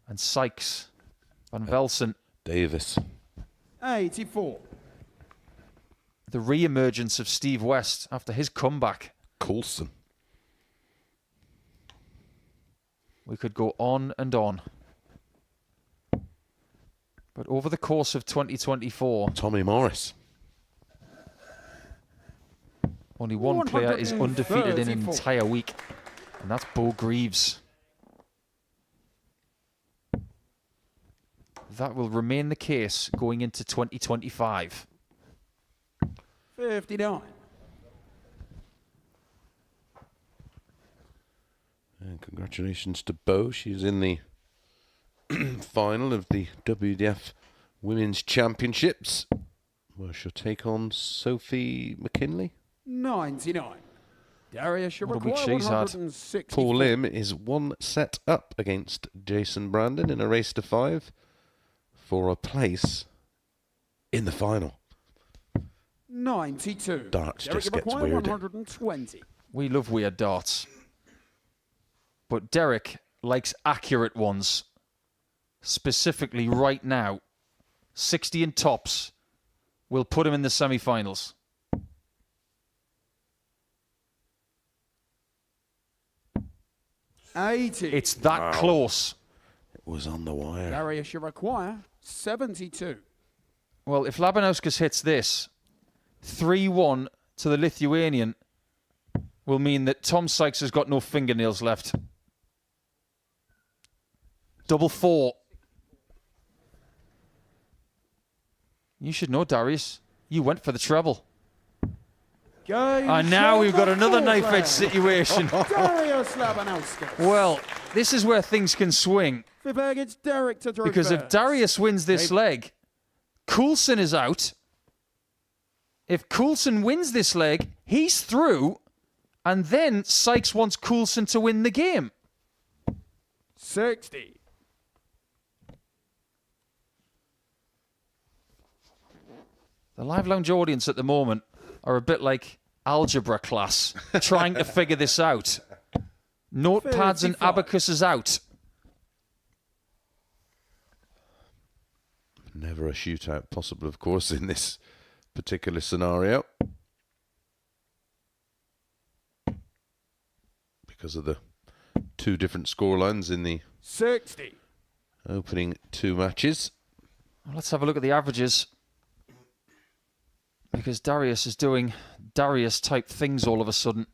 and Sykes, Van Velsen. Davis. 84. The re-emergence of Steve West after his comeback. Coulson. We could go on and on. But over the course of 2024, Tommy Morris. only one player is undefeated in an 134. entire week, and that's Bo Greaves. That will remain the case going into 2025. 59. And congratulations to Bo. She's in the final of the WDF Women's Championships, where she'll take on Sophie McKinley. 99. Darius, you What a week require she's had. 160. Paul Lim is 1 set up against Jason Brandon in a race to 5 for a place in the final. 92. Darts Derek, just you gets require weirder. 120. We love weird darts. But Derek likes accurate ones. Specifically right now, 60 in tops will put him in the semi-finals. It's that close. It was on the wire. Darius, you require 72. Well, if Labanauskas hits this, 3-1 to the Lithuanian will mean that Tom Sykes has got no fingernails left. Double 4. You should know, Darius. You went for the treble. Game And now shot we've got the another fourth knife-edge leg. situation. Darius Labanauskas. Well, this is where things can swing. Fifth leg, it's Derek to throw Because if first. Darius wins this leg, Coulson is out. If Coulson wins this leg, he's through. And then Sykes wants Coulson to win the game. 60. The Live Lounge audience at the moment are a bit like algebra class, trying to figure this out. Notepads and 55. abacuses out. Never a shootout possible, of course, in this particular scenario. Because of the 2 different scorelines in the 60. opening 2 matches. Well, let's have a look at the averages. Because Darius is doing Darius-type things all of a sudden.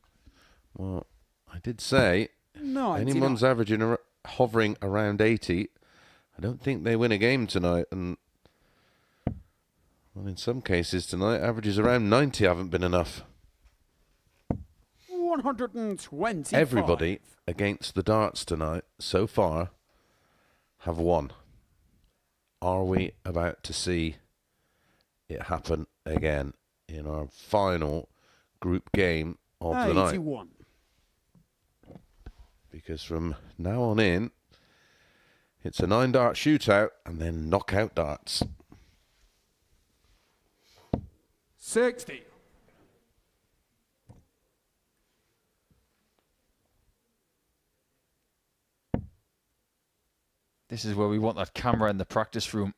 Well, I did say, 99. anyone's averaging hovering around 80, I don't think they win a game tonight. And well, in some cases tonight, averages around 90 haven't been enough. 125. Everybody against the darts tonight so far have won. Are we about to see it happen again in our final group game of the night? 81. Because from now on in, it's a 9-dart shootout and then knockout darts. 60. This is where we want that camera in the practice room.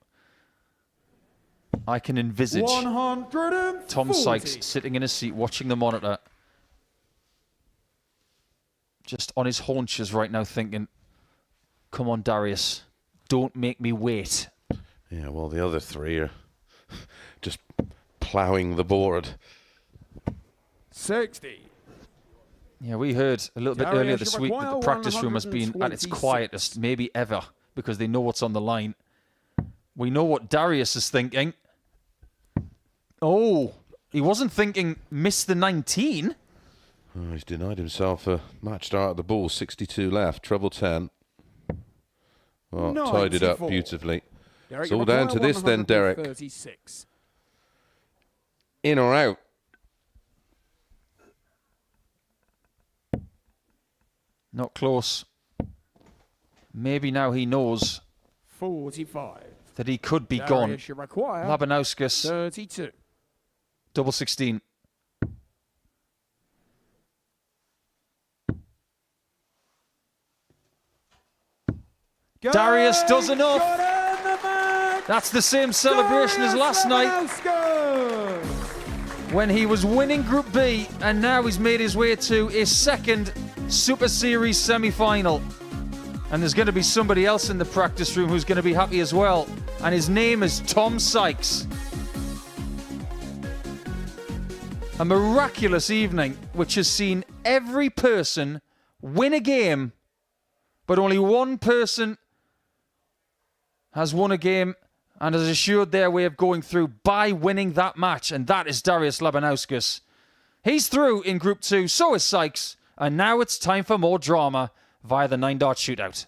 I can envisage 140. Tom Sykes sitting in his seat watching the monitor, just on his haunches right now thinking, come on, Darius, don't make me wait. Yeah, well, the other three are just ploughing the board. 60. Yeah, we heard a little bit Darius earlier this week that the practice room has been at its 126. quietest maybe ever because they know what's on the line. We know what Darius is thinking. Oh, he wasn't thinking miss the 19. Oh, he's denied himself a match start at the ball. 62 left, treble 10. Well, tied it up 94. beautifully. Derek, It's all down to this then, Derek. 136. In or out? Not close. Maybe now he knows 45. that he could be Darius, you require gone. Labanauskas, 32. double 16. Darius does enough. That's the same celebration as last night when he was winning Group B, and now he's made his way to his second Super Series semi-final. And there's going to be somebody else in the practice room who's going to be happy as well, and his name is Tom Sykes. A miraculous evening which has seen every person win a game, but only one person has won a game and has assured their way of going through by winning that match, and that is Darius Labanauskas. He's through in Group 2, so is Sykes, and now it's time for more drama via the 9-dart shootout.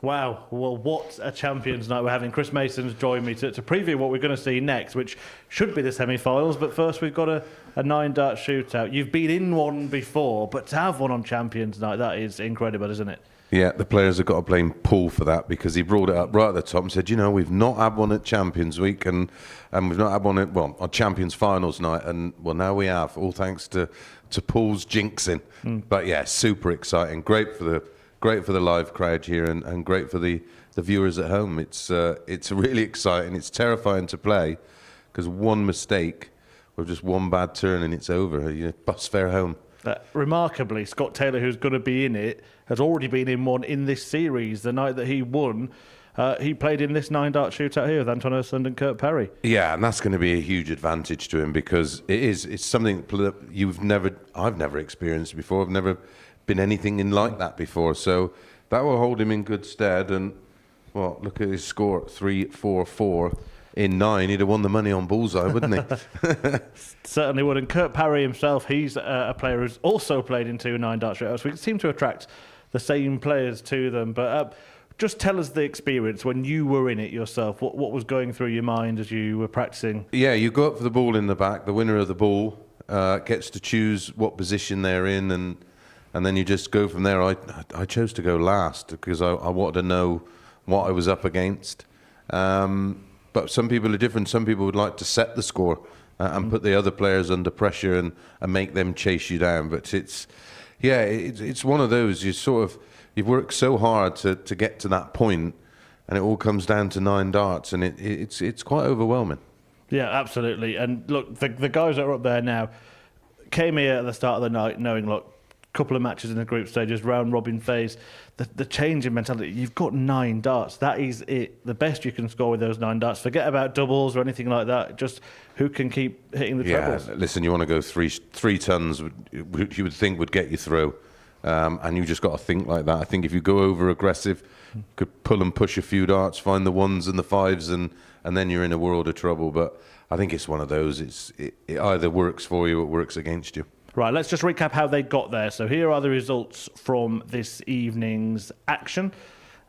Wow, well, what a Champions Night we're having. Chris Mason's joined me to preview what we're going to see next, which should be the semi-finals, but first we've got a 9-dart shootout. You've been in one before, but to have one on Champions Night, that is incredible, isn't it? Yeah, the players have got to blame Paul for that, because he brought it up right at the top and said, we've not had one at Champions Week and we've not had one at, on Champions Finals night, and well, now we have, all thanks to Paul's jinxing. But yeah, super exciting. Great for the live crowd here, and great for the viewers at home. It's really exciting. It's terrifying to play, because one mistake or just one bad turn and it's over. Bus fare home. Remarkably, Scott Taylor, who's going to be in it, has already been in one in this series. The night that he won, he played in this 9-dart shootout here with Anton Östlund and Kurt Perry. Yeah, and that's going to be a huge advantage to him, because it's something that I've never experienced before. I've never been anything in like that before. So that will hold him in good stead. And well, look at his score, 3-4-4. In 9, he'd have won the money on bullseye, wouldn't he? Certainly would. And Kurt Parry himself, he's a player who's also played in 2 9-dart shootouts. We seem to attract the same players to them. But just tell us the experience when you were in it yourself. What was going through your mind as you were practicing? Yeah, you go up for the ball in the back. The winner of the ball gets to choose what position they're in, and then you just go from there. I chose to go last because I wanted to know what I was up against. But some people are different. Some people would like to set the score and put the other players under pressure and make them chase you down. But it's one of those. You've worked so hard to get to that point, and it all comes down to 9 darts, and it's quite overwhelming. Yeah, absolutely. And look, the guys that are up there now came here at the start of the night knowing, look, couple of matches in the group stages, round robin phase, the change in mentality. You've got 9 darts. That is it. The best you can score with those 9 darts. Forget about doubles or anything like that. Just who can keep hitting the trebles. Yeah, listen, you want to go three tons, which you would think would get you through, and you just got to think like that. I think if you go over aggressive, could pull and push a few darts, find the 1s and the 5s, and then you're in a world of trouble. But I think it's one of those. It either works for you or it works against you. Right, let's just recap how they got there. So here are the results from this evening's action.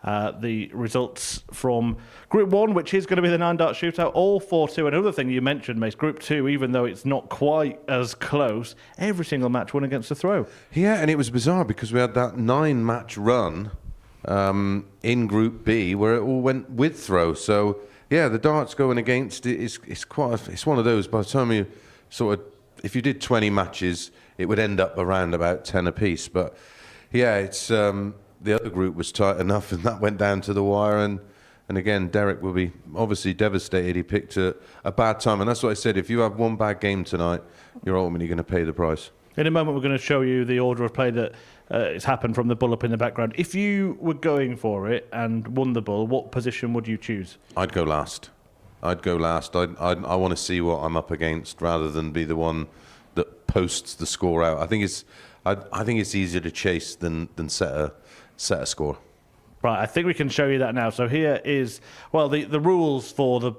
The results from Group 1, which is going to be the 9-dart shootout, all 4-2. Another thing you mentioned, Mace, Group 2, even though it's not quite as close, every single match won against the throw. Yeah, and it was bizarre because we had that 9-match run in Group B where it all went with throw. So, yeah, the darts going against it it's one of those, by the time you sort of, if you did 20 matches, it would end up around about 10 apiece. But yeah, it's the other group was tight enough, and that went down to the wire. And again, Derek will be obviously devastated. He picked a bad time, and that's what I said. If you have one bad game tonight, you're ultimately going to pay the price. In a moment, we're going to show you the order of play that has happened from the bull up in the background. If you were going for it and won the bull, what position would you choose? I'd go last. I want to see what I'm up against rather than be the one that posts the score out. I think it's easier to chase than set a score. Right, I think we can show you that now. So here is, well, the rules for the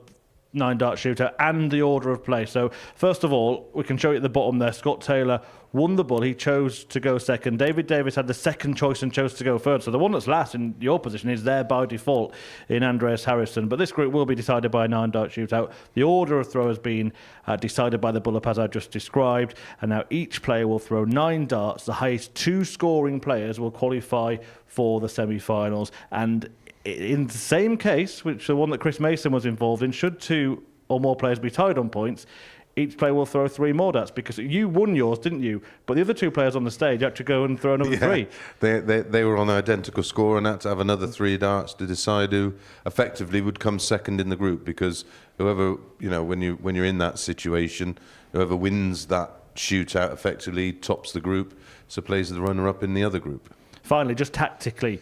9-dart shooter and the order of play. So first of all, we can show you at the bottom there, Scott Taylor won the bull. He chose to go second. David Davis had the second choice and chose to go third. So the one that's last in your position is there by default in Andreas Harrison. But this group will be decided by a 9-dart shootout. The order of throw has been decided by the bull-up as I just described. And now each player will throw 9 darts. The highest 2 scoring players will qualify for the semi-finals. And in the same case, which the one that Chris Mason was involved in, should 2 or more players be tied on points, each player will throw 3 more darts, because you won yours, didn't you? But the other 2 players on the stage had to go and throw another 3. They were on an identical score and had to have another 3 darts to decide who effectively would come second in the group, because whoever, when you're in that situation, whoever wins that shootout effectively tops the group, so plays the runner-up in the other group. Finally, just tactically,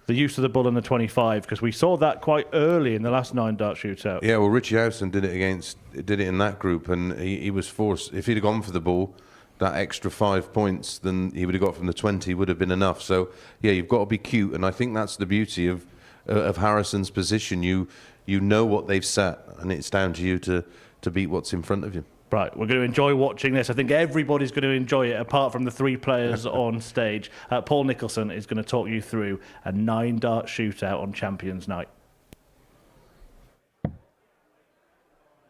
the use of the bull and the 25, because we saw that quite early in the last 9-dart shootout. Yeah, well, Richie Howson did it in that group, and he was forced. If he'd have gone for the bull, that extra 5 points than he would have got from the 20 would have been enough. So yeah, you've got to be cute, and I think that's the beauty of Harrison's position. You know what they've set, and it's down to you to beat what's in front of you. Right, we're going to enjoy watching this. I think everybody's going to enjoy it, apart from the 3 players on stage. Paul Nicholson is going to talk you through a 9-dart shootout on Champions Night. I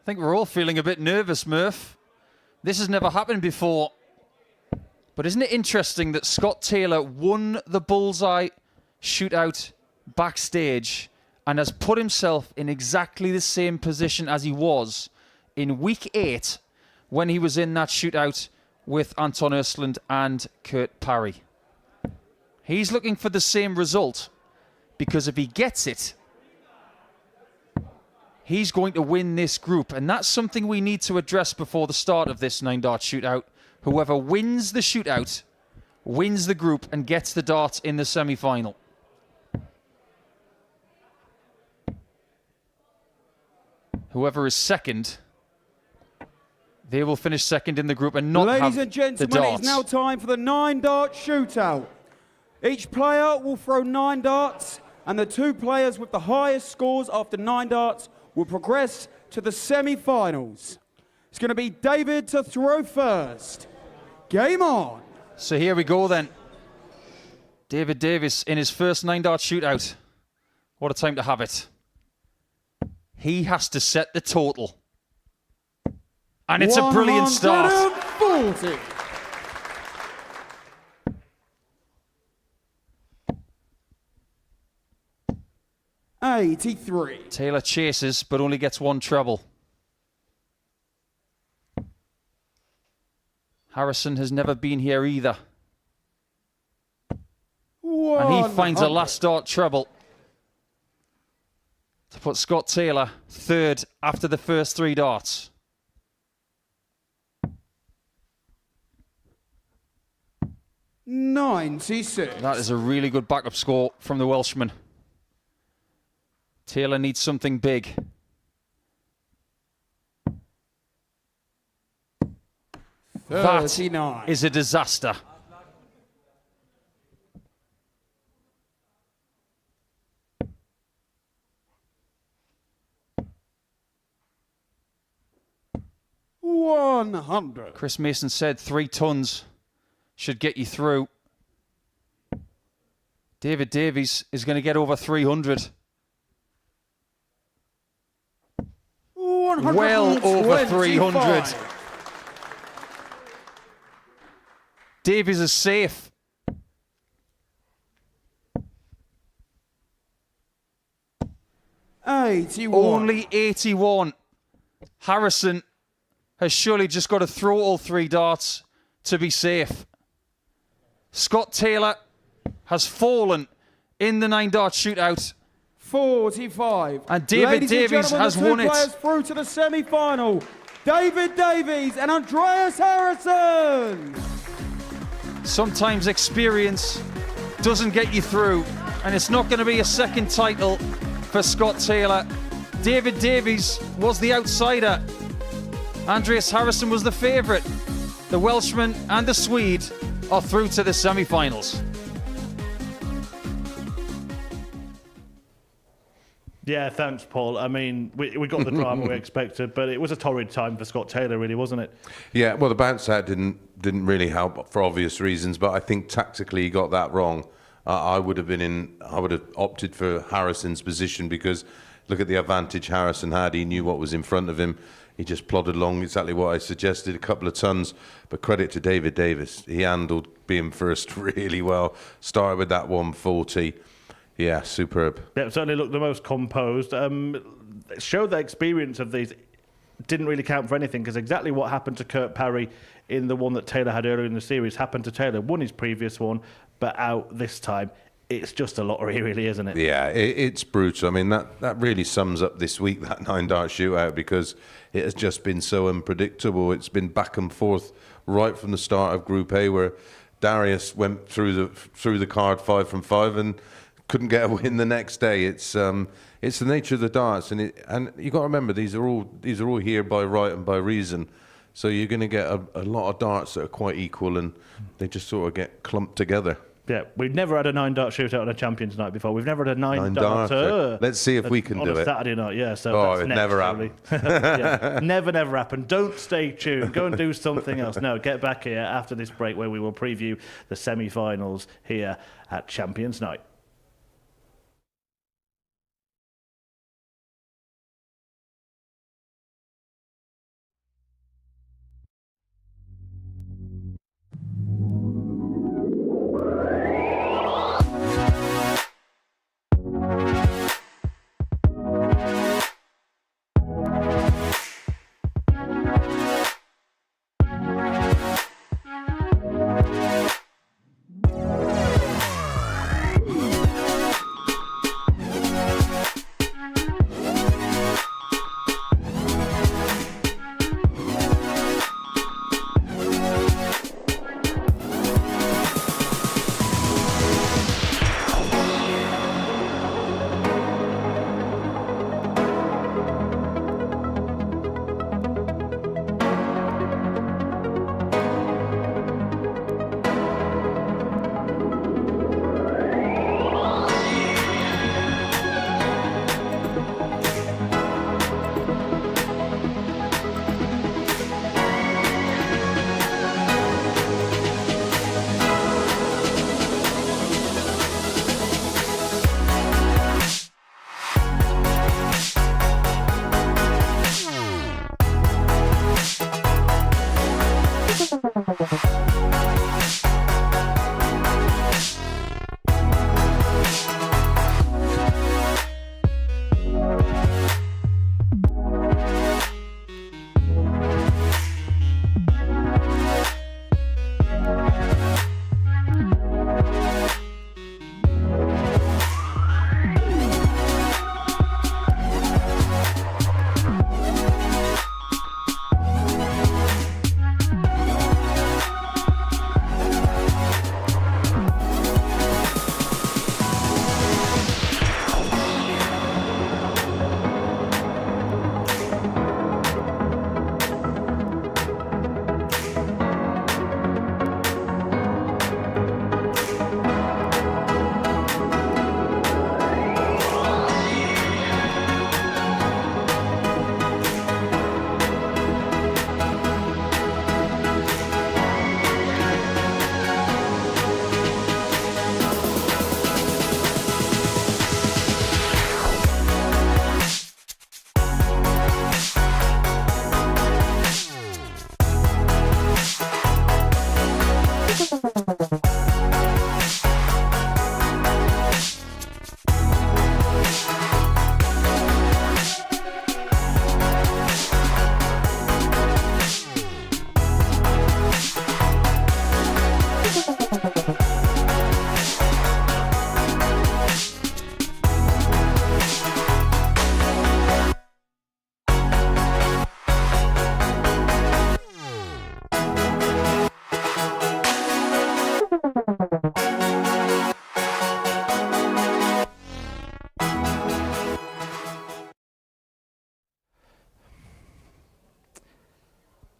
think we're all feeling a bit nervous, Murph. This has never happened before. But isn't it interesting that Scott Taylor won the bullseye shootout backstage and has put himself in exactly the same position as he was in week 8 when he was in that shootout with Anton Östlund and Kurt Parry. He's looking for the same result, because if he gets it, he's going to win this group. And that's something we need to address before the start of this 9-dart shootout. Whoever wins the shootout wins the group and gets the darts in the semi-final. Whoever is second, they will finish second in the group and not Ladies have and the gentlemen, darts. it's now time for the 9-dart shootout. Each player will throw 9 darts, and the 2 players with the highest scores after 9 darts will progress to the semi-finals. It's going to be David to throw first. Game on. So here we go then. David Davis in his first 9-dart shootout. What a time to have it. He has to set the total. And it's a brilliant start. 140. $83. Taylor chases, but only gets 1 treble. Harrison has never been here either. And he finds a last dart treble to put Scott Taylor third after the first 3 darts. $96. That is a really good backup score from the Welshman. Taylor needs something big. That 39. is a disaster. $100. Chris Mason said 3 tons should get you through. David Davies is going to get over 300. Well over 300. Davies is safe. Only 81. Harrison has surely just got to throw all 3 darts to be safe. Scott Taylor has fallen in the 9-dart shootout. 45. And David Davies has won it. Players through to the semi-final. David Davies and Andreas Harrison. Sometimes experience doesn't get you through, and it's not going to be a second title for Scott Taylor. David Davies was the outsider. Andreas Harrison was the favourite. The Welshman and the Swede are through to the semi-finals. Yeah, thanks, Paul. I mean, we got the drama we expected, but it was a torrid time for Scott Taylor, really, wasn't it? Yeah, well, the bounce out didn't really help for obvious reasons, but I think tactically he got that wrong. I would have opted for Harrison's position, because look at the advantage Harrison had. He knew what was in front of him. He just plodded along, exactly what I suggested, a couple of tons. But credit to David Davis. He handled being first really well. Started with that 140. Yeah, superb. Yeah, it certainly looked the most composed. Showed the experience of these didn't really count for anything, because exactly what happened to Kurt Parry in the one that Taylor had earlier in the series happened to Taylor. Won his previous one, but out this time. It's just a lottery, really, isn't it? Yeah, it's brutal. I mean, that really sums up this week, that 9-dart shootout, because it has just been so unpredictable. It's been back and forth right from the start of Group A, where Darius went through the card 5 from 5 and couldn't get a win the next day. It's the nature of the darts, and you got to remember, these are all here by right and by reason. So you're going to get a lot of darts that are quite equal, and they just sort of get clumped together. Yeah, we've never had a 9-dart shootout on a Champions Night before. We've never had a 9-darter. Let's see if we can on do a it. Saturday night, yeah. So Oh, that's it next, never probably. Yeah, never happened. Don't stay tuned. Go and do something else. No, get back here after this break where we will preview the semi-finals here at Champions Night.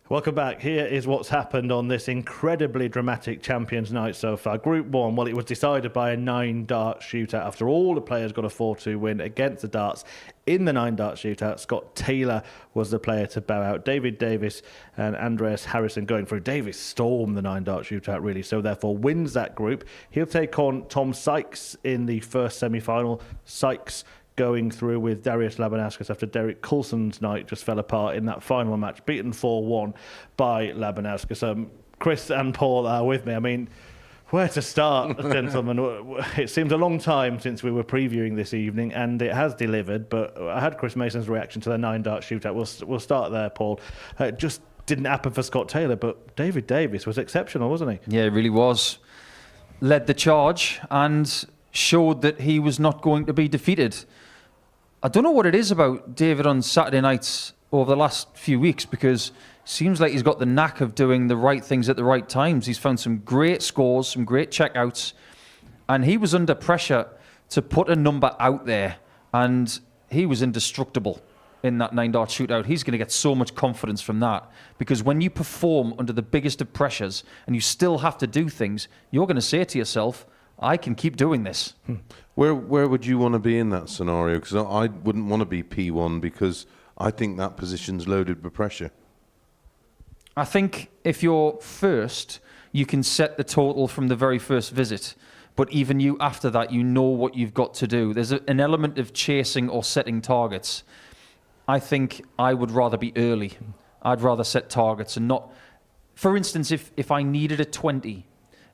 Welcome back. Here is what's happened on this incredibly dramatic Champions Night so far. Group 1, well, it was decided by a 9-dart shootout after all the players got a 4-2 win against the darts. In the 9-dart shootout, Scott Taylor was the player to bow out. David Davis and Andreas Harrison going through. Davis stormed the 9-dart shootout, really, so therefore wins that group. He'll take on Tom Sykes in the first semi-final. Sykes going through with Darius Labanauskas after Derek Coulson's night just fell apart in that final match, beaten 4-1 by Labanauskas. Chris and Paul are with me. I mean, where to start, gentlemen? It seems a long time since we were previewing this evening, and it has delivered, but I had Chris Mason's reaction to the 9-dart shootout. We'll start there, Paul. It just didn't happen for Scott Taylor, but David Davis was exceptional, wasn't he? Yeah, it really was. Led the charge and showed that he was not going to be defeated. I don't know what it is about David on Saturday nights over the last few weeks, because it seems like he's got the knack of doing the right things at the right times. He's found some great scores, some great checkouts, and he was under pressure to put a number out there, and he was indestructible in that 9-dart shootout. He's going to get so much confidence from that, because when you perform under the biggest of pressures and you still have to do things, you're going to say to yourself, I can keep doing this. Where would you want to be in that scenario? Because I wouldn't want to be P1 because I think that position's loaded with pressure. I think if you're first, you can set the total from the very first visit. But even you, after that, you know what you've got to do. There's an element of chasing or setting targets. I think I would rather be early. I'd rather set targets and not... For instance, if I needed a 20,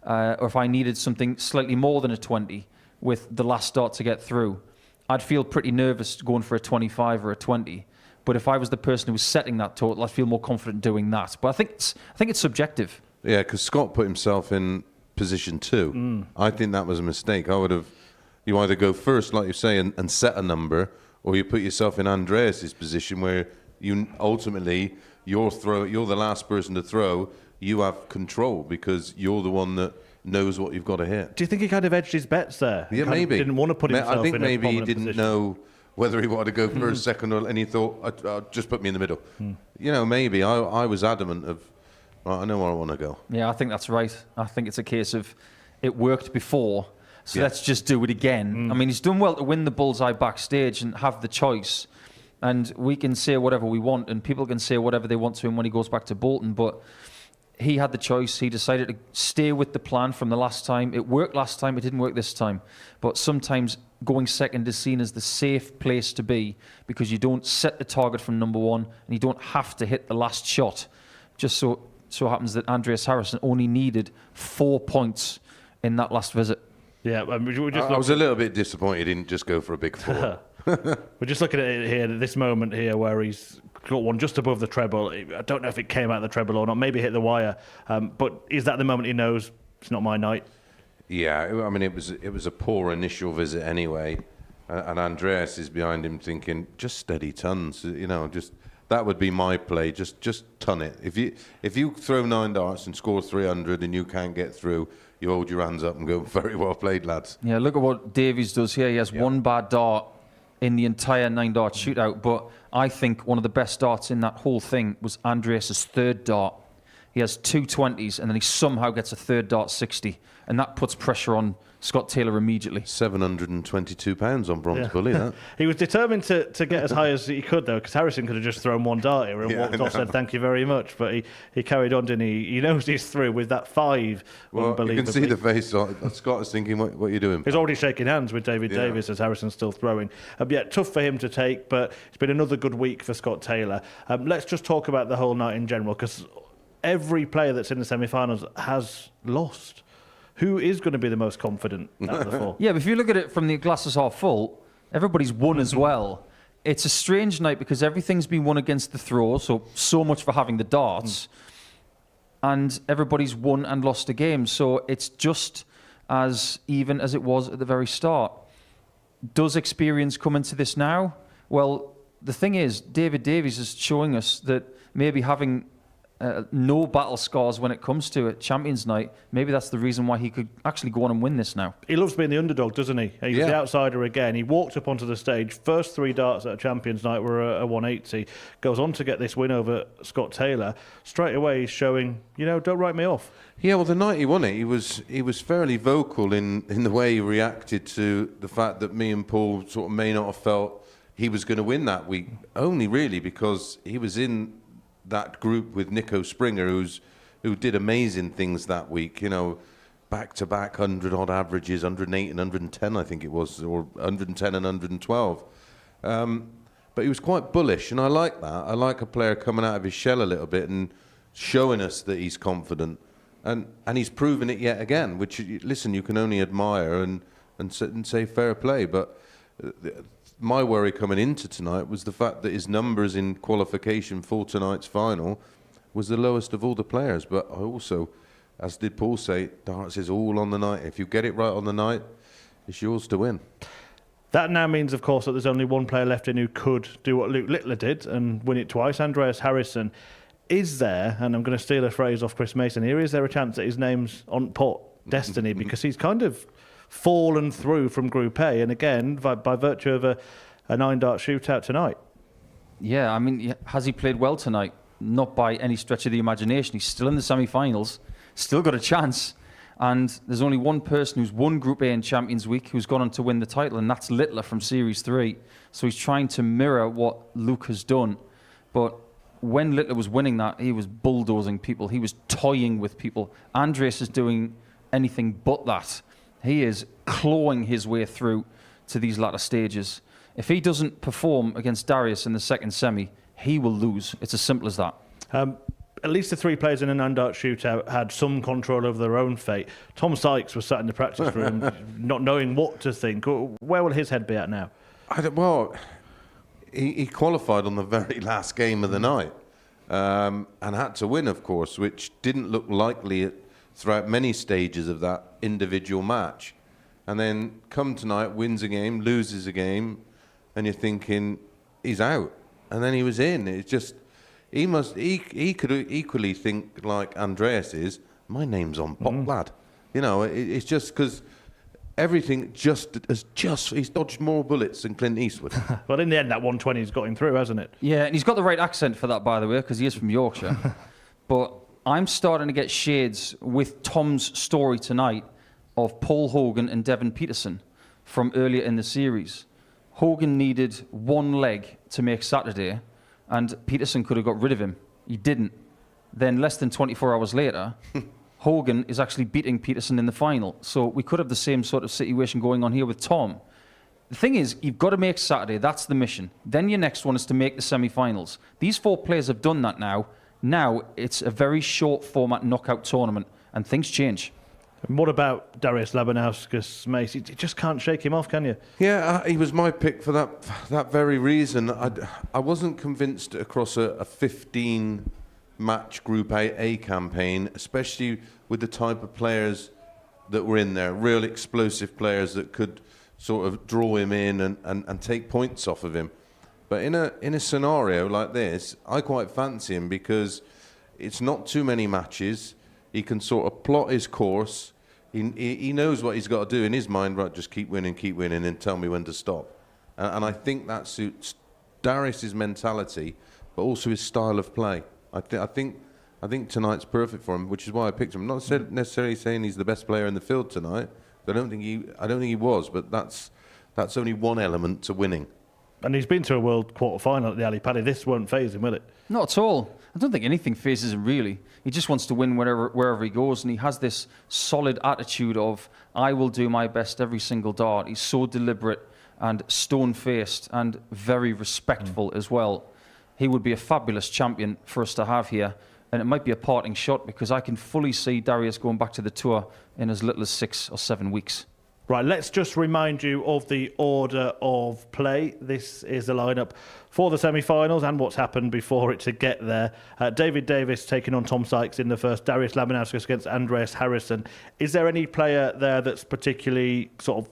or if I needed something slightly more than a 20 with the last start to get through, I'd feel pretty nervous going for a 25 or a 20. But if I was the person who was setting that total, I'd feel more confident doing that. But I think it's subjective. Yeah, because Scott put himself in position 2. I think that was a mistake. I would have... You either go first, like you say, and set a number, or you put yourself in Andreas's position where you ultimately... You're the last person to throw. You have control because you're the one that knows what you've got to hit. Do you think he kind of edged his bets there? Yeah, maybe. Didn't want to put himself in a I think maybe he didn't position. know whether he wanted to go first, second, and he thought, just put me in the middle. You know, maybe. I was adamant of, right, I know where I want to go. Yeah, I think that's right. I think it's a case of it worked before, so let's just do it again. I mean, he's done well to win the bullseye backstage and have the choice. And we can say whatever we want, and people can say whatever they want to him when he goes back to Bolton. But he had the choice. He decided to stay with the plan from the last time. It worked last time. It didn't work this time. But sometimes going second is seen as the safe place to be because you don't set the target from number one, and you don't have to hit the last shot. Just so happens that Andreas Harrison only needed 4 points in that last visit. Yeah, I was a little bit disappointed he didn't just go for a big 4. We're just looking at it here, this moment here where he's got one just above the treble. I don't know if it came out of the treble or not. Maybe hit the wire. But is that the moment he knows it's not my night? Yeah, I mean, it was a poor initial visit anyway. And Andreas is behind him thinking, just steady tons. You know, just that would be my play. Just ton it. If you throw 9 darts and score 300 and you can't get through, you hold your hands up and go, very well played, lads. Yeah, look at what Davies does here. He has one bad dart in the entire 9-dart shootout, but I think one of the best darts in that whole thing was Andreas's third dart. He has 2 20s, and then he somehow gets a third dart 60, and that puts pressure on Scott Taylor immediately. £722 on bronze bully, that. He was determined to get as high as he could, though, because Harrison could have just thrown one dart here and walked off, said thank you very much, but he carried on, didn't he? He knows he's through with that 5. Well, you can see the face. Scott is thinking, what are you doing? He's already shaking hands with David Davis as Harrison's still throwing. Yeah, tough for him to take, but it's been another good week for Scott Taylor. Let's just talk about the whole night in general, because every player that's in the semi-finals has lost. Who is going to be the most confident out of the 4? Yeah, but if you look at it from the glasses half full, everybody's won as well. It's a strange night because everything's been won against the throw, so much for having the darts, and everybody's won and lost a game. So it's just as even as it was at the very start. Does experience come into this now? Well, the thing is, David Davies is showing us that maybe having no battle scars when it comes to it, Champions Night, maybe that's the reason why he could actually go on and win this now. He loves being the underdog, doesn't he? He was the outsider again. He walked up onto the stage. First 3 darts at a Champions Night were a 180. Goes on to get this win over Scott Taylor. Straight away he's showing, don't write me off. Yeah, well, the night he won it, he was fairly vocal in the way he reacted to the fact that me and Paul sort of may not have felt he was going to win that week, only really because he was in that group with Nico Springer, who did amazing things that week, back-to-back 100-odd averages, 108 and 110, I think it was, or 110 and 112. But he was quite bullish, and I like that. I like a player coming out of his shell a little bit and showing us that he's confident. And he's proven it yet again, which, listen, you can only admire and say fair play. But my worry coming into tonight was the fact that his numbers in qualification for tonight's final was the lowest of all the players. But I also, as did Paul say, darts is all on the night. If you get it right on the night, it's yours to win. That now means, of course, that there's only one player left in who could do what Luke Littler did and win it twice, Andreas Harrison. Is there, and I'm going to steal a phrase off Chris Mason here, is there a chance that his name's on pot destiny? Because he's kind of fallen through from Group A, and again, by virtue of a 9-dart shootout tonight. Yeah, I mean, has he played well tonight? Not by any stretch of the imagination. He's still in the semi-finals, still got a chance. And there's only one person who's won Group A in Champions Week who's gone on to win the title, and that's Littler from Series 3. So he's trying to mirror what Luke has done. But when Littler was winning that, he was bulldozing people. He was toying with people. Andreas is doing anything but that. He is clawing his way through to these latter stages. If he doesn't perform against Darius in the second semi, he will lose. It's as simple as that. At least the three players in an undart shootout had some control over their own fate. Tom Sykes was sat in the practice room not knowing what to think. Where will his head be at now? He qualified on the very last game of the night and had to win, of course, which didn't look likely throughout many stages of that individual match. And then come tonight, wins a game, loses a game, and you're thinking, he's out. And then he was in. It's just... He could equally think like Andreas is, my name's on pop, lad. You know, it's just because everything he's dodged more bullets than Clint Eastwood. Well, in the end, that 120's got him through, hasn't it? Yeah, and he's got the right accent for that, by the way, because he is from Yorkshire. But I'm starting to get shades with Tom's story tonight of Paul Hogan and Devin Peterson from earlier in the series. Hogan needed one leg to make Saturday, and Peterson could have got rid of him. He didn't. Then less than 24 hours later, Hogan is actually beating Peterson in the final. So we could have the same sort of situation going on here with Tom. The thing is, you've got to make Saturday. That's the mission. Then your next one is to make the semi-finals. These four players have done that now. Now it's a very short format knockout tournament, and things change. And what about Darius Labanauskas, Mace? You just can't shake him off, can you? Yeah, he was my pick for that very reason. I wasn't convinced across a 15-match Group A campaign, especially with the type of players that were in there, real explosive players that could sort of draw him in and take points off of him. But in a scenario like this, I quite fancy him because it's not too many matches. He can sort of plot his course. He knows what he's got to do in his mind. Right, just keep winning, and tell me when to stop. And I think that suits Darius's mentality, but also his style of play. I think tonight's perfect for him, which is why I picked him. I'm not necessarily saying he's the best player in the field tonight. I don't think he was, but that's only one element to winning. And he's been to a world quarter-final at the Ali Pali. This won't faze him, will it? Not at all. I don't think anything phases him, really. He just wants to win wherever he goes, and he has this solid attitude of, I will do my best every single dart. He's so deliberate and stone-faced and very respectful as well. He would be a fabulous champion for us to have here, and it might be a parting shot because I can fully see Darius going back to the tour in as little as 6 or 7 weeks. Right, let's just remind you of the order of play. This is the lineup for the semi-finals and what's happened before it to get there. David Davis taking on Tom Sykes in the first. Darius Labanauskas against Andreas Harrison. Is there any player there that's particularly sort of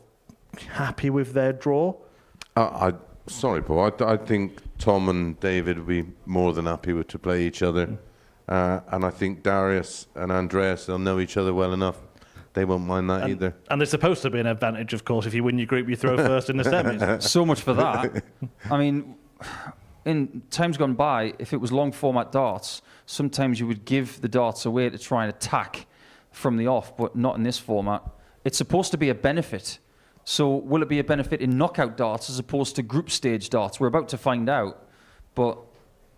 happy with their draw? Sorry, Paul. I think Tom and David would be more than happy to play each other. And I think Darius and Andreas, they'll know each other well enough. They won't mind that either. And there's supposed to be an advantage, of course. If you win your group, you throw first in the semis. So much for that. I mean, in times gone by, if it was long format darts, sometimes you would give the darts away to try and attack from the off, but not in this format. It's supposed to be a benefit. So will it be a benefit in knockout darts as opposed to group stage darts? We're about to find out. But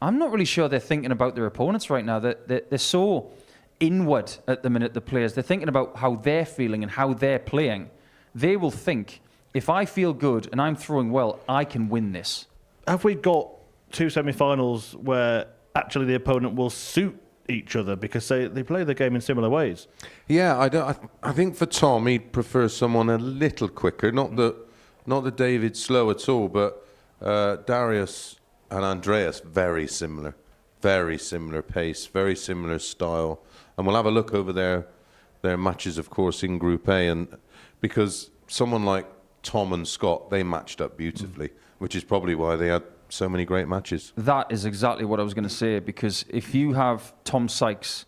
I'm not really sure they're thinking about their opponents right now. They're so inward at the minute, the players. They're thinking about how they're feeling and how they're playing. They will think, if I feel good and I'm throwing well, I can win this. Have we got two semi-finals where actually the opponent will suit each other because they play the game in similar ways? Yeah, I think for Tom, he'd prefer someone a little quicker. Not that David's slow at all, but Darius and Andreas, very similar pace, very similar style. And we'll have a look over their matches, of course, in Group A. And because someone like Tom and Scott, they matched up beautifully, which is probably why they had so many great matches. That is exactly what I was going to say, because if you have Tom Sykes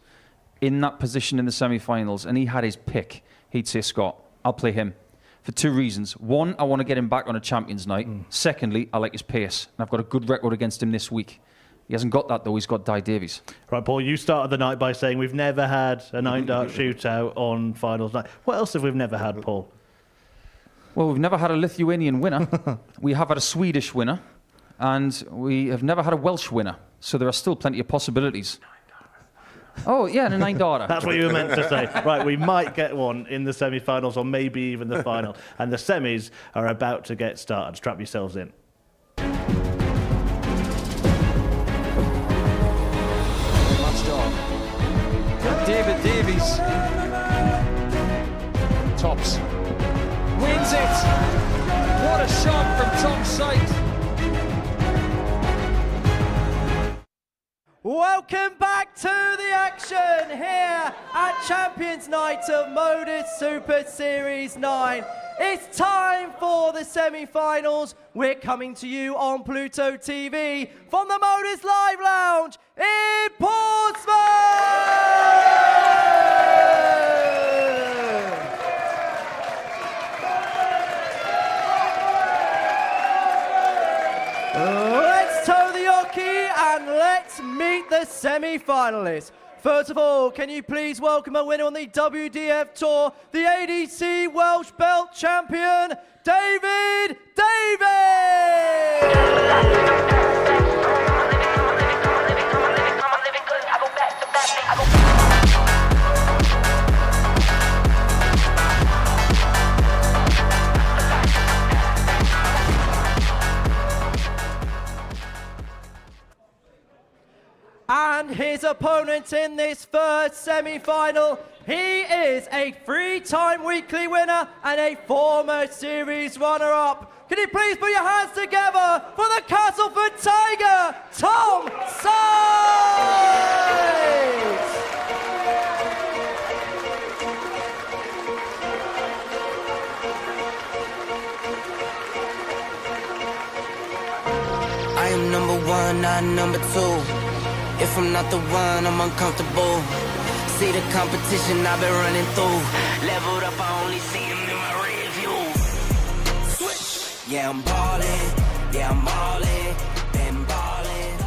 in that position in the semi-finals and he had his pick, he'd say, Scott, I'll play him. For two reasons. One, I want to get him back on a Champions Night. Secondly, I like his pace, and I've got a good record against him this week. He hasn't got that, though. He's got Di Davies. Right, Paul, you started the night by saying we've never had a 9-dart shootout on finals night. What else have we never had, Paul? Well, we've never had a Lithuanian winner. We have had a Swedish winner. And we have never had a Welsh winner. So there are still plenty of possibilities. Oh, yeah, and a 9-darter. That's what you were meant to say. Right, we might get one in the semi-finals or maybe even the final. And the semis are about to get started. Strap yourselves in. David Davies tops, wins it. What a shot from Tom Sykes. Welcome back to the action here at Champions Night of Modus Super Series 9. It's time for the semi-finals. We're coming to you on Pluto TV from the Modus Live Lounge in Portsmouth! Let's toe the hockey and let's meet the semi-finalists. First of all, can you please welcome a winner on the WDF Tour, the ADC Welsh Belt Champion, David And his opponent in this first semi-final, he is a 3-time weekly winner and a former series runner-up. Can you please put your hands together for the Castleford Tiger, Tom Sykes! I am number one, not number two. If I'm not the one, I'm uncomfortable. See the competition I've been running through. Leveled up, I only see him in my rear view. Switch. Yeah, I'm ballin'. Yeah, I'm ballin'. Been ballin'.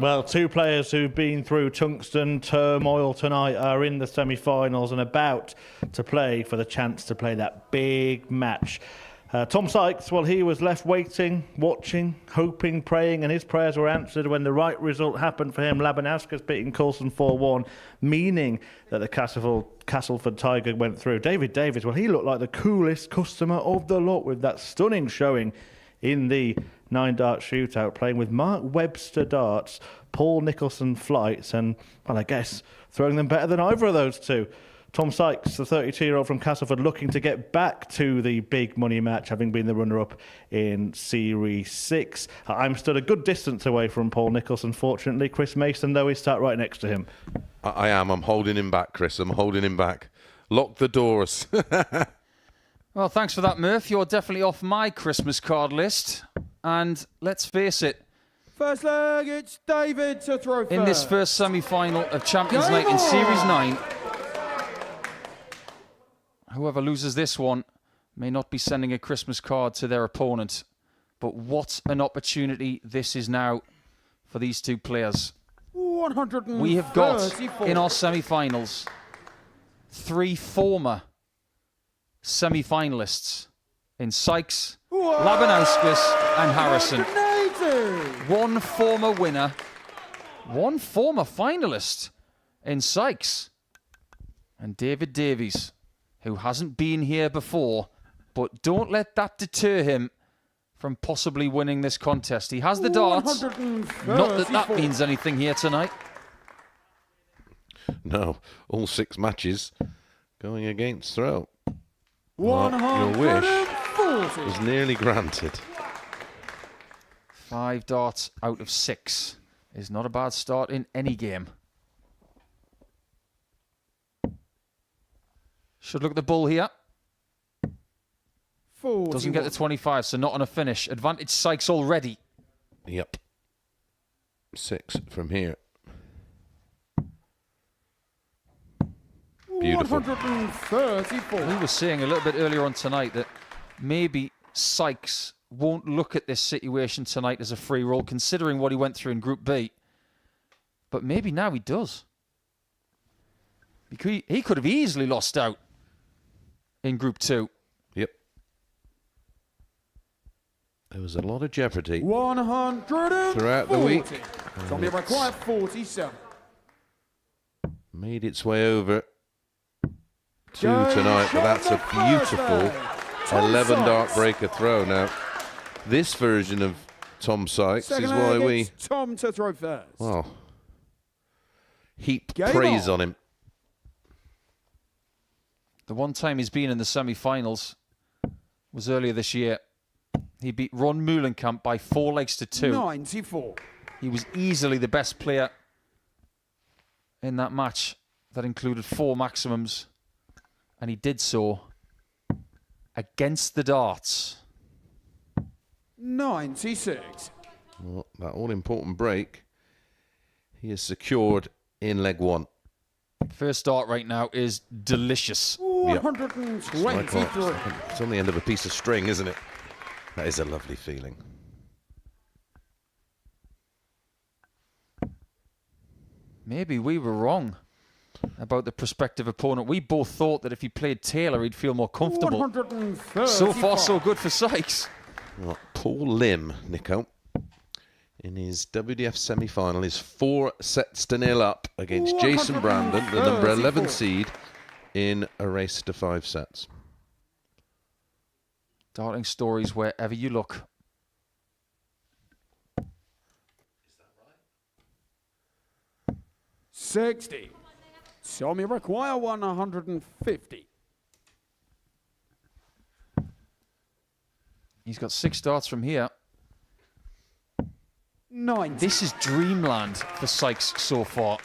Well, two players who've been through tungsten turmoil tonight are in the semi-finals and about to play for the chance to play that big match. Tom Sykes, well, he was left waiting, watching, hoping, praying, and his prayers were answered when the right result happened for him. Labanauskas beating Coulson 4-1, meaning that the Castleford Tiger went through. David Davies, well, he looked like the coolest customer of the lot with that stunning showing in the 9-dart shootout, playing with Mark Webster darts, Paul Nicholson flights, and, well, I guess throwing them better than either of those two. Tom Sykes, the 32-year-old from Castleford, looking to get back to the big money match, having been the runner-up in Series 6. I'm still a good distance away from Paul Nicholson, fortunately. Chris Mason, though, is sat right next to him. I am. I'm holding him back, Chris. I'm holding him back. Lock the doors. Well, thanks for that, Murph. You're definitely off my Christmas card list. And let's face it, First leg, it's David to throw first. in this first semi-final of Champions Night in Series 9, whoever loses this one may not be sending a Christmas card to their opponent. But what an opportunity this is now for these two players. 134. We have got in our semi-finals 3 former semi-finalists in Sykes, Labanauskas and Harrison. 1 former winner, 1 former finalist in Sykes, and David Davies, who hasn't been here before, but don't let that deter him from possibly winning this contest. He has the darts. Not that that means anything here tonight. No, all 6 matches going against throw. 140. Your wish was nearly granted. 5 darts out of 6 is not a bad start in any game. Should look at the bull here. 41. Doesn't get the 25, so not on a finish. Advantage Sykes already. Yep. 6 from here. Beautiful. 134. We were saying a little bit earlier on tonight that maybe Sykes won't look at this situation tonight as a free roll, considering what he went through in Group B. But maybe now he does. Because he could have easily lost out in Group 2. Yep. There was a lot of jeopardy 140. throughout the week. Tommy required 47. Made its way over to tonight, but that's a beautiful 11 dart breaker throw. Now, this version of Tom Sykes Second is why leg, we, it's Tom to throw first. well, heap Game praise on. on him. The one time he's been in the semi-finals was earlier this year. He beat Ron Meulenkamp by 4 legs to 2. 94. He was easily the best player in that match that included 4 maximums, and he did so against the darts. 96. Well, that all-important break he has secured in leg 1. First dart right now is delicious. 123. It's on the end of a piece of string, isn't it? That is a lovely feeling. Maybe we were wrong about the prospective opponent. We both thought that if he played Taylor, he'd feel more comfortable. 135. So far, so good for Sykes. Well, Paul Lim, Nico, in his WDF semi-final is 4-0 up against Jason Brandon, the number 11 seed, in a race to 5 sets. Darting stories wherever you look. Is that right? 60. Tommy require 150. He's got 6 darts from here. 90. This is dreamland for Sykes so far.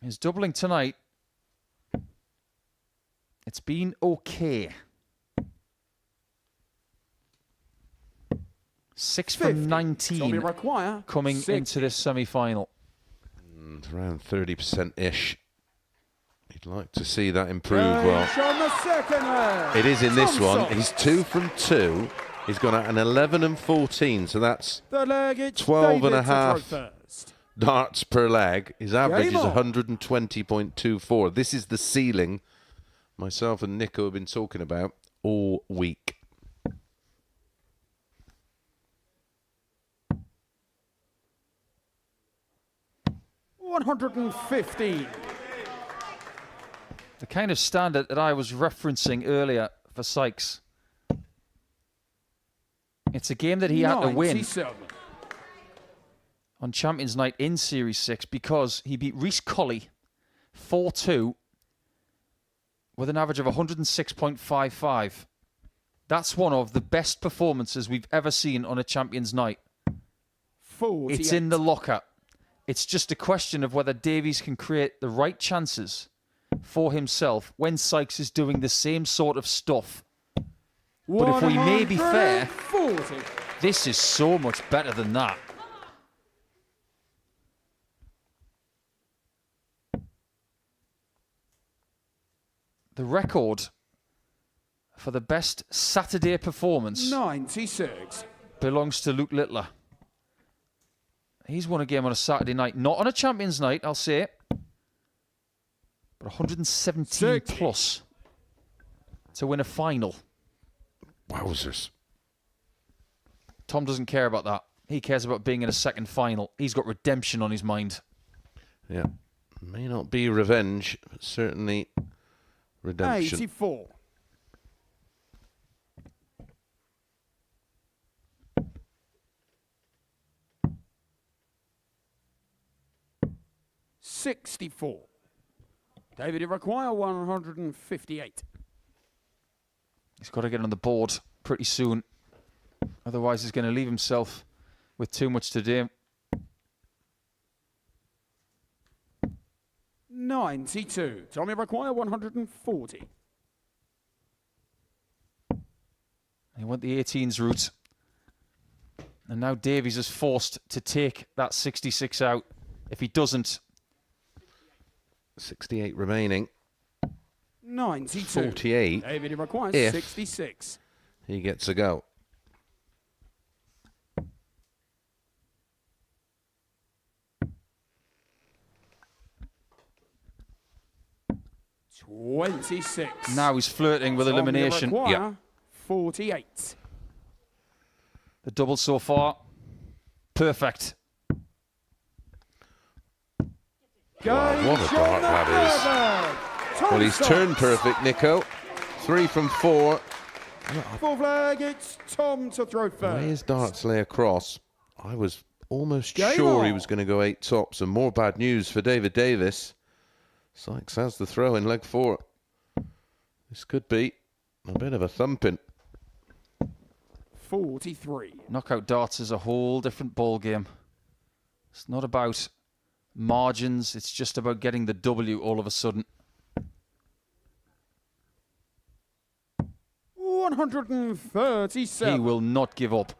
His doubling tonight, it's been okay. 6 from 50. 19 Tommy require coming 60. into this semi-final. Around 30%-ish. You'd like to see that improve. Well, On the second leg. it is in this Tom one. Sykes. He's 2 from 2. He's gone at an 11 and 14, so that's The leg, it's 12 and David a to throw half. first. darts per leg. His average is on. 120.24. This is the ceiling myself and Nico have been talking about all week. $115. The kind of standard that I was referencing earlier for Sykes. It's a game that he had to win 97. on Champions Night in Series 6 because he beat Rhys Colley 4-2 with an average of 106.55. That's one of the best performances we've ever seen on a Champions Night. 48. It's in the locker. It's just a question of whether Davies can create the right chances for himself when Sykes is doing the same sort of stuff. But if we may be fair, 140. this is so much better than that. The record for the best Saturday performance 96. belongs to Luke Littler. He's won a game on a Saturday night, not on a Champions Night, I'll say, but 117 60. plus to win a final. Wowzers. Tom doesn't care about that. He cares about being in a second final. He's got redemption on his mind. Yeah. May not be revenge, but certainly redemption. 84. $64. David, you require 158. He's got to get on the board pretty soon. Otherwise, he's going to leave himself with too much to do. 92. Tommy require 140. He went the 18s route. And now Davies is forced to take that 66 out. If he doesn't, 68 remaining. 92. 48. David, he requires If 66. He gets a go. $26. Now he's flirting with Tommy elimination. Require, Yeah. 48. The double so far, perfect. Game what a dart that is. Well, he's turned perfect, Nico. 3 from 4. Fourth leg, it's Tom to throw The way first. his darts lay across, I was almost Game sure he on. was going to go 8 tops. And more bad news for David Davis. Sykes has the throw in leg 4. This could be a bit of a thumping. 43. Knockout darts is a whole different ball game. It's not about margins. It's just about getting the W all of a sudden. 137. He will not give up.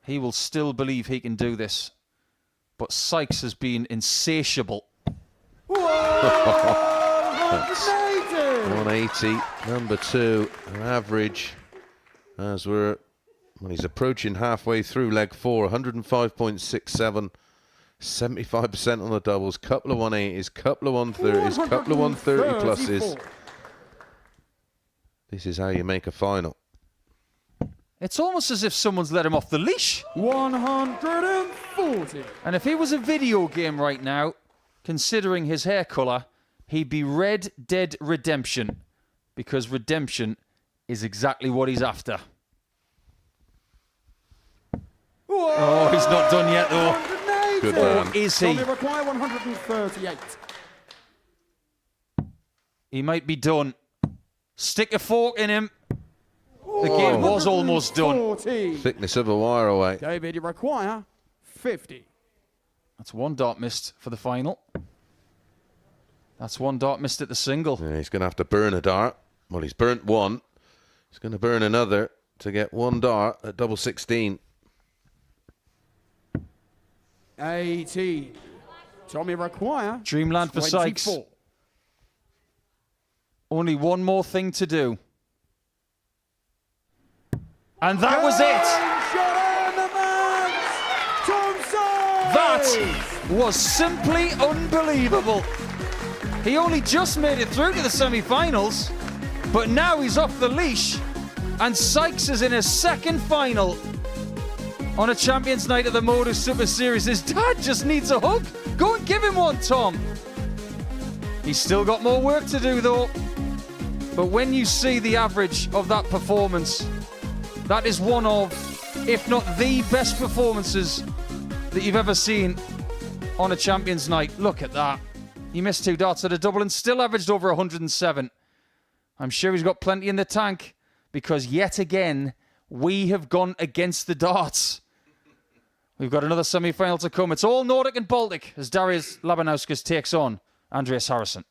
He will still believe he can do this. But Sykes has been insatiable. 180. 180, number 2, an average as he's approaching halfway through leg 4, 105.67, 75% on the doubles, couple of 180s, couple of 130s, couple of 130 pluses. This is how you make a final. It's almost as if someone's let him off the leash. 140. And if he was a video game right now, considering his hair colour, he'd be Red Dead Redemption. Because Redemption is exactly what he's after. Oh, he's not done yet, though. 180. Good man. Or is he? Tommy Require 138. He might be done. Stick a fork in him. The game was almost done. 140. Thickness of a wire away. David, you require 50. That's one dart missed for the final. That's one dart missed at the single. Yeah, he's going to have to burn a dart. Well, he's burnt one. He's going to burn another to get one dart at double 16. 18. Tommy Require. Dreamland for 24. Sykes. Only one more thing to do. And that was it. That was simply unbelievable. He only just made it through to the semi-finals, but now he's off the leash, and Sykes is in his second final on a Champions Night of the Modus Super Series. His dad just needs a hug. Go and give him one, Tom. He's still got more work to do, though. But when you see the average of that performance, that is one of, if not the best performances that you've ever seen on a Champions Night. Look at that. He missed 2 darts at a double and still averaged over 107. I'm sure he's got plenty in the tank because yet again, we have gone against the darts. We've got another semi-final to come. It's all Nordic and Baltic as Darius Labanauskas takes on Andreas Harrison.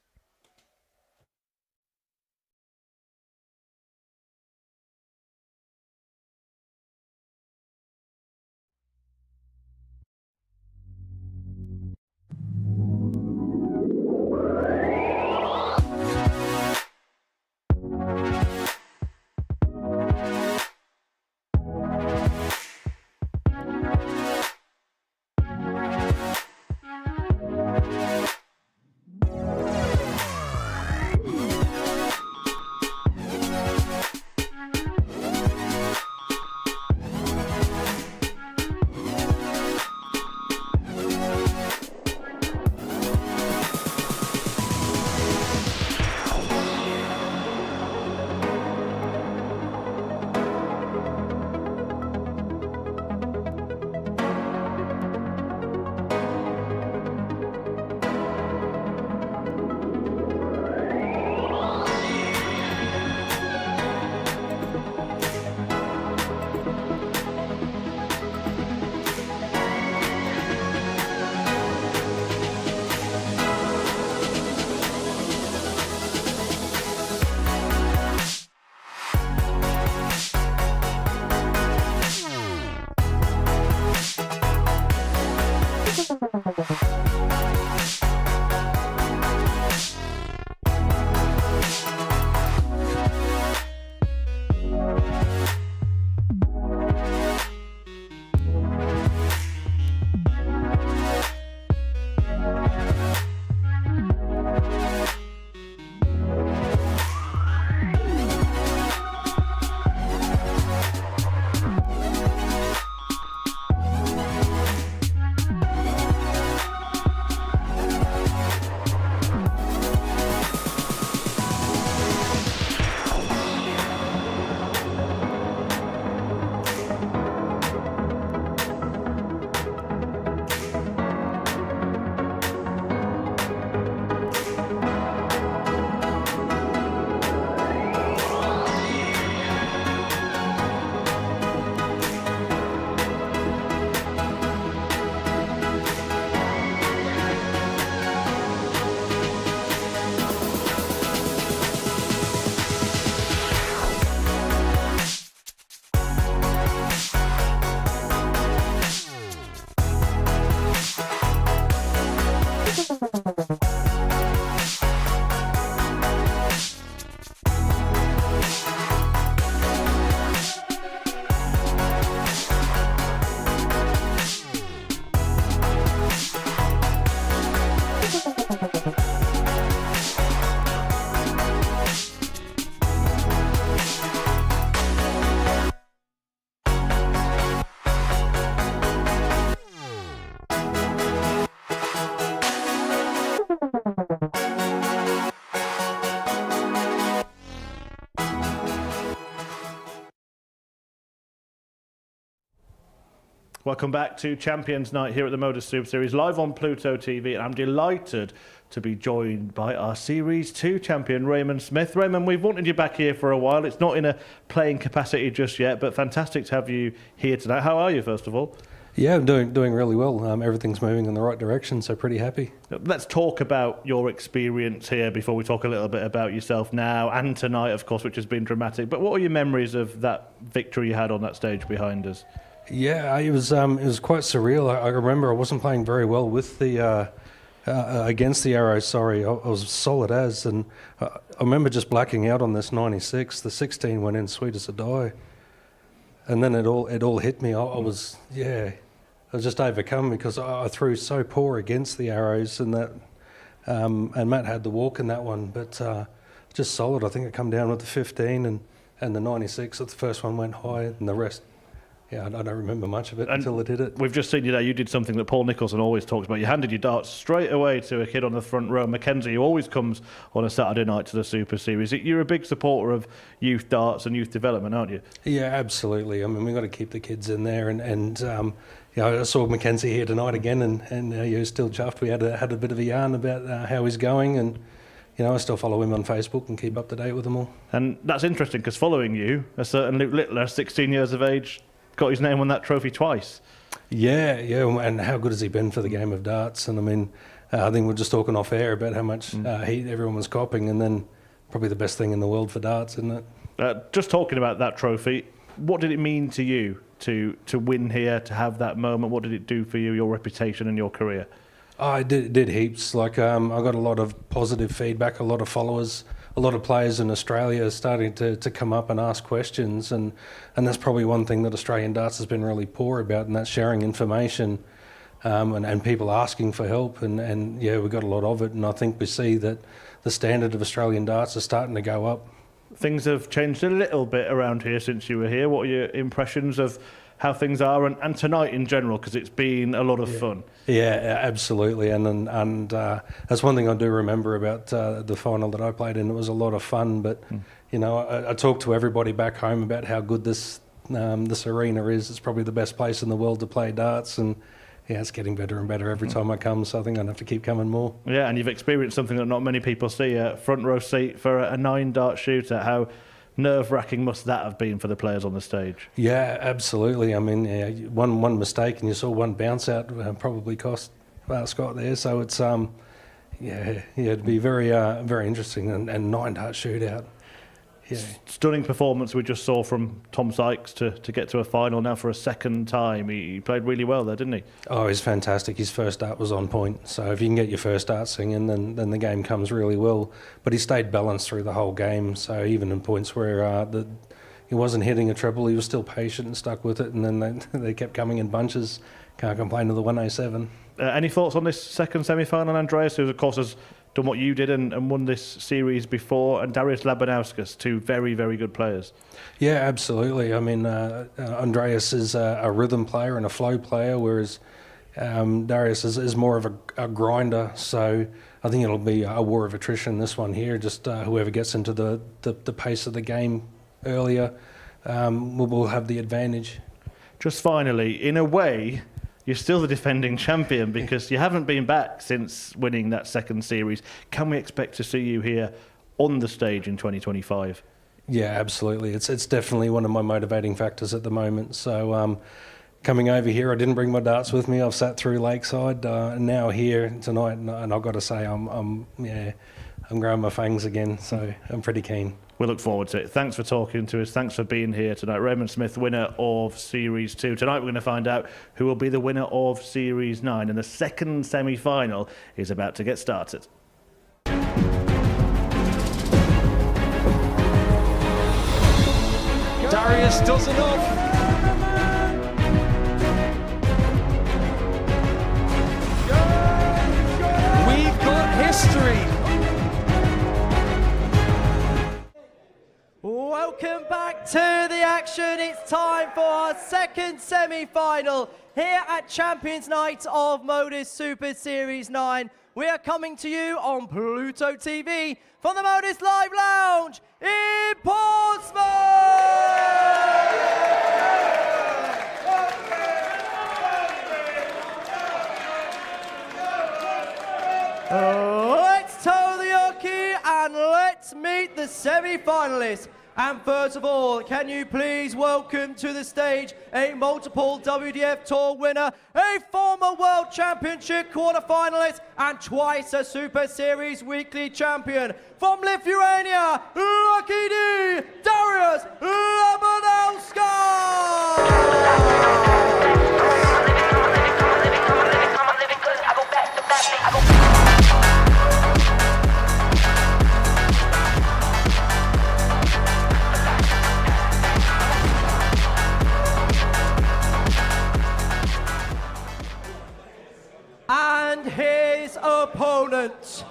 Welcome back to Champions Night here at the Modus Super Series, live on Pluto TV, and I'm delighted to be joined by our Series 2 champion, Raymond Smith. Raymond, we've wanted you back here for a while. It's not in a playing capacity just yet, but fantastic to have you here tonight. How are you, first of all? Yeah, I'm doing really well. Everything's moving in the right direction, so pretty happy. Let's talk about your experience here before we talk a little bit about yourself now and tonight, of course, which has been dramatic. But what are your memories of that victory you had on that stage behind us? Yeah, it was quite surreal. I remember I wasn't playing very well with the against the Arrows. Sorry, I was solid as, and I remember just blacking out on this 96. The 16 went in sweet as a die, and then it all hit me. I was just overcome because I threw so poor against the Arrows, and that and Matt had the walk in that one, but just solid. I think I come down with the 15 and the 96. The first one went high, and the rest. Yeah, I don't remember much of it until it hit it. We've just seen you there. You did something that Paul Nicholson always talks about. You handed your darts straight away to a kid on the front row, Mackenzie, who always comes on a Saturday night to the Super Series. You're a big supporter of youth darts and youth development, aren't you? Yeah, absolutely. I mean, we've got to keep the kids in there. And I saw Mackenzie here tonight again, and he was still chuffed. We had a bit of a yarn about how he's going, and I still follow him on Facebook and keep up to date with them all. And that's interesting because following you, a certain Luke Littler, 16 years of age, got his name on that trophy twice. Yeah, and how good has he been for the game of darts? And I mean, I think we're just talking off air about how much heat everyone was copping, and then probably the best thing in the world for darts, isn't it? Just talking about that trophy, what did it mean to you to win here, to have that moment? What did it do for you, your reputation and your career? I did heaps. Like I got a lot of positive feedback, a lot of followers. A lot of players in Australia are starting to come up and ask questions, and that's probably one thing that Australian darts has been really poor about, and that's sharing information and people asking for help, and yeah, we got a lot of it, and I think we see that the standard of Australian darts is starting to go up. Things have changed a little bit around here since you were here. What are your impressions of how things are and tonight in general, because it's been a lot of fun? Yeah, absolutely, and that's one thing I do remember about the final that I played in. It was a lot of fun, but I talked to everybody back home about how good this arena is. It's probably the best place in the world to play darts, and yeah, it's getting better and better every time I come, so I think I'm going to have to keep coming more. Yeah, and you've experienced something that not many people see, a front row seat for a 9-dart shooter. How nerve-wracking must that have been for the players on the stage? Yeah, absolutely. I mean, one mistake and you saw one bounce out probably cost Scott there. So it's it'd be very very interesting and 9-dart shootout. Yeah. Stunning performance we just saw from Tom Sykes to get to a final now for a second time. He played really well there, didn't he? Oh, he's fantastic. His first dart was on point. So if you can get your first dart singing, then the game comes really well. But he stayed balanced through the whole game. So even in points where he wasn't hitting a treble, he was still patient and stuck with it. And then they kept coming in bunches. Can't complain to the 107. Any thoughts on this second semi-final, Andreas, who of course has done what you did and won this series before, and Darius Labanauskas, two very, very good players? Yeah, absolutely. I mean, Andreas is a rhythm player and a flow player, whereas Darius is more of a grinder. So I think it'll be a war of attrition, this one here. Just whoever gets into the pace of the game earlier will have the advantage. Just finally, in a way, you're still the defending champion because you haven't been back since winning that second series. Can we expect to see you here on the stage in 2025? Yeah, absolutely. It's definitely one of my motivating factors at the moment. So coming over here, I didn't bring my darts with me. I've sat through Lakeside, and now here tonight, and I've got to say I'm growing my fangs again. So I'm pretty keen. We look forward to it. Thanks for talking to us. Thanks for being here tonight. Raymond Smith, winner of Series 2. Tonight we're going to find out who will be the winner of Series 9. And the second semi-final is about to get started. Darius does enough. We've got history. Welcome back to the action. It's time for our second semi-final here at Champions Night of Modus Super Series 9. We are coming to you on Pluto TV from the Modus Live Lounge in Portsmouth! semi-finalists. And first of all, can you please welcome to the stage a multiple WDF Tour winner, a former World Championship quarter-finalist, and twice a Super Series weekly champion. From Lithuania, Lucky D, Darius and his opponent.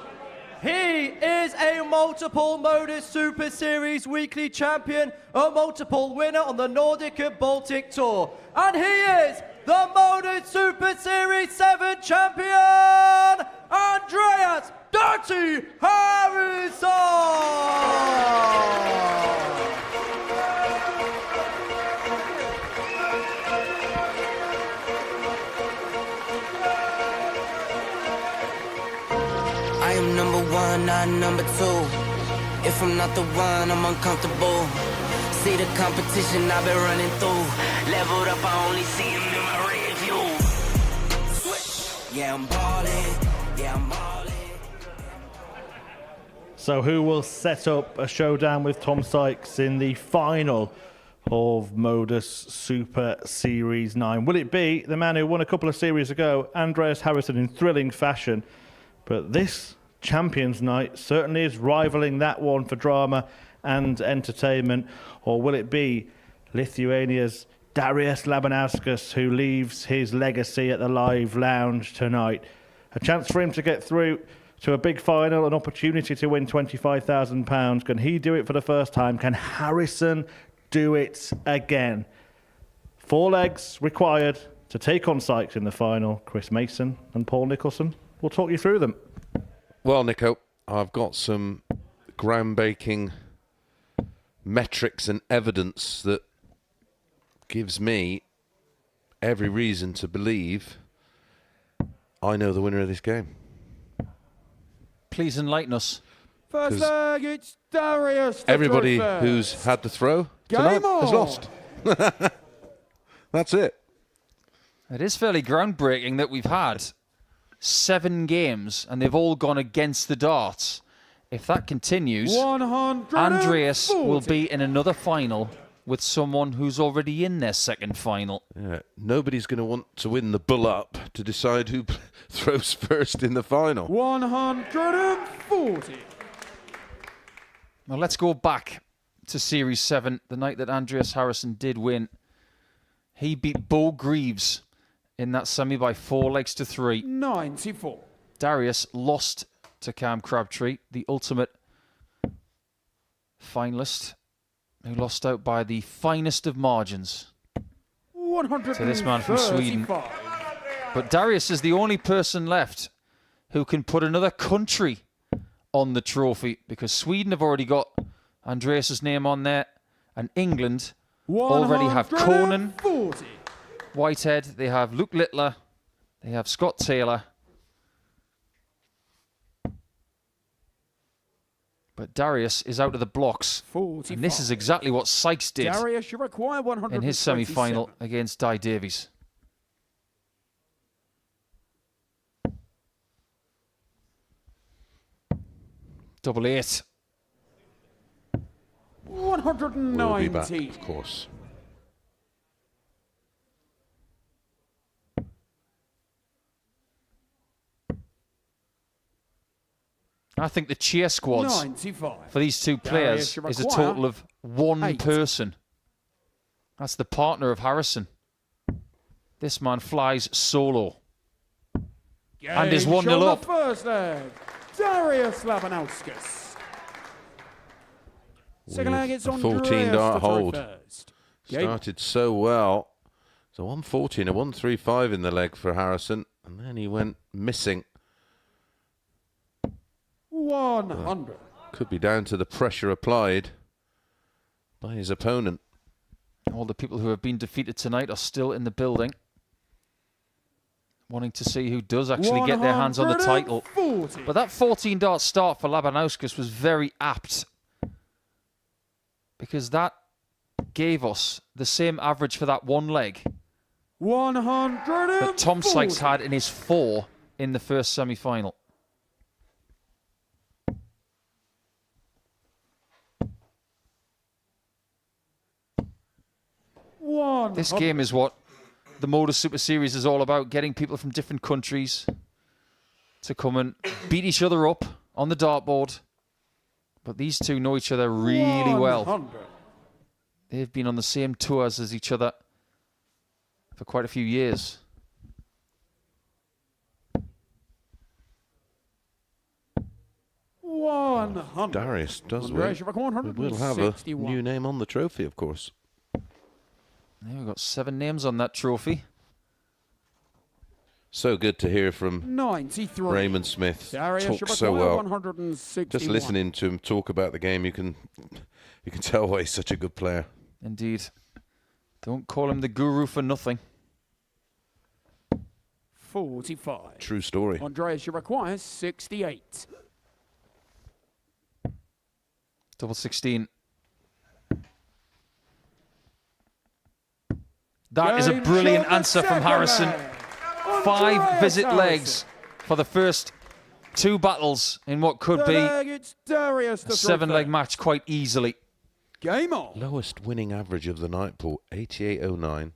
He is a multiple Modus Super Series weekly champion, a multiple winner on the Nordic and Baltic Tour. And he is the Modus Super Series 7 champion, Andreas Dirty Harrison! I am number one, not number two. If I'm not the one, I'm uncomfortable. See the competition I've been running through. Leveled up, I only see him in my rear view. Switch. Yeah, I'm ballin'. Yeah, I'm ballin'. So who will set up a showdown with Tom Sykes in the final of Modus Super Series 9? Will it be the man who won a couple of series ago, Andreas Harrison, in thrilling fashion? But this Champions Night certainly is rivaling that one for drama and entertainment. Or will it be Lithuania's Darius Labanauskas who leaves his legacy at the Live Lounge tonight? A chance for him to get through to a big final, an opportunity to win £25,000. Can he do it for the first time? Can Harrison do it again? 4 legs required to take on Sykes in the final. Chris Mason and Paul Nicholson will talk you through them. Well, Nico, I've got some groundbreaking metrics and evidence that gives me every reason to believe I know the winner of this game. Please enlighten us. First leg, it's Darius. Everybody who's had the throw tonight has lost. That's it. It is fairly groundbreaking that we've had 7 games and they've all gone against the darts. If that continues, Andreas will be in another final with someone who's already in their second final. Yeah, nobody's going to want to win the bull up to decide who throws first in the final. 140. Now let's go back to Series 7, the night that Andreas Harrison did win. He beat Bo Greaves in that semi by 4 legs to 3. 94. Darius lost to Cam Crabtree, the ultimate finalist, who lost out by the finest of margins to this man from Sweden. But Darius is the only person left who can put another country on the trophy, because Sweden have already got Andreas's name on there, and England already have Conan, Whitehead, they have Luke Littler, they have Scott Taylor. But Darius is out of the blocks. 45. And this is exactly what Sykes did Darius, you require 127. in his semi-final against Di Davies. Double 8. 190. We'll be back, of course. I think the cheer squads 95. for these two players is a total of 1 person. That's the partner of Harrison. This man flies solo. And is 1-0 up. First leg, Darius Labanauskas. Second leg, it's on 14-dart hold. Started so well. So 140 and a 135 in the leg for Harrison, and then he went missing. 100. Could be down to the pressure applied by his opponent. All the people who have been defeated tonight are still in the building, wanting to see who does actually get their hands on the title. But that 14-dart start for Labanauskas was very apt. because that gave us the same average for that one leg 140. that Tom Sykes had in his 4 in the first semi-final. This game is what the Modus Super Series is all about, getting people from different countries to come and beat each other up on the dartboard. But these two know each other really well. They've been on the same tours as each other for quite a few years. Darius does win. We will have a new name on the trophy, of course. Yeah, we've got 7 names on that trophy. So good to hear from 93. Raymond Smith. Darius Talks so well. 161. Just listening to him talk about the game, you can tell why he's such a good player. Indeed. Don't call him the guru for nothing. 45. True story. Andreas Uruguay, 68. Double 16. That is a brilliant answer from Harrison. 5 visit legs for the first 2 battles in what could be a 7-leg match quite easily. Game on. Lowest winning average of the night, Paul, 88.09,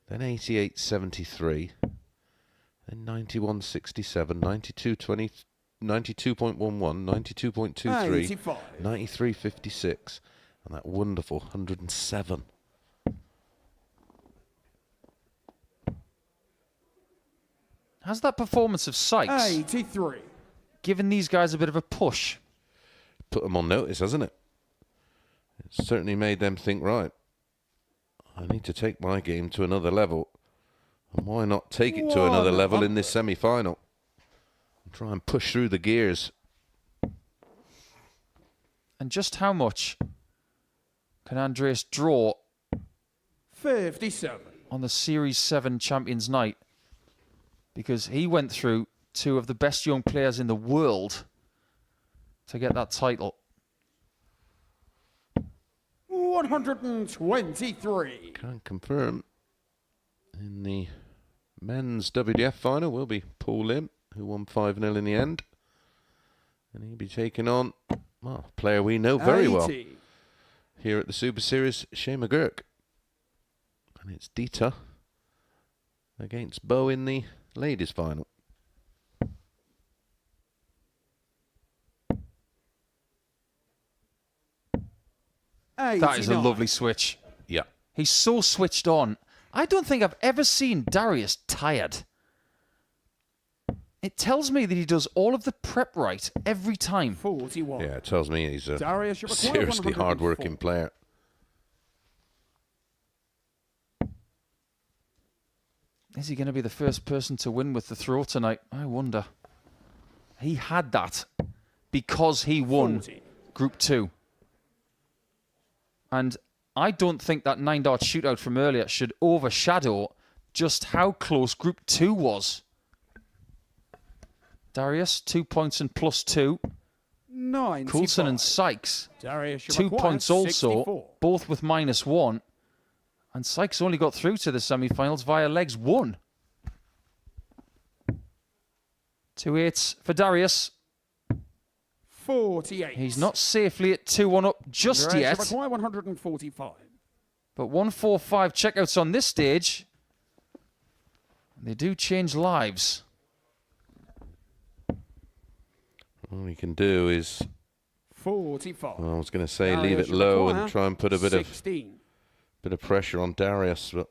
then 88.73, then 91.67, 92.20, 92.11, 92.23, 93.56, and that wonderful 107. Has that performance of Sykes 83. given these guys a bit of a push? Put them on notice, hasn't it? It certainly made them think, right, I need to take my game to another level. And why not take it to another level in this semi-final? And try and push through the gears. And just how much can Andreas draw 57. on the Series 7 Champions Night? Because he went through 2 of the best young players in the world to get that title. 123. Can confirm in the men's WDF final will be Paul Lim, who won 5-0 in the end. And he'll be taking on, well, a player we know very well here at the Super Series, Shea McGurk. And it's Dieter against Bo in the ladies' final. That is a lovely switch. Yeah. He's so switched on. I don't think I've ever seen Darius tired. It tells me that he does all of the prep right every time. 41. Yeah, it tells me he's a Darius, seriously hard-working player. Is he going to be the first person to win with the throw tonight? I wonder. He had that because he won Group 2. And I don't think that 9-dart shootout from earlier should overshadow just how close Group 2 was. Darius, 2 points and +2. 95. Coulson and Sykes, Darius 2 points also, 64. both with -1. And Sykes only got through to the semi-finals via legs 1. 2 8s for Darius. 48. He's not safely at 2-1 up just yet. 145. But 145 checkouts on this stage. They do change lives. All we can do is, 45. well, I was going to say, leave it low and try and put a bit 16. of pressure on Darius, but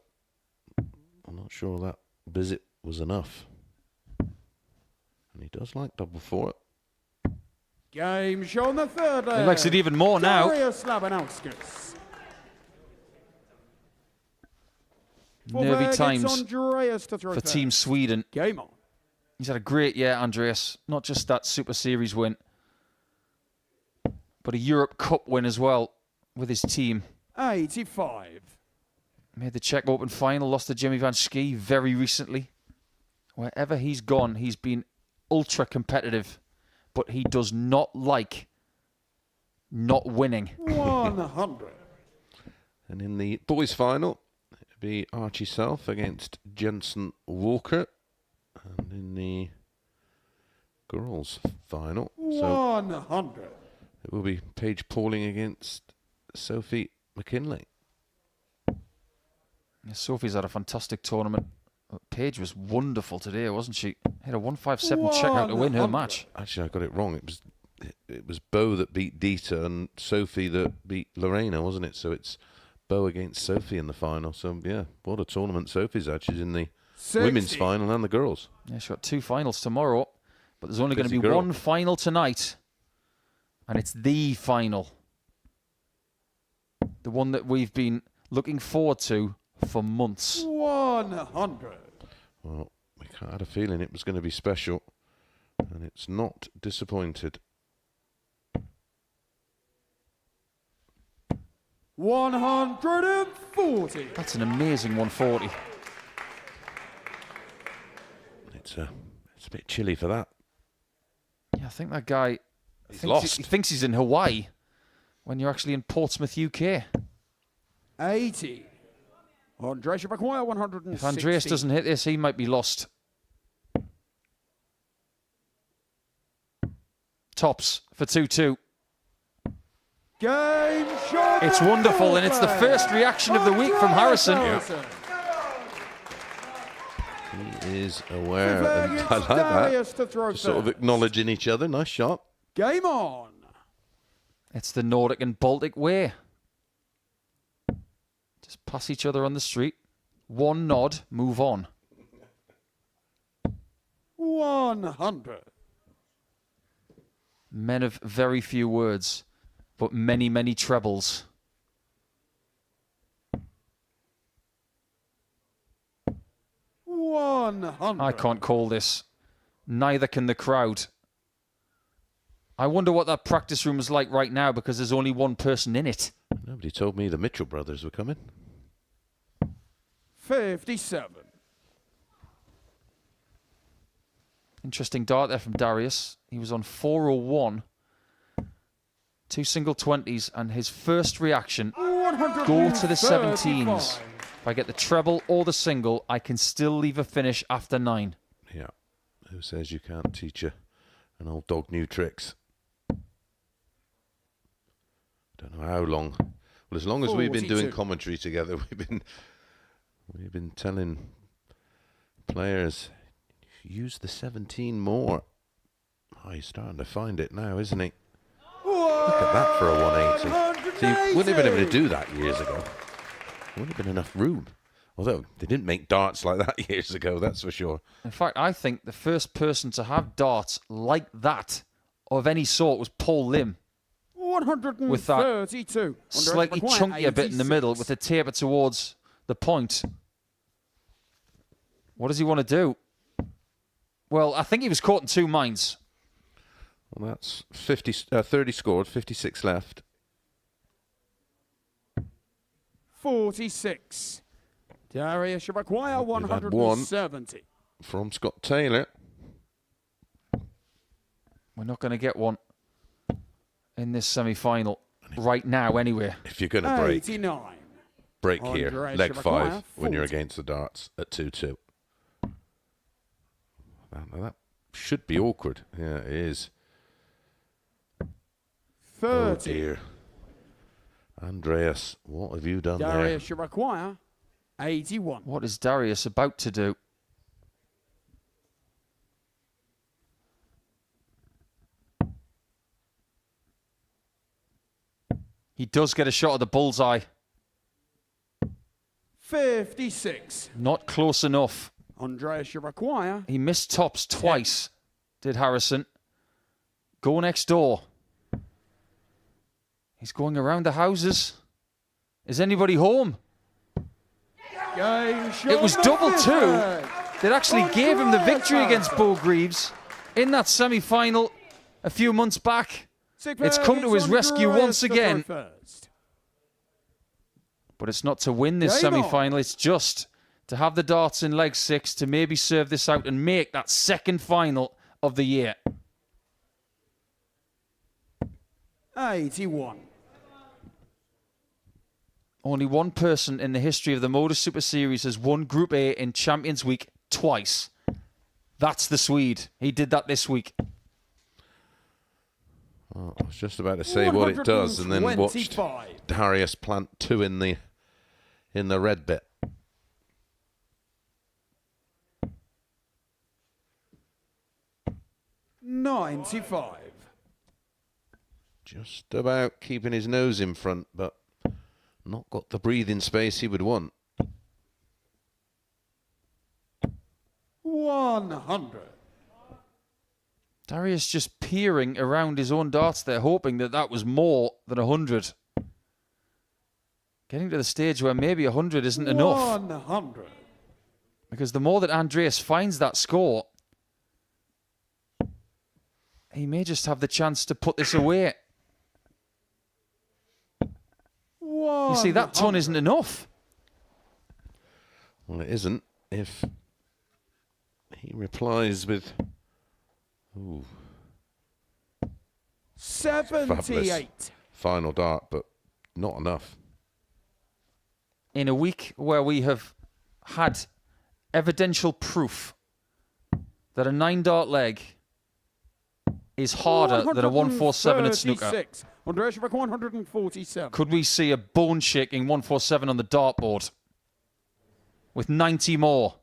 I'm not sure that visit was enough. And he does like double 4. Game show on the third leg. He likes it even more now. Darius Labanauskas. Nervy times Andreas to throw for first. Team Sweden. Game on. He's had a great year, Andreas. Not just that Super Series win, but a Europe Cup win as well with his team. 85. Made the Czech Open final, lost to Jimmy Van Schie very recently. Wherever he's gone, he's been ultra competitive, but he does not like not winning. 100. And in the boys' final, it'll be Archie Self against Jensen Walker. And in the girls' final, 100. it will be Paige Pauling against Sophie McKinley. Yeah, Sophie's had a fantastic tournament. Paige was wonderful today, wasn't she? Had a 157 checkout to win her match. Actually, I got it wrong. It was Bo that beat Dita and Sophie that beat Lorena, wasn't it? So it's Bo against Sophie in the final. So, yeah, what a tournament Sophie's had. She's in the 60. women's final and the girls. Yeah, she's got 2 finals tomorrow, but there's only going to Busy be girl. 1 final tonight, and it's the final. The one that we've been looking forward to for months. 100. Well, we had a feeling it was going to be special, and it's not disappointed. 140. That's an amazing 140. It's a bit chilly for that. Yeah, I think that guy He's lost. He thinks he's in Hawaii when you're actually in Portsmouth, UK. 80. Andreas Shabakwaya, 160. If Andreas doesn't hit this, he might be lost. Tops for 2-2. Game shot. It's wonderful, and it's the first reaction of the week from Harrison. He is aware, and I like that. Just sort of acknowledging each other. Nice shot. Game on. It's the Nordic and Baltic way. Just pass each other on the street. One nod, move on. 100. Men of very few words, but many, many trebles. I can't call this. Neither can the crowd. I wonder what that practice room is like right now because there's only one person in it. Nobody told me the Mitchell brothers were coming. 57. Interesting dart there from Darius. He was on 401. 2 single 20s, and his first reaction, go to the 17s. If I get the treble or the single, I can still leave a finish after 9. Yeah. Who says you can't teach an old dog new tricks? Don't know how long. Well, as long as we've been doing 42. commentary together, we've been telling players, use the 17 more. Oh, he's starting to find it now, isn't he? Look at that for a 180. So you wouldn't have been able to do that years ago. There wouldn't have been enough room. Although they didn't make darts like that years ago, that's for sure. In fact, I think the first person to have darts like that of any sort was Paul Lim. 132. With that slightly chunkier bit in the middle with the taper towards the point. What does he want to do? Well, I think he was caught in 2 minds. Well, that's 30 scored, 56 left. 46. Darius Shabakwaya, We've had 170. From Scott Taylor. We're not going to get one in this semi-final right now anyway. If you're going to break, 89. break here, Andrei leg Shabakwaya, 5 when you're 40. against the darts at 2-2. Now that should be awkward. Yeah, it is. 30. Oh dear. Andreas, what have you done Darius Shabakwaya, 81. What is Darius about to do? He does get a shot at the bullseye. 56. Not close enough. Andreas Shabakwaya, He missed tops twice, did Harrison. Go next door. He's going around the houses. Is anybody home? game shot. It was double 2 Fifth. that actually gave him the victory against Bo Greaves in that semi-final a few months back. It's come to his rescue once again. But it's not to win this Game on. semi-final. It's just to have the darts in leg 6 to maybe serve this out and make that second final of the year. 81. Only one person in the history of the Modus Super Series has won Group A in Champions Week twice. That's the Swede. He did that this week. Oh, I was just about to say what it does, and then watched 125. Darius plant 2 in the red bit. $95. Just about keeping his nose in front, but not got the breathing space he would want. 100. Darius just peering around his own darts there, hoping that that was more than 100. Getting to the stage where maybe 100 isn't enough. 100. Because the more that Andreas finds that score, he may just have the chance to put this away. You see, that ton isn't enough. Well, it isn't if he replies with... Ooh. 78. Fabulous final dart, but not enough. In a week where we have had evidential proof that a 9-dart leg is harder than a 147 at snooker. 136. Andreas Schubach, 147. Could we see a bone-shaking 147 on the dartboard with 90 more?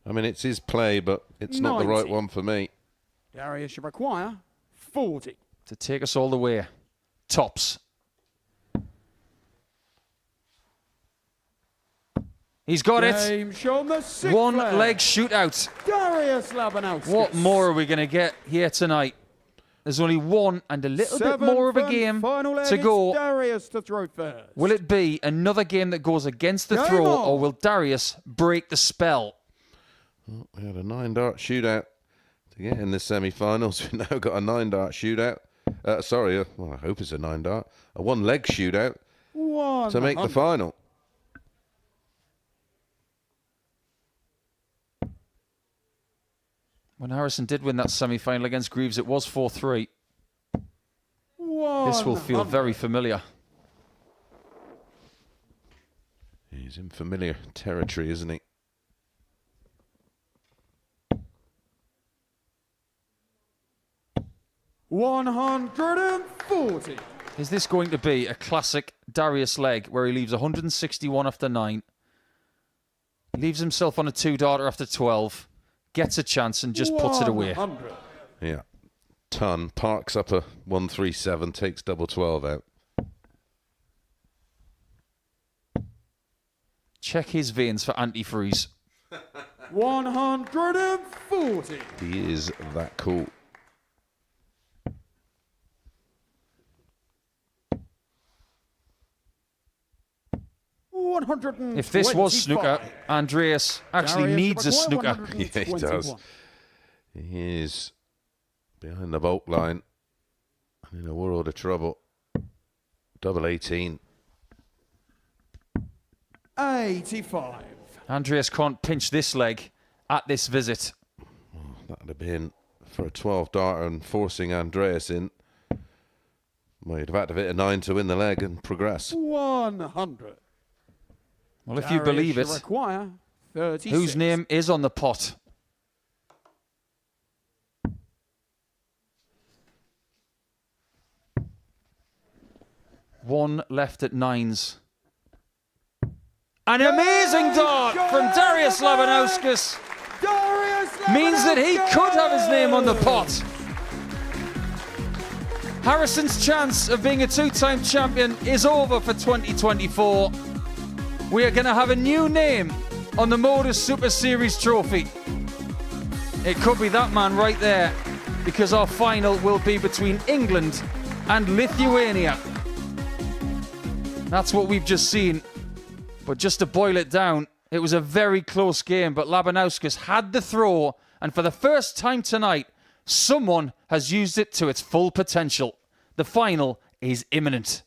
I mean, it's his play, but it's not the right 90. one for me. Darius Schubach, 40. To take us all the way. Tops. He's got it. Game shown the sixth One flag. leg shootout. Darius Labanauskas. What more are we going to get here tonight? There's only one and a little bit more of a game to go. Darius to throw first. Will it be another game that goes against the Game throw, on. or will Darius break the spell? Well, we had a 9-dart shootout to get in the semi-finals. We've now got a 9-dart shootout. Well, I hope it's a 9-dart. A 1-leg shootout to make the final. When Harrison did win that semi-final against Greaves, it was 4-3. This will feel very familiar. He's in familiar territory, isn't he? $140. Is this going to be a classic Darius leg where he leaves 161 after 9, leaves himself on a 2-darter after 12, gets a chance and just puts it away? 100. Yeah. Ton parks up a 137, takes double 12 out. Check his veins for antifreeze. 140. He is that cool. If this was snooker, Andreas actually Darius needs a Schubach, snooker. 121. Yeah, he does. He is behind the bulk line and in a world of trouble. Double 18. 85. Andreas can't pinch this leg at this visit. That would have been for a 12-darter and forcing Andreas in. Well, you'd have had to hit a 9 to win the leg and progress. 100. Well, if you believe it, Require 36. whose name is on the pot? One left at 9s. An amazing dart from Darius Labanauskas means that he could have his name on the pot. Harrison's chance of being a 2-time champion is over for 2024. We are going to have a new name on the Modus Super Series trophy. It could be that man right there, because our final will be between England and Lithuania. That's what we've just seen. But just to boil it down, it was a very close game, but Labanauskas had the throw, and for the first time tonight, someone has used it to its full potential. The final is imminent.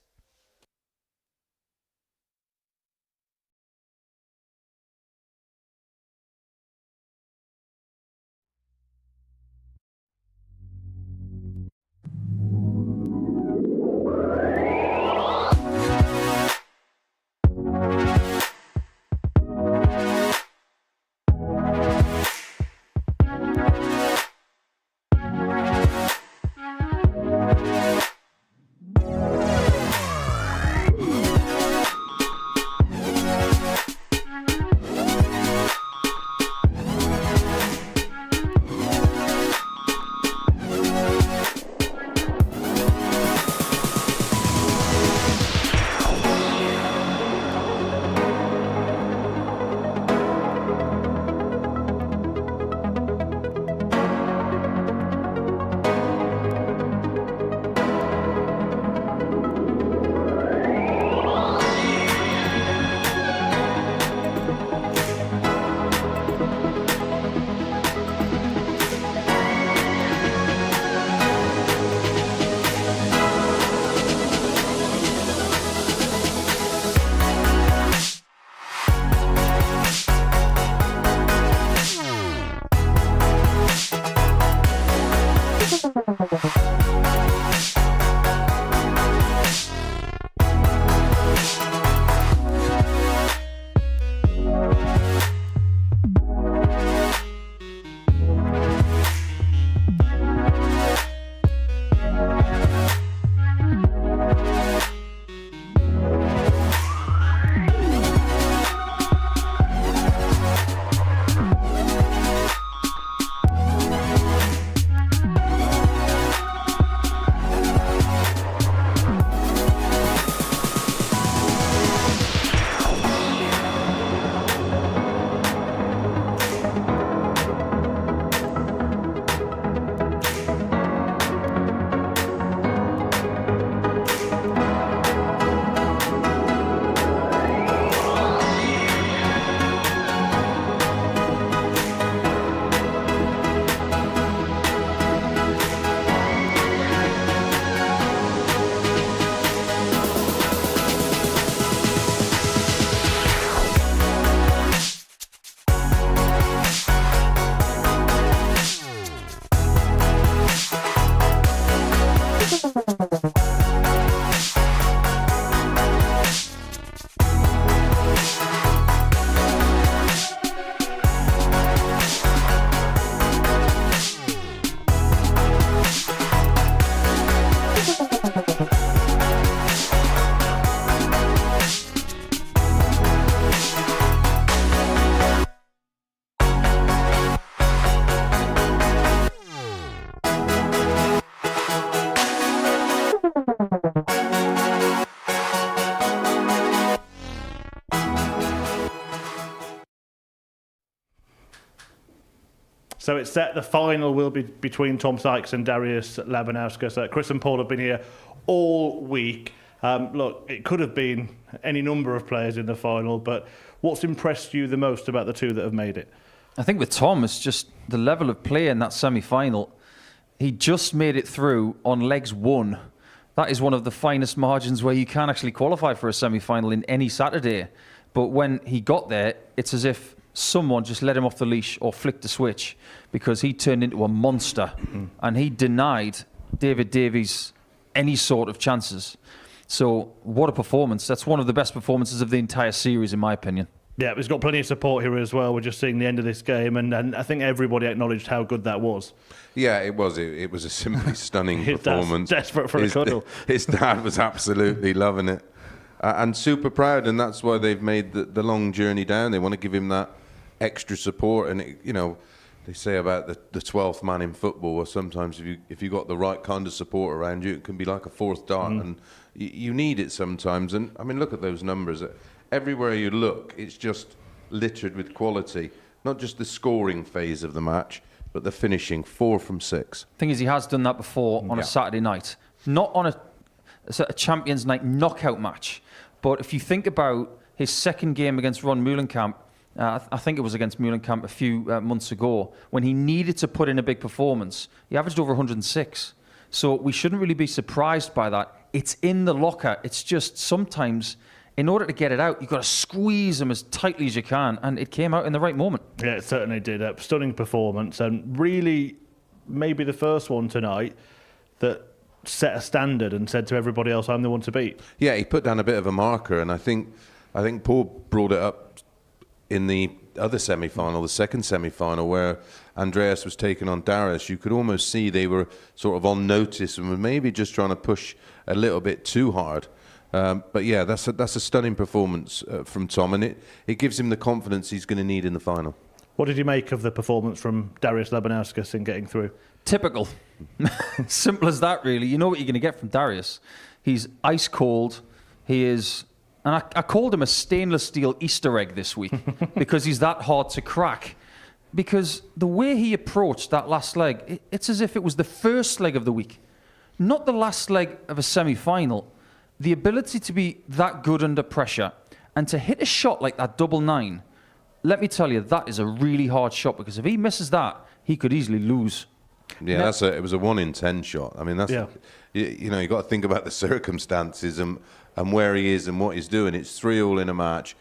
So it's set. The final will be between Tom Sykes and Darius Labanauskas. Chris and Paul have been here all week. Look, it could have been any number of players in the final, but what's impressed you the most about the two that have made it? I think with Tom, it's just the level of play in that semi-final. He just made it through on legs one. That is one of the finest margins where you can actually qualify for a semi-final in any Saturday. But when he got there, it's as if someone just let him off the leash or flicked the switch, because he turned into a monster and he denied David Davies any sort of chances. So what a performance. That's one of the best performances of the entire series, in my opinion. Yeah, he's got plenty of support here as well. We're just seeing the end of this game, and I think everybody acknowledged how good that was. Yeah, it was. It was a simply stunning His dad's performance. desperate for a cuddle. His dad was absolutely loving it, and super proud, and that's why they've made the long journey down. They want to give him that extra support, and they say about the 12th man in football, or sometimes if you got the right kind of support around you, it can be like a fourth dart, and you need it sometimes. And I mean, look at those numbers. Everywhere you look, it's just littered with quality. Not just the scoring phase of the match, but the finishing. 4 from 6. Thing is, he has done that before on a Saturday night, not on a Champions Night knockout match. But if you think about his second game against Ron Meulenkamp, I think it was against Meulenkamp a few months ago, when he needed to put in a big performance, he averaged over 106. So we shouldn't really be surprised by that. It's in the locker. It's just sometimes, in order to get it out, you've got to squeeze them as tightly as you can, and it came out in the right moment. Yeah, it certainly did. A stunning performance, and really maybe the first one tonight that set a standard and said to everybody else, I'm the one to beat. Yeah, he put down a bit of a marker, and I think Paul brought it up in the other semi-final, the second semi-final, where Andreas was taking on Darius. You could almost see they were sort of on notice and were maybe just trying to push a little bit too hard. But yeah, that's a stunning performance from Tom, and it gives him the confidence he's going to need in the final. What did you make of the performance from Darius Labanauskas in getting through? Typical. Simple as that, really. You know what you're going to get from Darius. He's ice cold. He is, and I called him a stainless steel Easter egg this week because he's that hard to crack. Because the way he approached that last leg, it's as if it was the first leg of the week, not the last leg of a semi-final. The ability to be that good under pressure and to hit a shot like that 9-9, let me tell you, that is a really hard shot, because if he misses that, he could easily lose. Yeah, it was a 1 in 10 shot. I mean, that's you got to think about the circumstances and where he is and what he's doing. It's 3-3 in a match.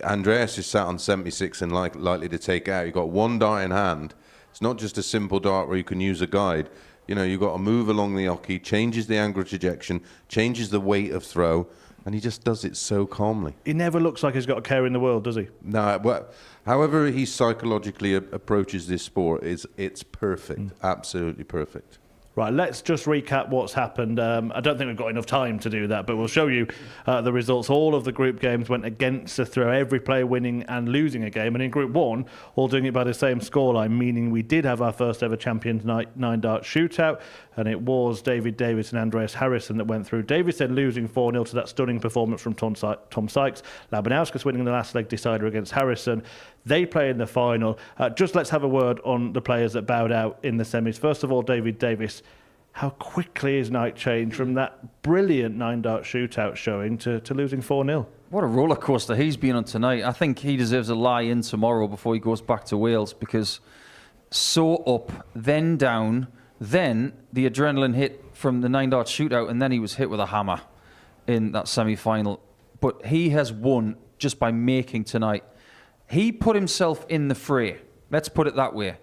Andreas is sat on 76 and likely to take out. You've got one dart in hand. It's not just a simple dart where you can use a guide. You've got to move along the hockey, changes the angle of ejection, changes the weight of throw, and he just does it so calmly. He never looks like he's got a care in the world, does he? No, but however he psychologically approaches this sport, it's perfect, absolutely perfect. Right, let's just recap what's happened. I don't think we've got enough time to do that, but we'll show you the results. All of the group games went against us through every player winning and losing a game. And in Group 1, all doing it by the same scoreline, meaning we did have our first ever Champions Night 9-dart shootout. And it was David Davis and Andreas Harrison that went through. Davis then losing 4-0 to that stunning performance from Tom Sykes. Labanauskas winning the last leg decider against Harrison. They play in the final. Just let's have a word on the players that bowed out in the semis. First of all, David Davis. How quickly his night changed from that brilliant 9-dart shootout showing to losing 4-0. What a roller coaster he's been on tonight. I think he deserves a lie-in tomorrow before he goes back to Wales, because so up, then down, then the adrenaline hit from the 9-dart shootout, and then he was hit with a hammer in that semi-final. But he has won just by making tonight. He put himself in the fray. Let's put it that way.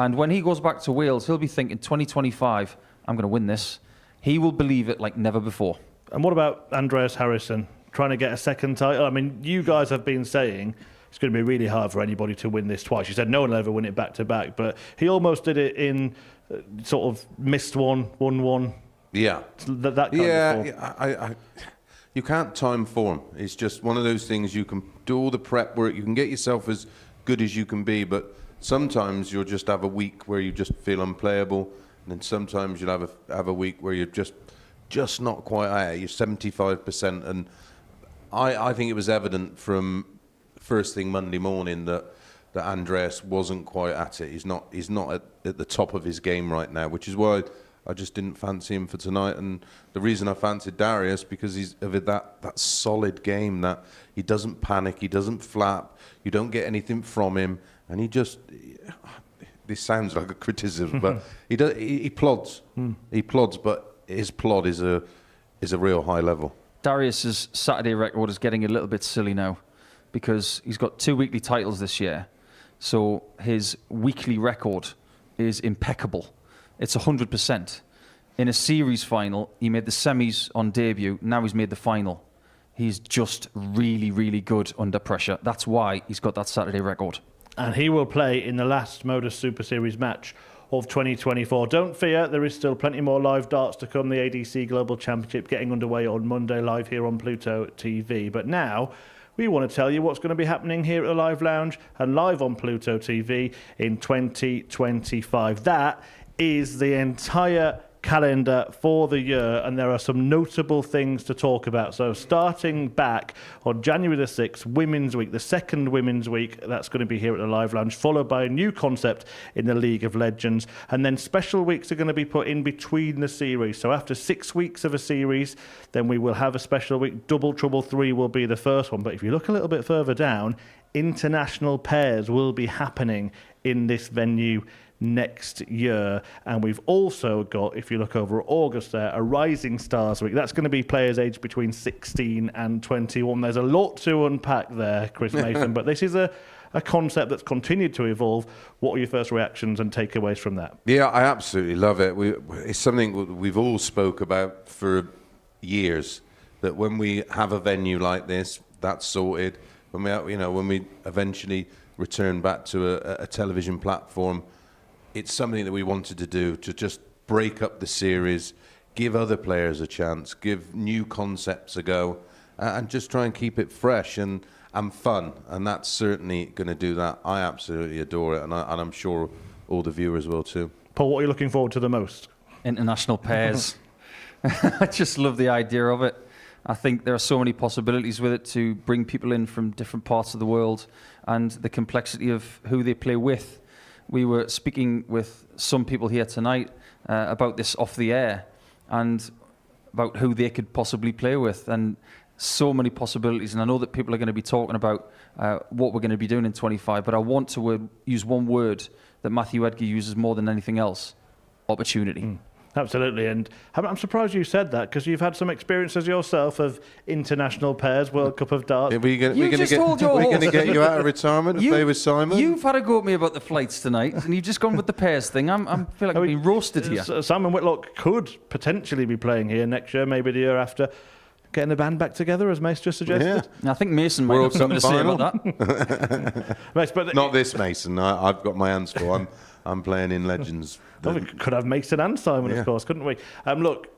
And when he goes back to Wales, he'll be thinking, 2025, I'm going to win this. He will believe it like never before. And what about Andreas Harrison trying to get a second title? I mean, you guys have been saying it's going to be really hard for anybody to win this twice. You said no one will ever win it back to back, but he almost did it in sort of missed one, won one. Yeah. That kind of form. You can't time form. It's just one of those things. You can do all the prep work. You can get yourself as good as you can be, but sometimes you'll just have a week where you just feel unplayable, and then sometimes you'll have a week where you're just not quite at it. You're 75%, and I think it was evident from first thing Monday morning that that Andreas wasn't quite at it. He's not at the top of his game right now, which is why I just didn't fancy him for tonight. And the reason I fancied Darius, because he's of that solid game, that he doesn't panic, he doesn't flap, you don't get anything from him, and he just, this sounds like a criticism, but he plods. He plods, but his plod is a real high level. Darius's Saturday record is getting a little bit silly now because he's got 2 weekly titles this year. So his weekly record is impeccable. It's 100%. In a series final, he made the semis on debut. Now he's made the final. He's just really, really good under pressure. That's why he's got that Saturday record. And he will play in the last Modus Super Series match of 2024. Don't fear, there is still plenty more live darts to come. The ADC Global Championship getting underway on Monday, live here on Pluto TV. But now we want to tell you what's going to be happening here at the Live Lounge and live on Pluto TV in 2025. That is the entire calendar for the year, and there are some notable things to talk about. So starting back on January the 6th, Women's Week, the second Women's Week, that's going to be here at the Live Lounge, followed by a new concept in the League of Legends, and then special weeks are going to be put in between the series. So after 6 weeks of a series, then we will have a special week. Double Trouble 3 will be the first one, but if you look a little bit further down, international pairs will be happening in this venue next year. And we've also got, if you look over at August there, a Rising Stars Week. That's going to be players aged between 16 and 21. There's a lot to unpack there, Chris Mason, but this is a concept that's continued to evolve. What are your first reactions and takeaways from that? Yeah, I absolutely love it. It's something we've all spoke about for years, that when we have a venue like this, that's sorted. When we eventually return back to a television platform, it's something that we wanted to do, to just break up the series, give other players a chance, give new concepts a go, and just try and keep it fresh and fun. And that's certainly going to do that. I absolutely adore it, and I'm sure all the viewers will too. Paul, what are you looking forward to the most? International pairs. I just love the idea of it. I think there are so many possibilities with it to bring people in from different parts of the world, and the complexity of who they play with. We were speaking with some people here tonight about this off the air and about who they could possibly play with, and so many possibilities. And I know that people are going to be talking about what we're going to be doing in 25, but I want to use one word that Matthew Edgar uses more than anything else: opportunity. Absolutely, and I'm surprised you said that, because you've had some experiences yourself of international pairs, World Cup of Darts. We're going to get you out of retirement to play with Simon? You've had a go at me about the flights tonight, and you've just gone with the pairs thing. I feel like I'm being roasted here. Simon Whitlock could potentially be playing here next year, maybe the year after. Getting the band back together, as Mace just suggested. Yeah. I think Mason might have something to say about that. Mace, but not this Mason. I've got my hands full. I'm playing in Legends. We could have Mason and Simon, of course, couldn't we? Look,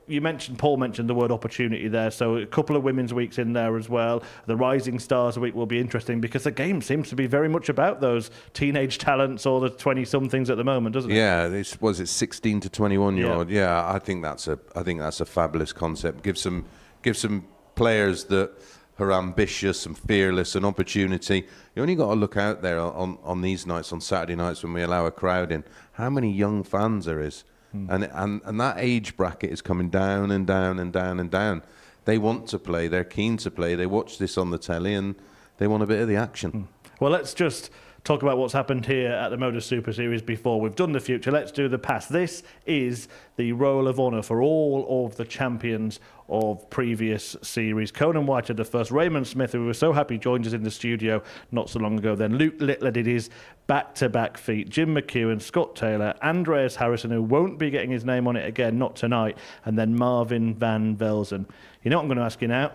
Paul mentioned the word opportunity there, so a couple of Women's Weeks in there as well. The Rising Stars Week will be interesting, because the game seems to be very much about those teenage talents or the 20-somethings at the moment, doesn't it? Yeah, was it 16 to 21-year-old? Yeah, I think that's a fabulous concept. Give some players that are ambitious and fearless an opportunity. You only got to look out there on these nights, on Saturday nights when we allow a crowd in, how many young fans there is. And that age bracket is coming down and down and down and down. They want to play, they're keen to play, they watch this on the telly and they want a bit of the action. Well, let's just talk about what's happened here at the Modus Super Series before. We've done the future, let's do the past. This is the Roll of Honour for all of the champions of previous series. Conan White had the first. Raymond Smith, who we were so happy joined us in the studio not so long ago then. Luke Littler did his back-to-back feat. Jim McEwen, Scott Taylor, Andreas Harrison, who won't be getting his name on it again, not tonight, and then Marvin van Velzen. You know what I'm going to ask you now?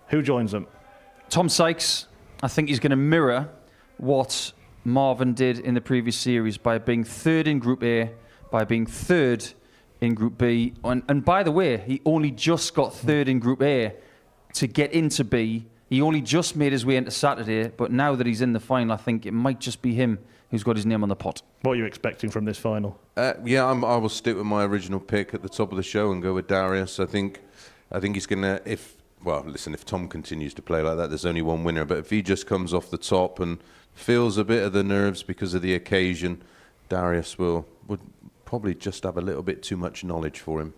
Who joins them? Tom Sykes. I think he's going to mirror what Marvin did in the previous series by being third in Group A, by being third in Group B. And by the way, he only just got third in Group A to get into B. He only just made his way into Saturday, but now that he's in the final, I think it might just be him who's got his name on the pot. What are you expecting from this final? I will stick with my original pick at the top of the show and go with Darius. I think he's going to, if Tom continues to play like that, there's only one winner. But if he just comes off the top and feels a bit of the nerves because of the occasion. Darius would probably just have a little bit too much knowledge for him.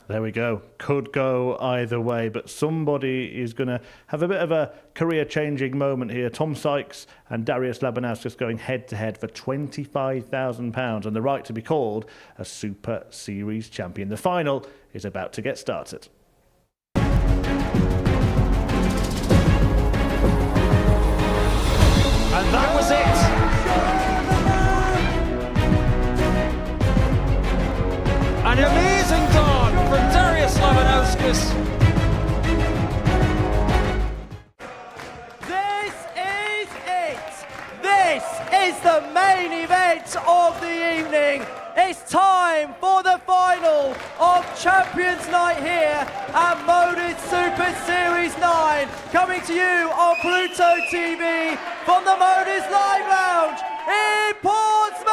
There we go. Could go either way, but somebody is going to have a bit of a career-changing moment here. Tom Sykes and Darius Labanauskas going head-to-head for £25,000 and the right to be called a Super Series champion. The final is about to get started. And that was it. An amazing dart from Darius Labanauskas. This is it. This is the main event of the evening. It's time for the final of Champions Night here at Modus Super Series 9. Coming to you on Pluto TV from the Modus Live Lounge in Portsmouth!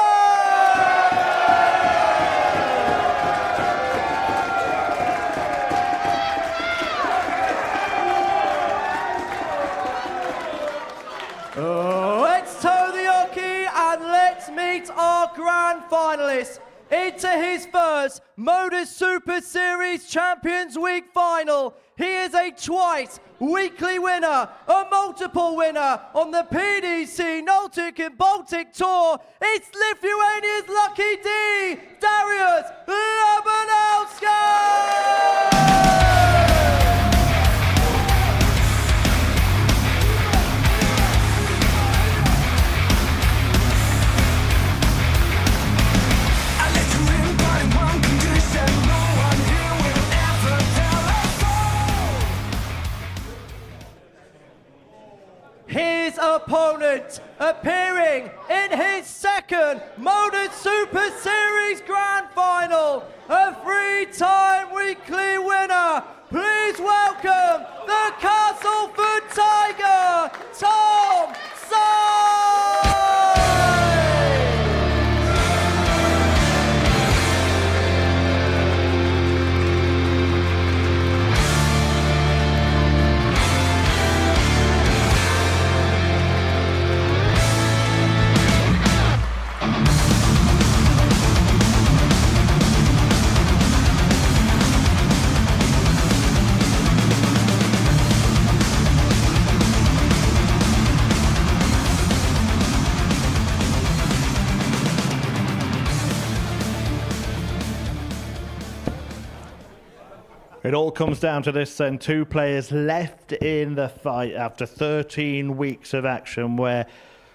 Let's toe the hockey and let's meet our grand finalists into his first Modus Super Series Champions Week final. He is a twice weekly winner, a multiple winner on the PDC Nordic and Baltic Tour. It's Lithuania's Lucky D, Darius Labanauskas! His opponent appearing in his second Modus Super Series Grand Final, a three-time weekly winner. Please welcome the Castleford Tiger, Tom Sykes! It all comes down to this then. Two players left in the fight after 13 weeks of action where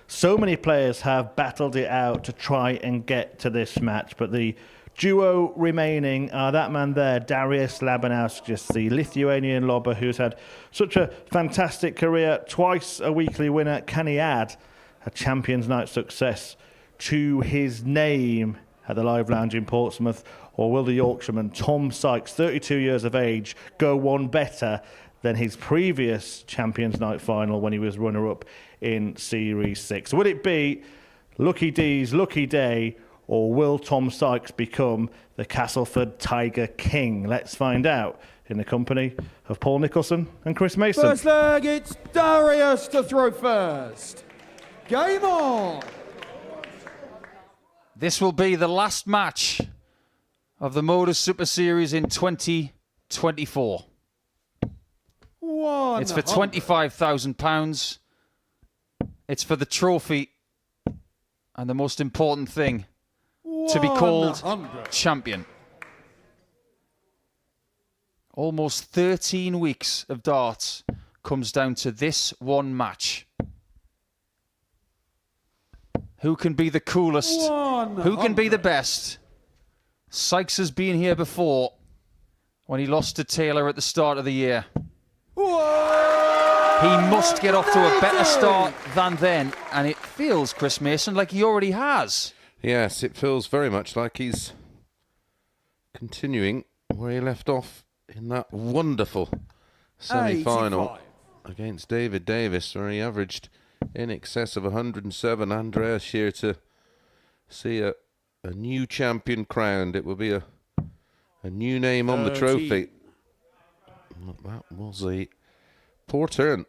so many players have battled it out to try and get to this match. But the duo remaining are that man there, Darius Labanauskas, the Lithuanian lobber who's had such a fantastic career, twice a weekly winner. Can he add a Champions Night success to his name at the Live Lounge in Portsmouth? Or will the Yorkshireman Tom Sykes, 32 years of age, go one better than his previous Champions Night final when he was runner-up in Series 6? Will it be Lucky D's lucky day, or will Tom Sykes become the Castleford Tiger King? Let's find out in the company of Paul Nicholson and Chris Mason. First leg, it's Darius to throw first. Game on! This will be the last match of the Modus Super Series in 2024. It's for £25,000. It's for the trophy and the most important thing, to be called champion. Almost 13 weeks of darts comes down to this one match. Who can be the coolest? Who can be the best? Sykes has been here before when he lost to Taylor at the start of the year. He must get off to a better start than then, and it feels, Chris Mason, like he already has. Yes, it feels very much like he's continuing where he left off in that wonderful semi-final against David Davis, where he averaged in excess of 107. Andreas here to see a new champion crowned. It will be a new name on the trophy. That was a poor turn.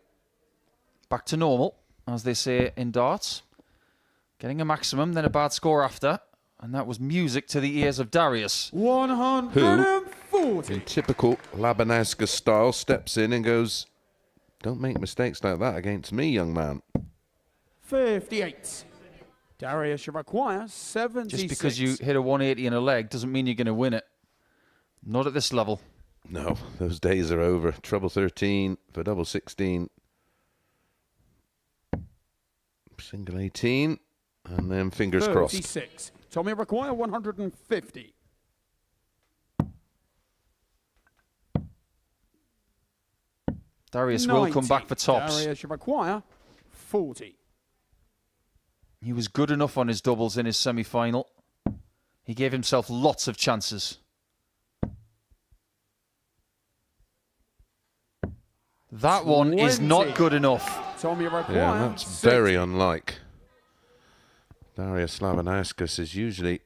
Back to normal, as they say in darts. Getting a maximum, then a bad score after. And that was music to the ears of Darius. 140. In typical Labanowska style, steps in and goes, don't make mistakes like that against me, young man. 58. Darius should require 76. Just because you hit a 180 in a leg doesn't mean you're going to win it. Not at this level. No, those days are over. Treble 13 for double 16. Single 18. And then fingers crossed. 36. Tommy require 150. Darius will come back for tops. Darius should require 40. He was good enough on his doubles in his semi-final. He gave himself lots of chances. That one is 20. not good enough. Tommy require Yeah, that's 60. very unlike. Darius Labanauskas is usually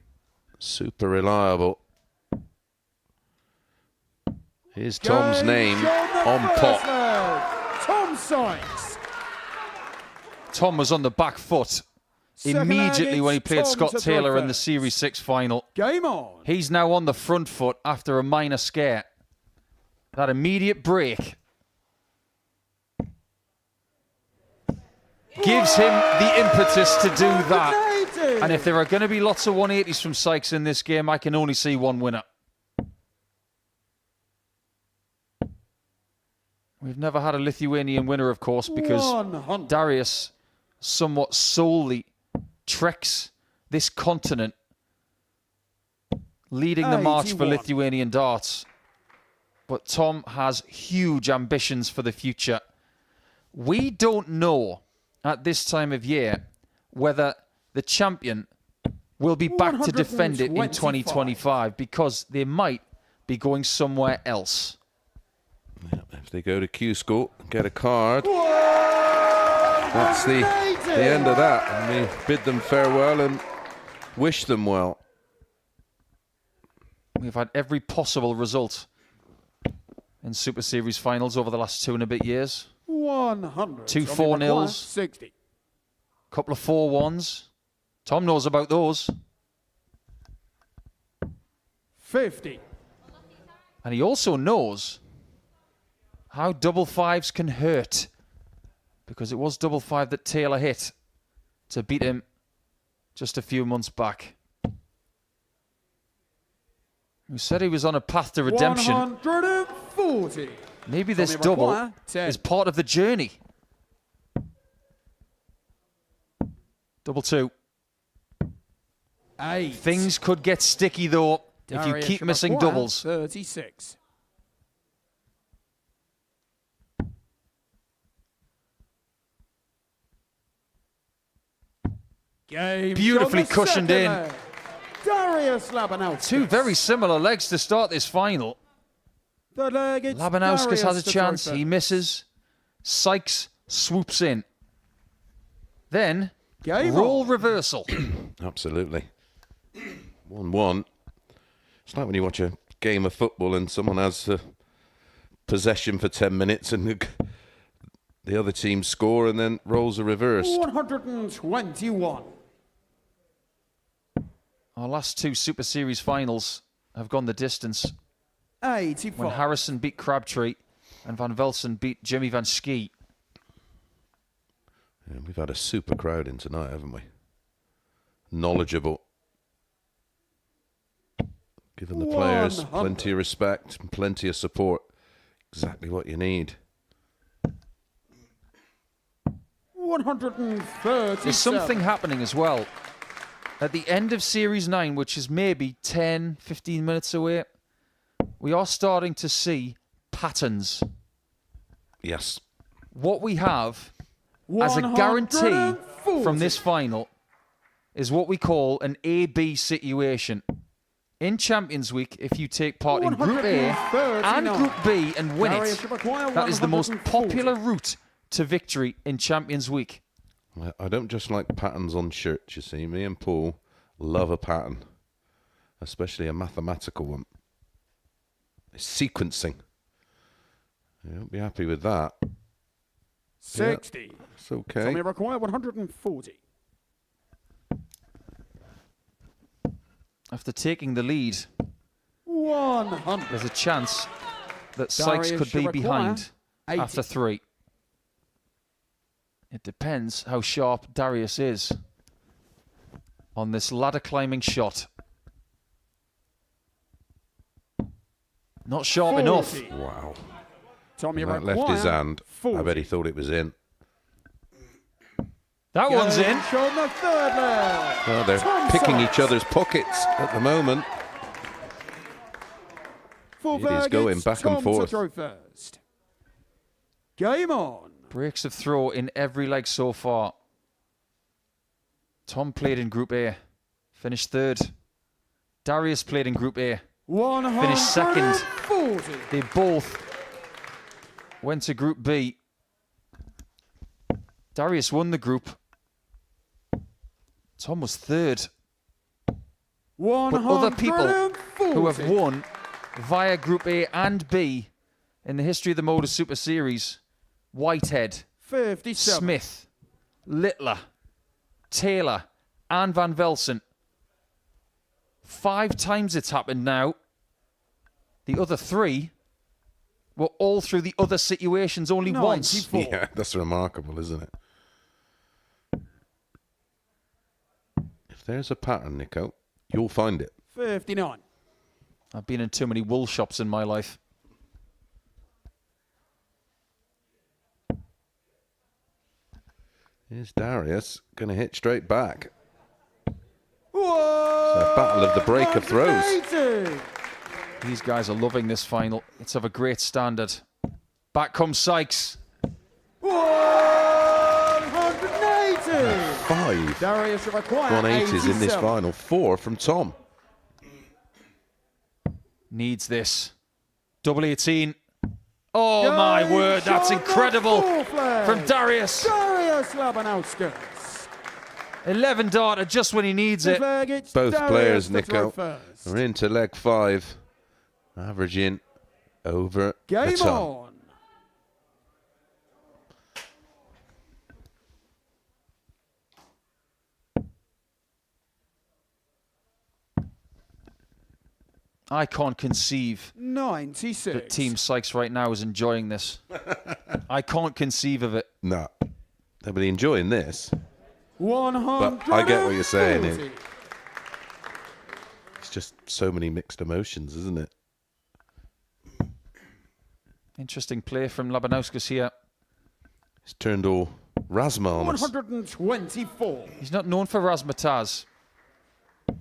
super reliable. Here's Tom's name on pot. Tom Sykes. Tom was on the back foot Second immediately leg, when he played Tom Scott to Taylor in the first. Series 6 final. Game on. He's now on the front foot after a minor scare. That immediate break gives him the impetus to do that. And if there are going to be lots of 180s from Sykes in this game, I can only see one winner. We've never had a Lithuanian winner, of course, because 100. Darius somewhat solely treks this continent, leading the march for 81. Lithuanian darts. But Tom has huge ambitions for the future. We don't know at this time of year whether the champion will be back to defend it in 2025 because they might be going somewhere else. Yeah, if they go to Q School and get a card, that's the end of that. And we bid them farewell and wish them well. We've had every possible result in Super Series finals over the last 2 and a bit years. 100. Two Tommy 4-0s. requires 60. Couple of 4-1s. Tom knows about those. 50. And he also knows how double fives can hurt. Because it was double five that Taylor hit to beat him just a few months back. He said he was on a path to redemption. 140. Maybe this Tommy double require 10. is part of the journey. Double 2. 8. Things could get sticky though if you Darius keep missing require doubles. 36. Game Beautifully on the cushioned second in. leg. Darius Labanauskas. 2 very similar legs to start this final. Third leg, it's Labanauskas Darius has a to chance. throw He first. misses. Sykes swoops in. Then, Game roll on. reversal. Absolutely. 1-1. It's like when you watch a game of football and someone has possession for 10 minutes and the other team score and then rolls are reversed. 121. Our last 2 Super Series finals have gone the distance. 85. When Harrison beat Crabtree and Van Velsen beat Jimmy Van Schie. Yeah, we've had a super crowd in tonight, haven't we? Knowledgeable. Giving the players 100. plenty of respect and plenty of support. Exactly what you need. 130. There's something happening as well. At the end of Series 9, which is maybe 10, 15 minutes away, we are starting to see patterns. Yes. What we have as a guarantee from this final is what we call an A-B situation. In Champions Week, if you take part in Group A and Group B and win it, that is the most popular route to victory in Champions Week. I don't just like patterns on shirts, you see. Me and Paul love a pattern, especially a mathematical one. It's sequencing. You won't be happy with that. 60. It's okay. Tommy require 140. After taking the lead, 100. there's a chance that Sykes Darius could be should require behind 80. after 3. It depends how sharp Darius is on this ladder climbing shot. Not sharp 40. enough. Wow. Tommy That require left his hand. 40. I bet he thought it was in. That one's in. On the third leg. Well, they're Tom picking Sykes. each other's pockets at the moment. For It is going Vergets, back and Tom forth. to throw first. Game on. Breaks of throw in every leg so far. Tom played in Group A, finished 3rd. Darius played in Group A, finished 2nd. 140. They both went to Group B. Darius won the group. Tom was 3rd. But other people who have won via Group A and B in the history of the Modus Super Series: Whitehead, 57. Smith, Littler, Taylor, and Van Velsen. 5 times it's happened now. The other 3 were all through the other situations only once. 94. Yeah, that's remarkable, isn't it? If there's a pattern, Nico, you'll find it. 59. I've been in too many wool shops in my life. Here's Darius going to hit straight back. Whoa! It's a battle of the break of throws. 180. These guys are loving this final. It's of a great standard. Back comes Sykes. 180. 5 Darius should require 180s in this 87. final. 4 from Tom. Needs this. Double 18. Oh my word, that's incredible from Darius. Darius Labanauskas. 11 darter just when he needs it. Both players, Nico, are into leg 5, averaging over the Game ton. on. I can't conceive 96. that Team Sykes right now is enjoying this. I can't conceive of it. No, they'll be enjoying this. 140. But I get what you're saying. It's just so many mixed emotions, isn't it? Interesting play from Labanauskas here. It's turned all Razma on us. 124. He's not known for razzmatazz.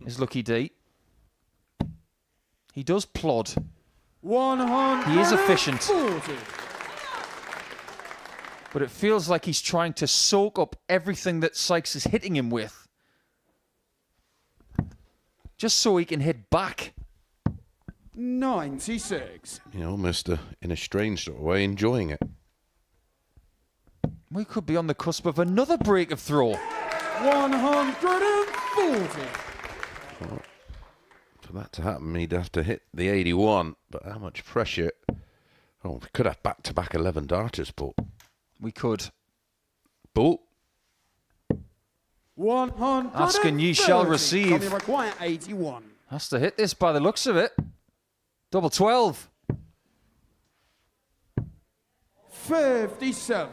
His lucky D. He does plod. 140. He is efficient. But it feels like he's trying to soak up everything that Sykes is hitting him with. Just so he can hit back. 96. You know, almost in a strange sort of way, enjoying it. We could be on the cusp of another break of throw. 140. For that to happen, he'd have to hit the 81. But how much pressure? Oh, we could have back-to-back 11 darters, but... We could. But 130. Ask and ye shall receive. Tommy require 81. Has to hit this by the looks of it. Double 12. 57.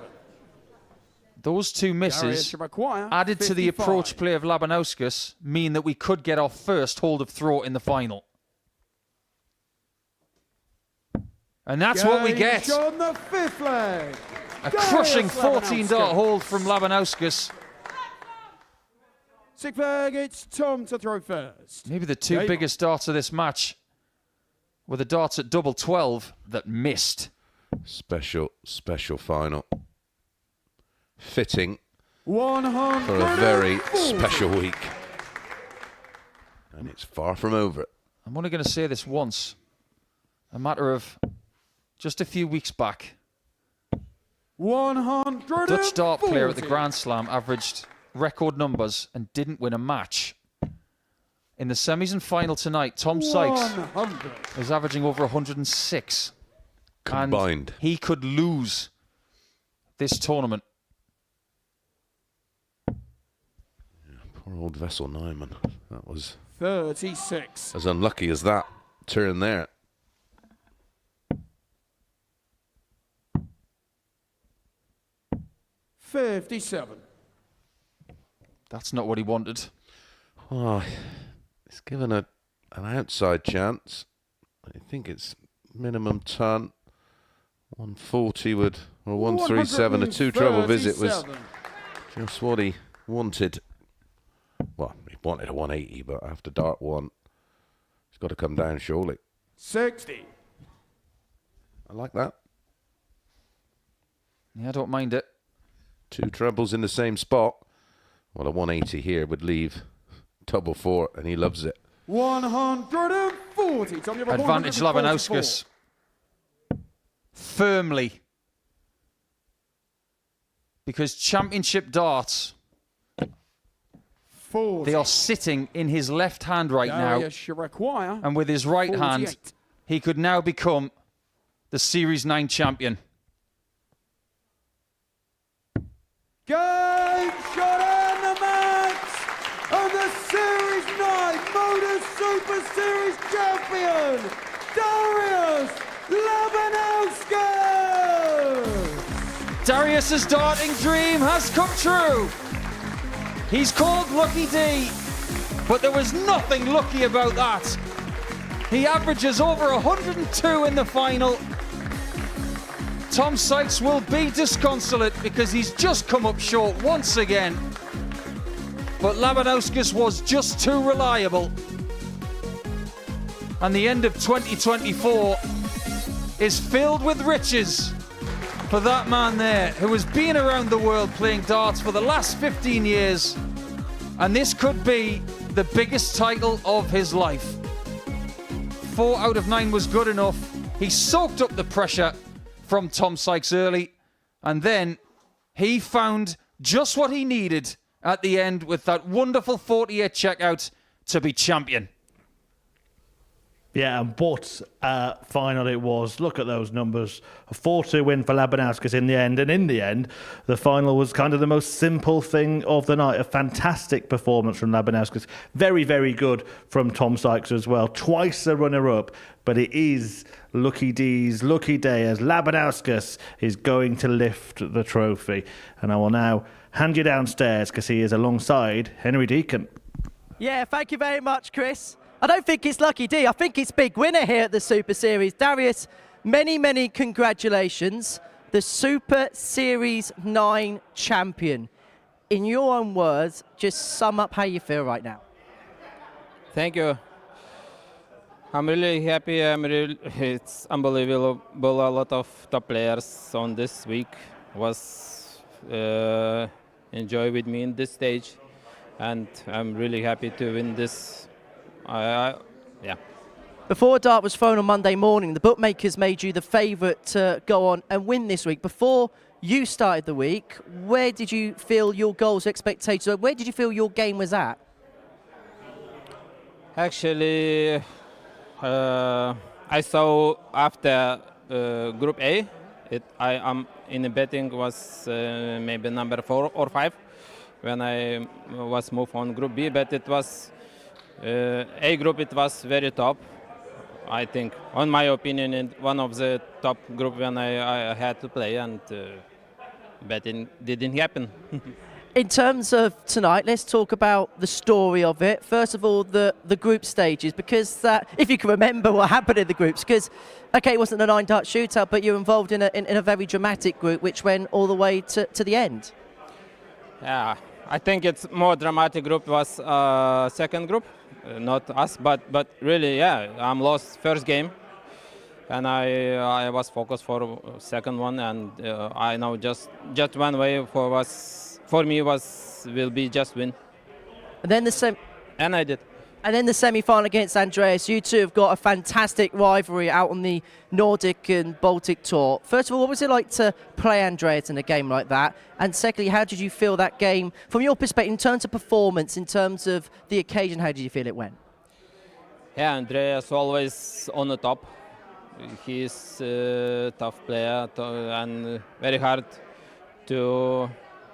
Those 2 Darius misses should require added to the 55. approach play of Labanauskas mean that we could get our first hold of throw in the final. And that's what we get. Gage on the 5th leg. A Darius crushing 14-dart Labanauskas. hold from Labanauskas. Sixth leg, it's Tom to throw first. Maybe the 2 Game biggest darts of this match were the darts at double 12 that missed. special final. Fitting 140. for a very special week. And it's far from over. I'm only going to say this once. A matter of just a few weeks back, 140. Dutch dart player at the Grand Slam averaged record numbers and didn't win a match. In the semis and final tonight, Tom Sykes 100. is averaging over 106. Combined. And he could lose this tournament. Poor old old Vessel Nyman. That was 36. as unlucky as that turn there. $57. That's not what he wanted. Oh, it's given an outside chance. I think it's minimum ton. 140 would, or 137. A two trouble visit was just what he wanted. Well, he wanted a 180, but after dart one, he's got to come down surely. 60. I like that. Yeah, I don't mind it. Two trebles in the same spot. Well, a 180 here would leave double four, and he loves it. 140. Tom, you have Advantage 144. Labanauskas. Firmly. Because championship darts, 40. they are sitting in his left hand right now. Darius, you require And with his right 48. hand, he could now become the Series 9 champion. Game shot and the match, and the Series 9 Modus Super Series champion, Darius Labanauskas! Darius's darting dream has come true. He's called Lucky D, but there was nothing lucky about that. He averages over 102 in the final. Tom Sykes will be disconsolate because he's just come up short once again. But Labanauskas was just too reliable. And the end of 2024 is filled with riches for that man there who has been around the world playing darts for the last 15 years. And this could be the biggest title of his life. 4 out of 9 was good enough. He soaked up the pressure from Tom Sykes early, and then he found just what he needed at the end with that wonderful 48 checkout to be champion. Yeah, and what final it was. Look at those numbers. A 4-2 win for Labanauskas in the end. And in the end, the final was kind of the most simple thing of the night. A fantastic performance from Labanauskas. Very, very good from Tom Sykes as well. Twice a runner-up. But it is Lucky D's lucky day as Labanauskas is going to lift the trophy. And I will now hand you downstairs because he is alongside Henry Deacon. Yeah, thank you very much, Chris. I don't think it's Lucky D. I think it's big winner here at the Super Series. Darius, many, many congratulations. The Super Series 9 champion. In your own words, just sum up how you feel right now. Thank you. I'm really happy. It's unbelievable. A lot of top players on this week was enjoy with me in this stage, and I'm really happy to win this. Yeah. Before a dart was thrown on Monday morning, the bookmakers made you the favourite to go on and win this week. Before you started the week, where did you feel your goals, expectations, where did you feel your game was at? Actually, I saw after Group A, I am in the betting was maybe number 4 or 5 when I was moved on Group B, but it was A group. It was very top. I think, on my opinion, in one of the top group when I had to play, and betting didn't happen. In terms of tonight, let's talk about the story of it. First of all, the group stages, because if you can remember what happened in the groups, because, okay, it wasn't a 9-dart shootout, but you're involved in a very dramatic group, which went all the way to the end. Yeah, I think it's more dramatic group was second group, not us, but really, yeah, I'm lost first game, and I was focused for second one, and I know just one way for me will be just win. And then and I did. And then the semi-final against Andreas. You two have got a fantastic rivalry out on the Nordic and Baltic tour. First of all, what was it like to play Andreas in a game like that? And secondly, how did you feel that game, from your perspective, in terms of performance, in terms of the occasion, how did you feel it went? Yeah, Andreas always on the top. He's a tough player and very hard to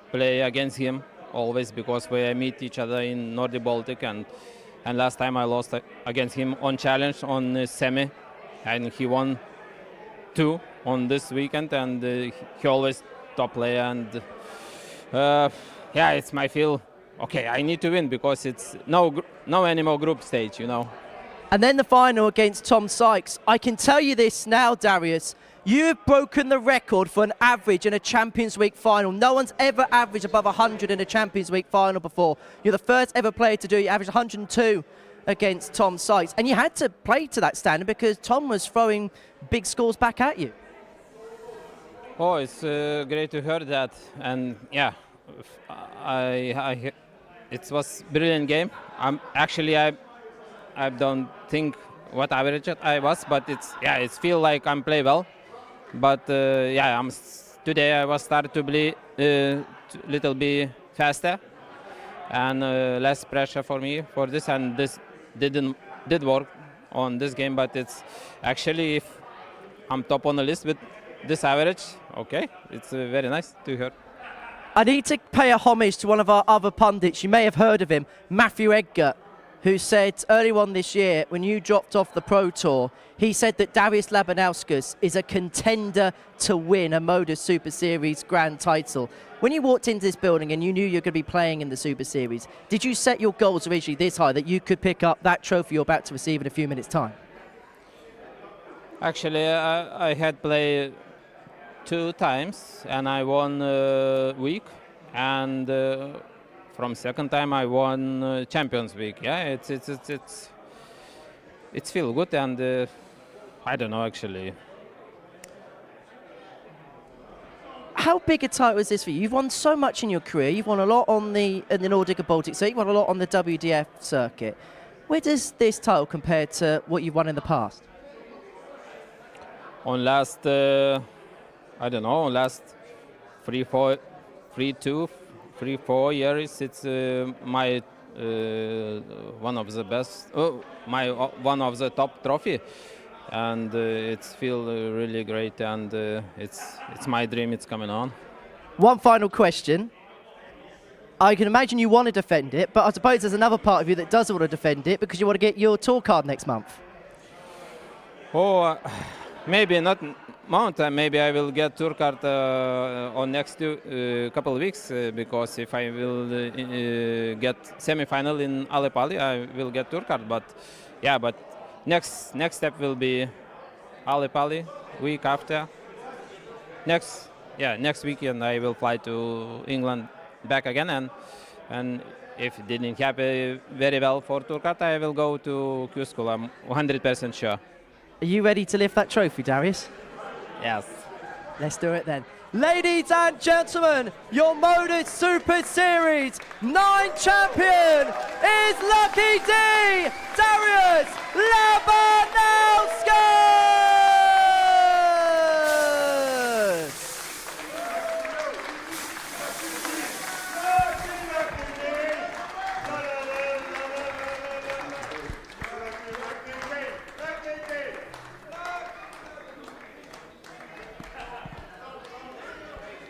play against him. always because we meet each other in Nordic Baltic, and last time I lost against him on challenge on semi, and he won 2 on this weekend, and he always top player, and yeah, it's my feel. Okay, I need to win because it's no anymore group stage, you know. And then the final against Tom Sykes. I can tell you this now, Darius. You have broken the record for an average in a Champions League final. No one's ever averaged above 100 in a Champions League final before. You're the first ever player to do it. You averaged 102 against Tom Sykes. And you had to play to that standard because Tom was throwing big scores back at you. Oh, it's great to hear that. And yeah, it was brilliant game. I don't think what average I was, but it's feel like I'm play well. But yeah, today I was started to be little bit faster and less pressure for me for this, and this did work on this game. But it's actually, if I'm top on the list with this average, okay, it's very nice to hear. I need to pay a homage to one of our other pundits. You may have heard of him, Matthew Edgar, who said early on this year, when you dropped off the Pro Tour, he said that Darius Labanauskas is a contender to win a Modus Super Series grand title. When you walked into this building and you knew you were going to be playing in the Super Series, did you set your goals originally this high that you could pick up that trophy you're about to receive in a few minutes' time? Actually, I had played 2 times and I won week, and from second time I won Champions League. Yeah, it's feel good, and I don't know actually. How big a title is this for you? You've won so much in your career. You've won a lot in the Nordic and Baltic circuit. You've won a lot on the WDF circuit. Where does this title compare to what you've won in the past? On last, I don't know, last 3-4 years, it's my one of the best, one of the top trophy, and it's feel really great, and it's my dream. It's coming on. One final question. I can imagine you want to defend it, but I suppose there's another part of you that doesn't want to defend it because you want to get your tour card next month. Oh, maybe not mountain. Maybe I will get tour card on next couple of weeks because if I will get semi-final in Aleppali, I will get tour card. But yeah, but next step will be Aleppali week after. Next weekend I will fly to England back again, and if it didn't happen very well for tour card, I will go to Q School. I'm 100% sure. Are you ready to lift that trophy, Darius? Yes. Let's do it then. Ladies and gentlemen, your Modus Super Series 9 champion is Lucky D, Darius Labanauskas!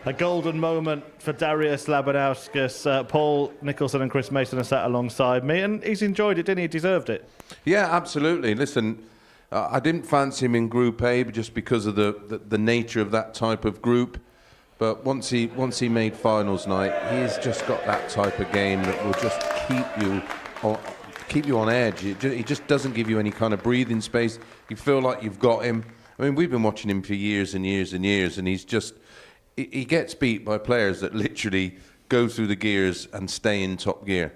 A golden moment for Darius Labanauskas. Paul Nicholson and Chris Mason are sat alongside me, and he's enjoyed it, didn't he? He deserved it. Yeah, absolutely. Listen, I didn't fancy him in Group A just because of the nature of that type of group. But once he made finals night, he's just got that type of game that will just keep you on edge. He just doesn't give you any kind of breathing space. You feel like you've got him. I mean, we've been watching him for years and years and years, and he gets beat by players that literally go through the gears and stay in top gear.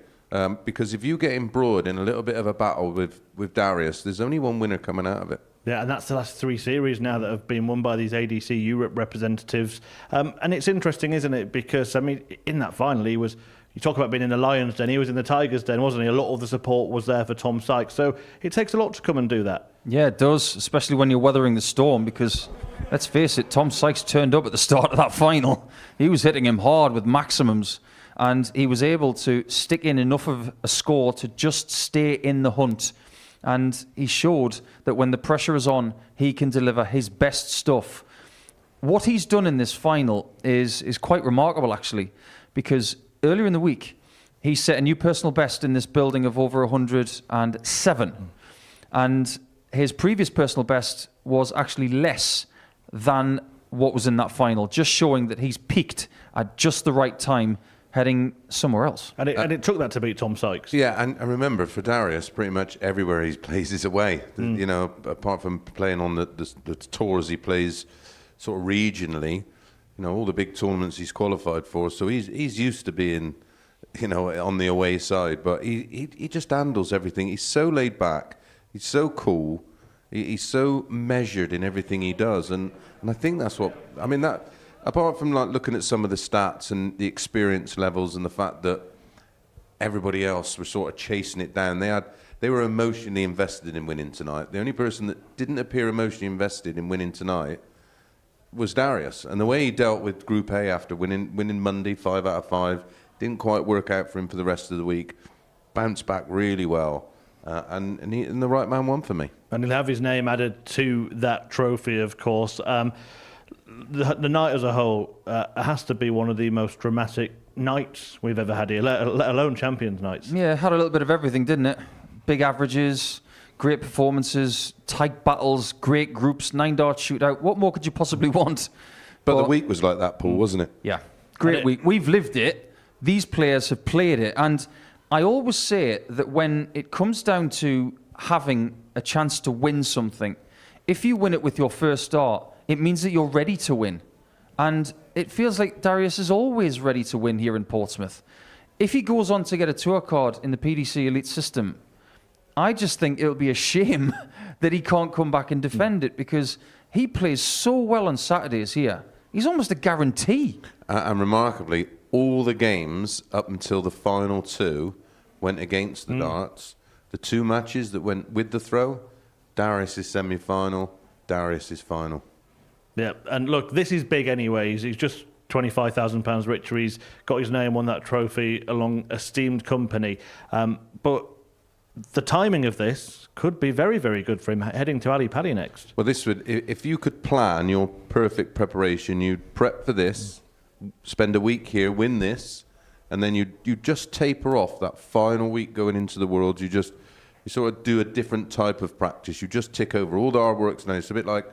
Because if you get embroiled in a little bit of a battle with Darius, there's only one winner coming out of it. Yeah, and that's the last 3 series now that have been won by these ADC Europe representatives. And it's interesting, isn't it? Because, I mean, in that final, you talk about being in the Lions' Den, he was in the Tigers' Den, wasn't he? A lot of the support was there for Tom Sykes. So it takes a lot to come and do that. Yeah, it does, especially when you're weathering the storm, because let's face it, Tom Sykes turned up at the start of that final. He was hitting him hard with maximums, and he was able to stick in enough of a score to just stay in the hunt. And he showed that when the pressure is on, he can deliver his best stuff. What he's done in this final is quite remarkable, actually, because earlier in the week, he set a new personal best in this building of over 107. And his previous personal best was actually less than what was in that final, just showing that he's peaked at just the right time, heading somewhere else. And it took that to beat Tom Sykes. Yeah, and remember, for Darius, pretty much everywhere he plays is away. You know, apart from playing on the tours he plays sort of regionally, you know, all the big tournaments he's qualified for. So he's used to being, you know, on the away side. But he just handles everything. He's so laid back. He's so cool. He's so measured in everything he does. And I think that's what, I mean, that... Apart from like looking at some of the stats and the experience levels and the fact that everybody else was sort of chasing it down, they were emotionally invested in winning tonight. The only person that didn't appear emotionally invested in winning tonight was Darius. And the way he dealt with Group A after winning Monday 5 out of 5, didn't quite work out for him for the rest of the week. Bounced back really well. And the right man won for me. And he'll have his name added to that trophy, of course. The night as a whole has to be one of the most dramatic nights we've ever had here, let alone Champions Nights. Yeah, had a little bit of everything, didn't it? Big averages, great performances, tight battles, great groups, 9-dart shootout. What more could you possibly want? But the week was like that, Paul, wasn't it? Yeah, great week. We've lived it. These players have played it. And I always say that when it comes down to having a chance to win something, if you win it with your first start, it means that you're ready to win. And it feels like Darius is always ready to win here in Portsmouth. If he goes on to get a tour card in the PDC Elite system, I just think it'll be a shame that he can't come back and defend it, because he plays so well on Saturdays here. He's almost a guarantee. And remarkably, all the games up until the final 2 went against the darts. The 2 matches that went with the throw, Darius is semi-final, Darius is final. Yeah, and look, this is big anyways. He's just £25,000 richer. He's got his name on that trophy along esteemed company. But the timing of this could be very, very good for him heading to Ali Pali next. Well, this would, if you could plan your perfect preparation, you'd prep for this, spend a week here, win this, and then you just taper off that final week going into the Worlds. You sort of do a different type of practice. You just tick over all the hard works now. It's a bit like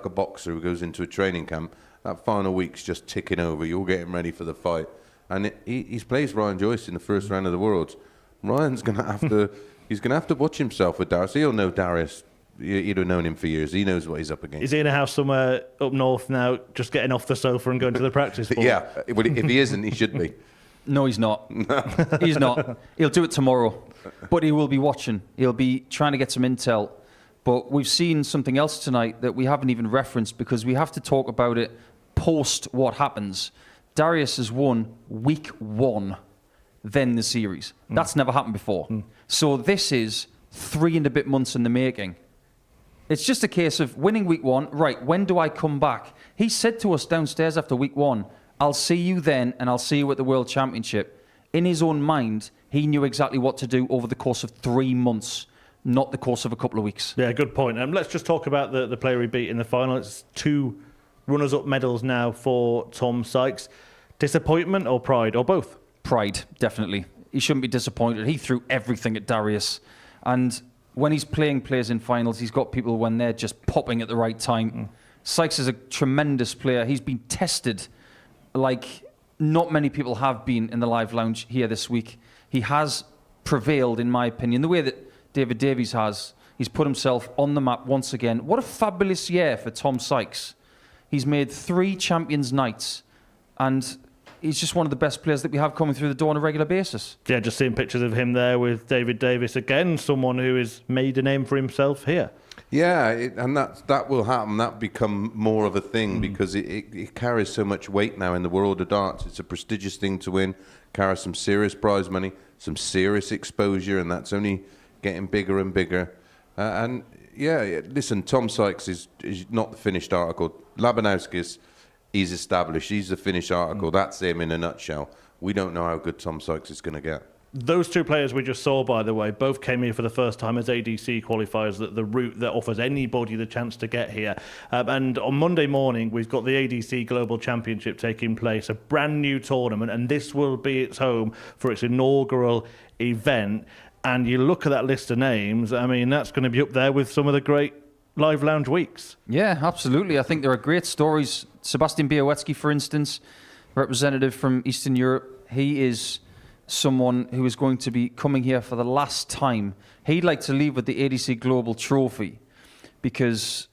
a boxer who goes into a training camp. That final week's just ticking over. You're getting ready for the fight. And he's plays Ryan Joyce in the first round of the Worlds. Ryan's going to have to... He's going to have to watch himself with Darius. He'll know Darius. He'd have known him for years. He knows what he's up against. Is he in a house somewhere up north now, just getting off the sofa and going to the practice ball? Yeah. Well, if he isn't, he should be. No, he's not. He's not. He'll do it tomorrow. But he will be watching. He'll be trying to get some intel. But we've seen something else tonight that we haven't even referenced, because we have to talk about it post what happens. Darius has won week 1, then the series. That's never happened before. So this is 3 and a bit months in the making. It's just a case of winning week 1. Right, when do I come back? He said to us downstairs after week 1, I'll see you then, and I'll see you at the World Championship. In his own mind, he knew exactly what to do over the course of 3 months, not the course of a couple of weeks. Yeah, good point. Let's just talk about the player he beat in the final. It's 2 runners-up medals now for Tom Sykes. Disappointment or pride, or both? Pride, definitely. He shouldn't be disappointed. He threw everything at Darius. And when he's playing players in finals, he's got people when they're just popping at the right time. Sykes is a tremendous player. He's been tested like not many people have been in the live lounge here this week. He has prevailed, in my opinion, the way that David Davies has. He's put himself on the map once again. What a fabulous year for Tom Sykes. He's made 3 Champions Nights, and he's just one of the best players that we have coming through the door on a regular basis. Yeah, just seeing pictures of him there with David Davis again, someone who has made a name for himself here. Yeah, and that will happen. That become more of a thing because it carries so much weight now in the world of darts. It's a prestigious thing to win, carries some serious prize money, some serious exposure, and that's only getting bigger and bigger. And yeah, listen, Tom Sykes is not the finished article. Labanowskis, he's established. He's the finished article. That's him in a nutshell. We don't know how good Tom Sykes is going to get. Those two players we just saw, by the way, both came here for the first time as ADC qualifiers, the route that offers anybody the chance to get here. And on Monday morning, we've got the ADC Global Championship taking place, a brand new tournament, and this will be its home for its inaugural event. And you look at that list of names, I mean, that's going to be up there with some of the great live lounge weeks. Yeah, absolutely. I think there are great stories. Sebastian Białecki, for instance, representative from Eastern Europe, he is someone who is going to be coming here for the last time. He'd like to leave with the ADC Global Trophy because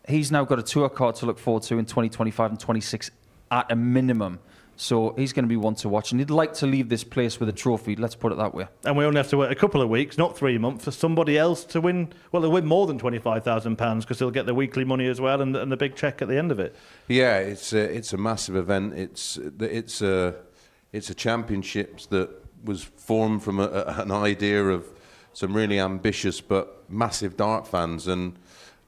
he's now got a tour card to look forward to in 2025 and 26 at a minimum. So he's going to be one to watch, and he'd like to leave this place with a trophy, let's put it that way. And we only have to wait a couple of weeks, not 3 months, for somebody else to win. Well, they'll win more than £25,000 because they'll get the weekly money as well and the big cheque at the end of it. Yeah, it's a massive event. It's a championships that was formed from an idea of some really ambitious but massive dart fans, and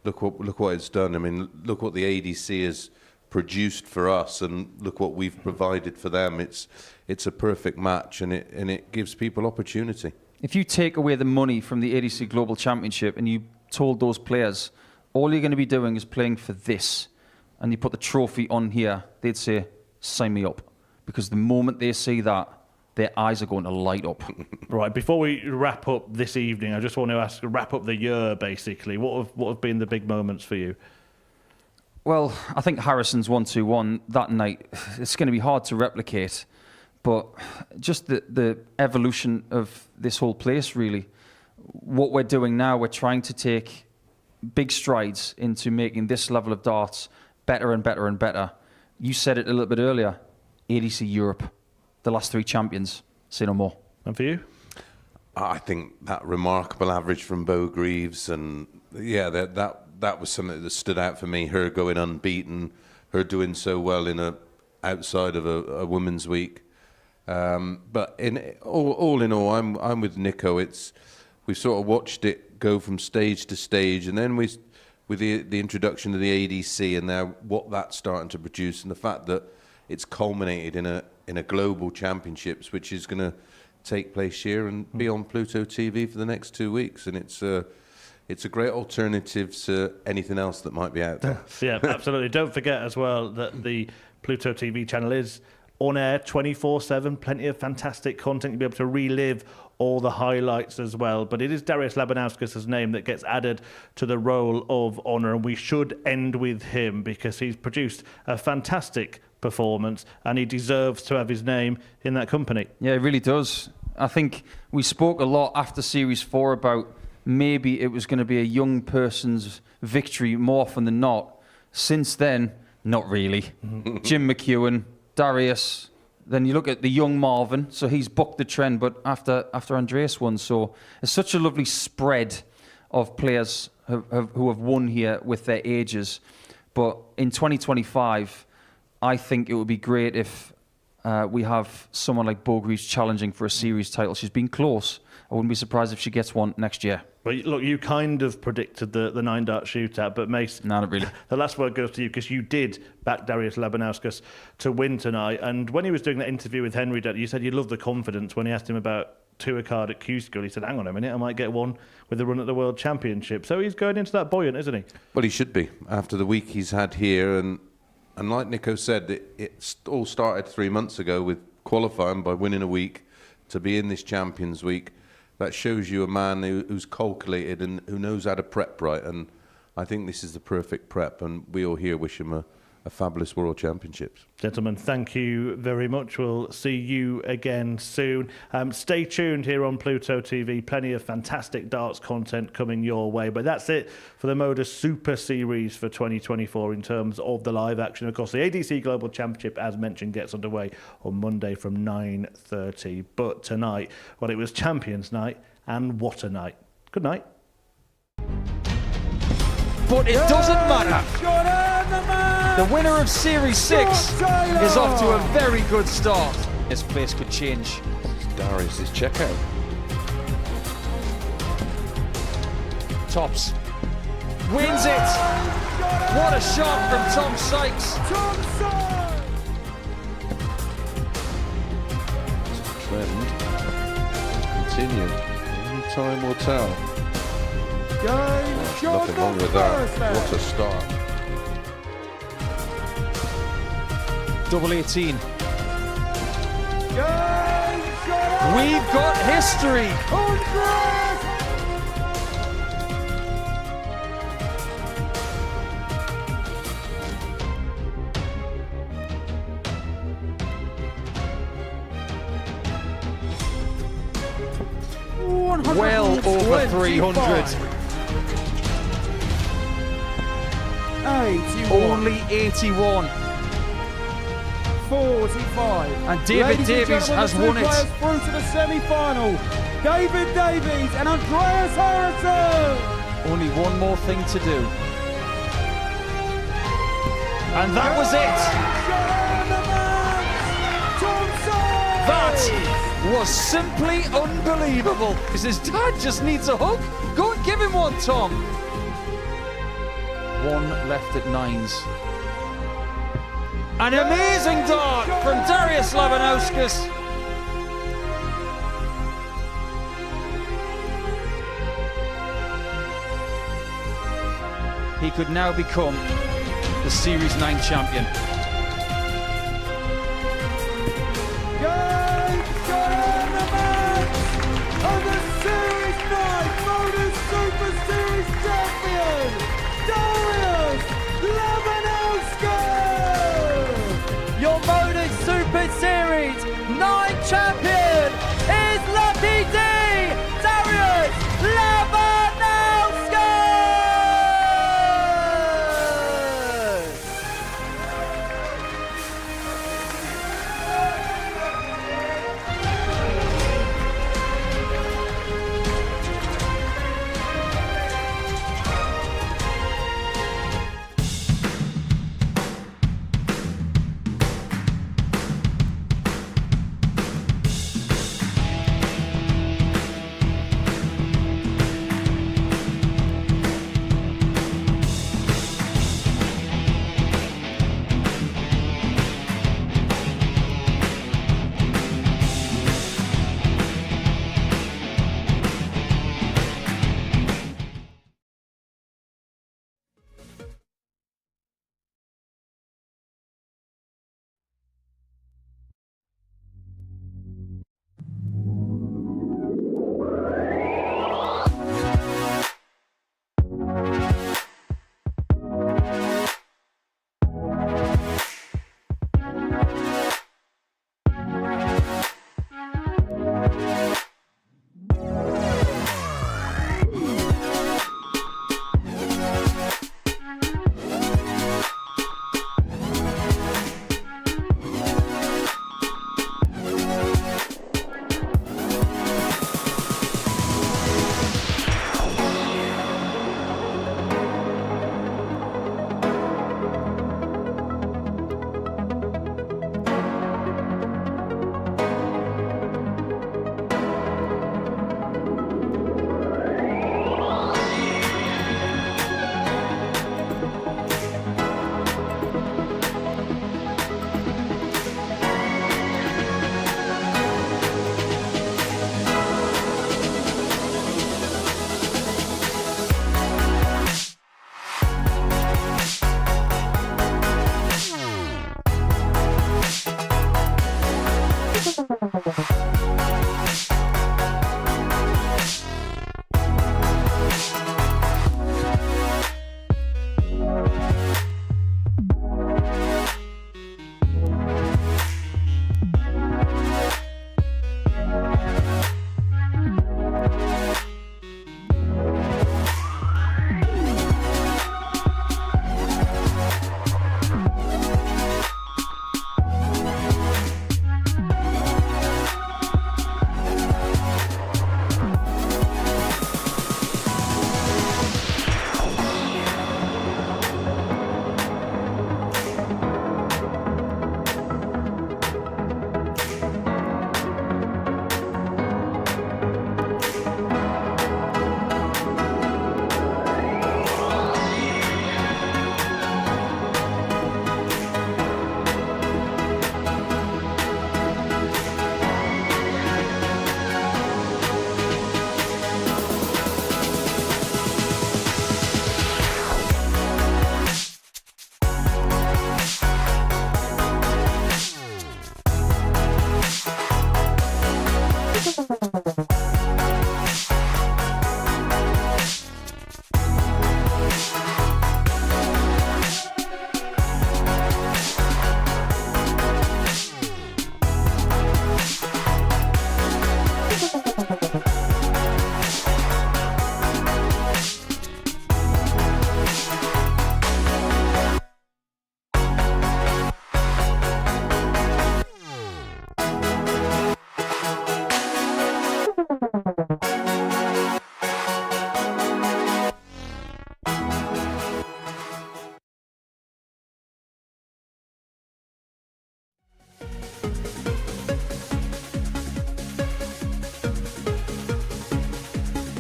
look what it's done. I mean, look what the ADC has produced for us, and look what we've provided for them. It's a perfect match, and it gives people opportunity. If you take away the money from the ADC Global Championship and you told those players all you're going to be doing is playing for this, and you put the trophy on here, they'd say, sign me up. Because the moment they see that, their eyes are going to light up. Right, before we wrap up this evening, I just want to wrap up the year, basically. What have been the big moments for you? Well, I think Harrison's 1-2-1 that night, it's going to be hard to replicate. But just the evolution of this whole place, really. What we're doing now, we're trying to take big strides into making this level of darts better and better and better. You said it a little bit earlier, ADC Europe, the last 3 champions, say no more. And for you? I think that remarkable average from Bo Greaves, and yeah, that was something that stood out for me. Her going unbeaten, her doing so well outside of a women's week. But all in all, I'm with Nico. We've sort of watched it go from stage to stage, and then with the introduction of the ADC, and now what that's starting to produce, and the fact that it's culminated in a global championships, which is going to take place here and be on Pluto TV for the next 2 weeks, and it's a great alternative to anything else that might be out there. Yeah, absolutely. Don't forget as well that the Pluto TV channel is on air 24/7. Plenty of fantastic content. You'll be able to relive all the highlights as well. But it is Darius Labanauskas' name that gets added to the roll of honour, and we should end with him because he's produced a fantastic performance and he deserves to have his name in that company. Yeah, it really does. I think we spoke a lot after Series 4 about maybe it was going to be a young person's victory more often than not. Since then, not really. Jim McEwen, Darius, then you look at the young Marvin, so he's bucked the trend, but after Andreas won, so it's such a lovely spread of players who have won here with their ages. But in 2025, I think it would be great if we have someone like Bo Greaves challenging for a series title. She's been close. I wouldn't be surprised if she gets one next year. Well, look, you kind of predicted the 9-dart shootout, but Mace, no, not really. The last word goes to you because you did back Darius Labanauskas to win tonight. And when he was doing that interview with Henry, you said you loved the confidence when he asked him about tour card at Q School. He said, hang on a minute, I might get one with the run at the World Championship. So he's going into that buoyant, isn't he? Well, he should be after the week he's had here. And like Nico said, it all started 3 months ago with qualifying by winning a week to be in this Champions Week. That shows you a man who's calculated and who knows how to prep right. And I think this is the perfect prep. And we all here wish him a fabulous World Championships. Gentlemen, thank you very much. We'll see you again soon. Stay tuned here on Pluto TV. Plenty of fantastic darts content coming your way. But that's it for the Modus Super Series for 2024 in terms of the live action. Of course, the ADC Global Championship, as mentioned, gets underway on Monday from 9:30. But tonight, well, it was Champions Night, and what a night. Good night. But it doesn't matter. The winner of Series 6 is off to a very good start. This place could change. Darius' checkout. Tops wins it. What a shot from Tom Sykes. Trend. continue. Only time will tell. Game shot Nothing wrong with first that. What a start. Double 18. Game shot We've got history. Andreas! Well over 300. 81. Only 81. 45. And David Ladies and Davies gentlemen, has the two won it. players through to the semi-final. David Davies and Andreas Harrison. Only one more thing to do. And that was it. That was simply unbelievable. Because his dad just needs a hug. Go and give him one, Tom. One left at nines. An amazing dart from Darius Labanauskas. He could now become the Series 9 champion.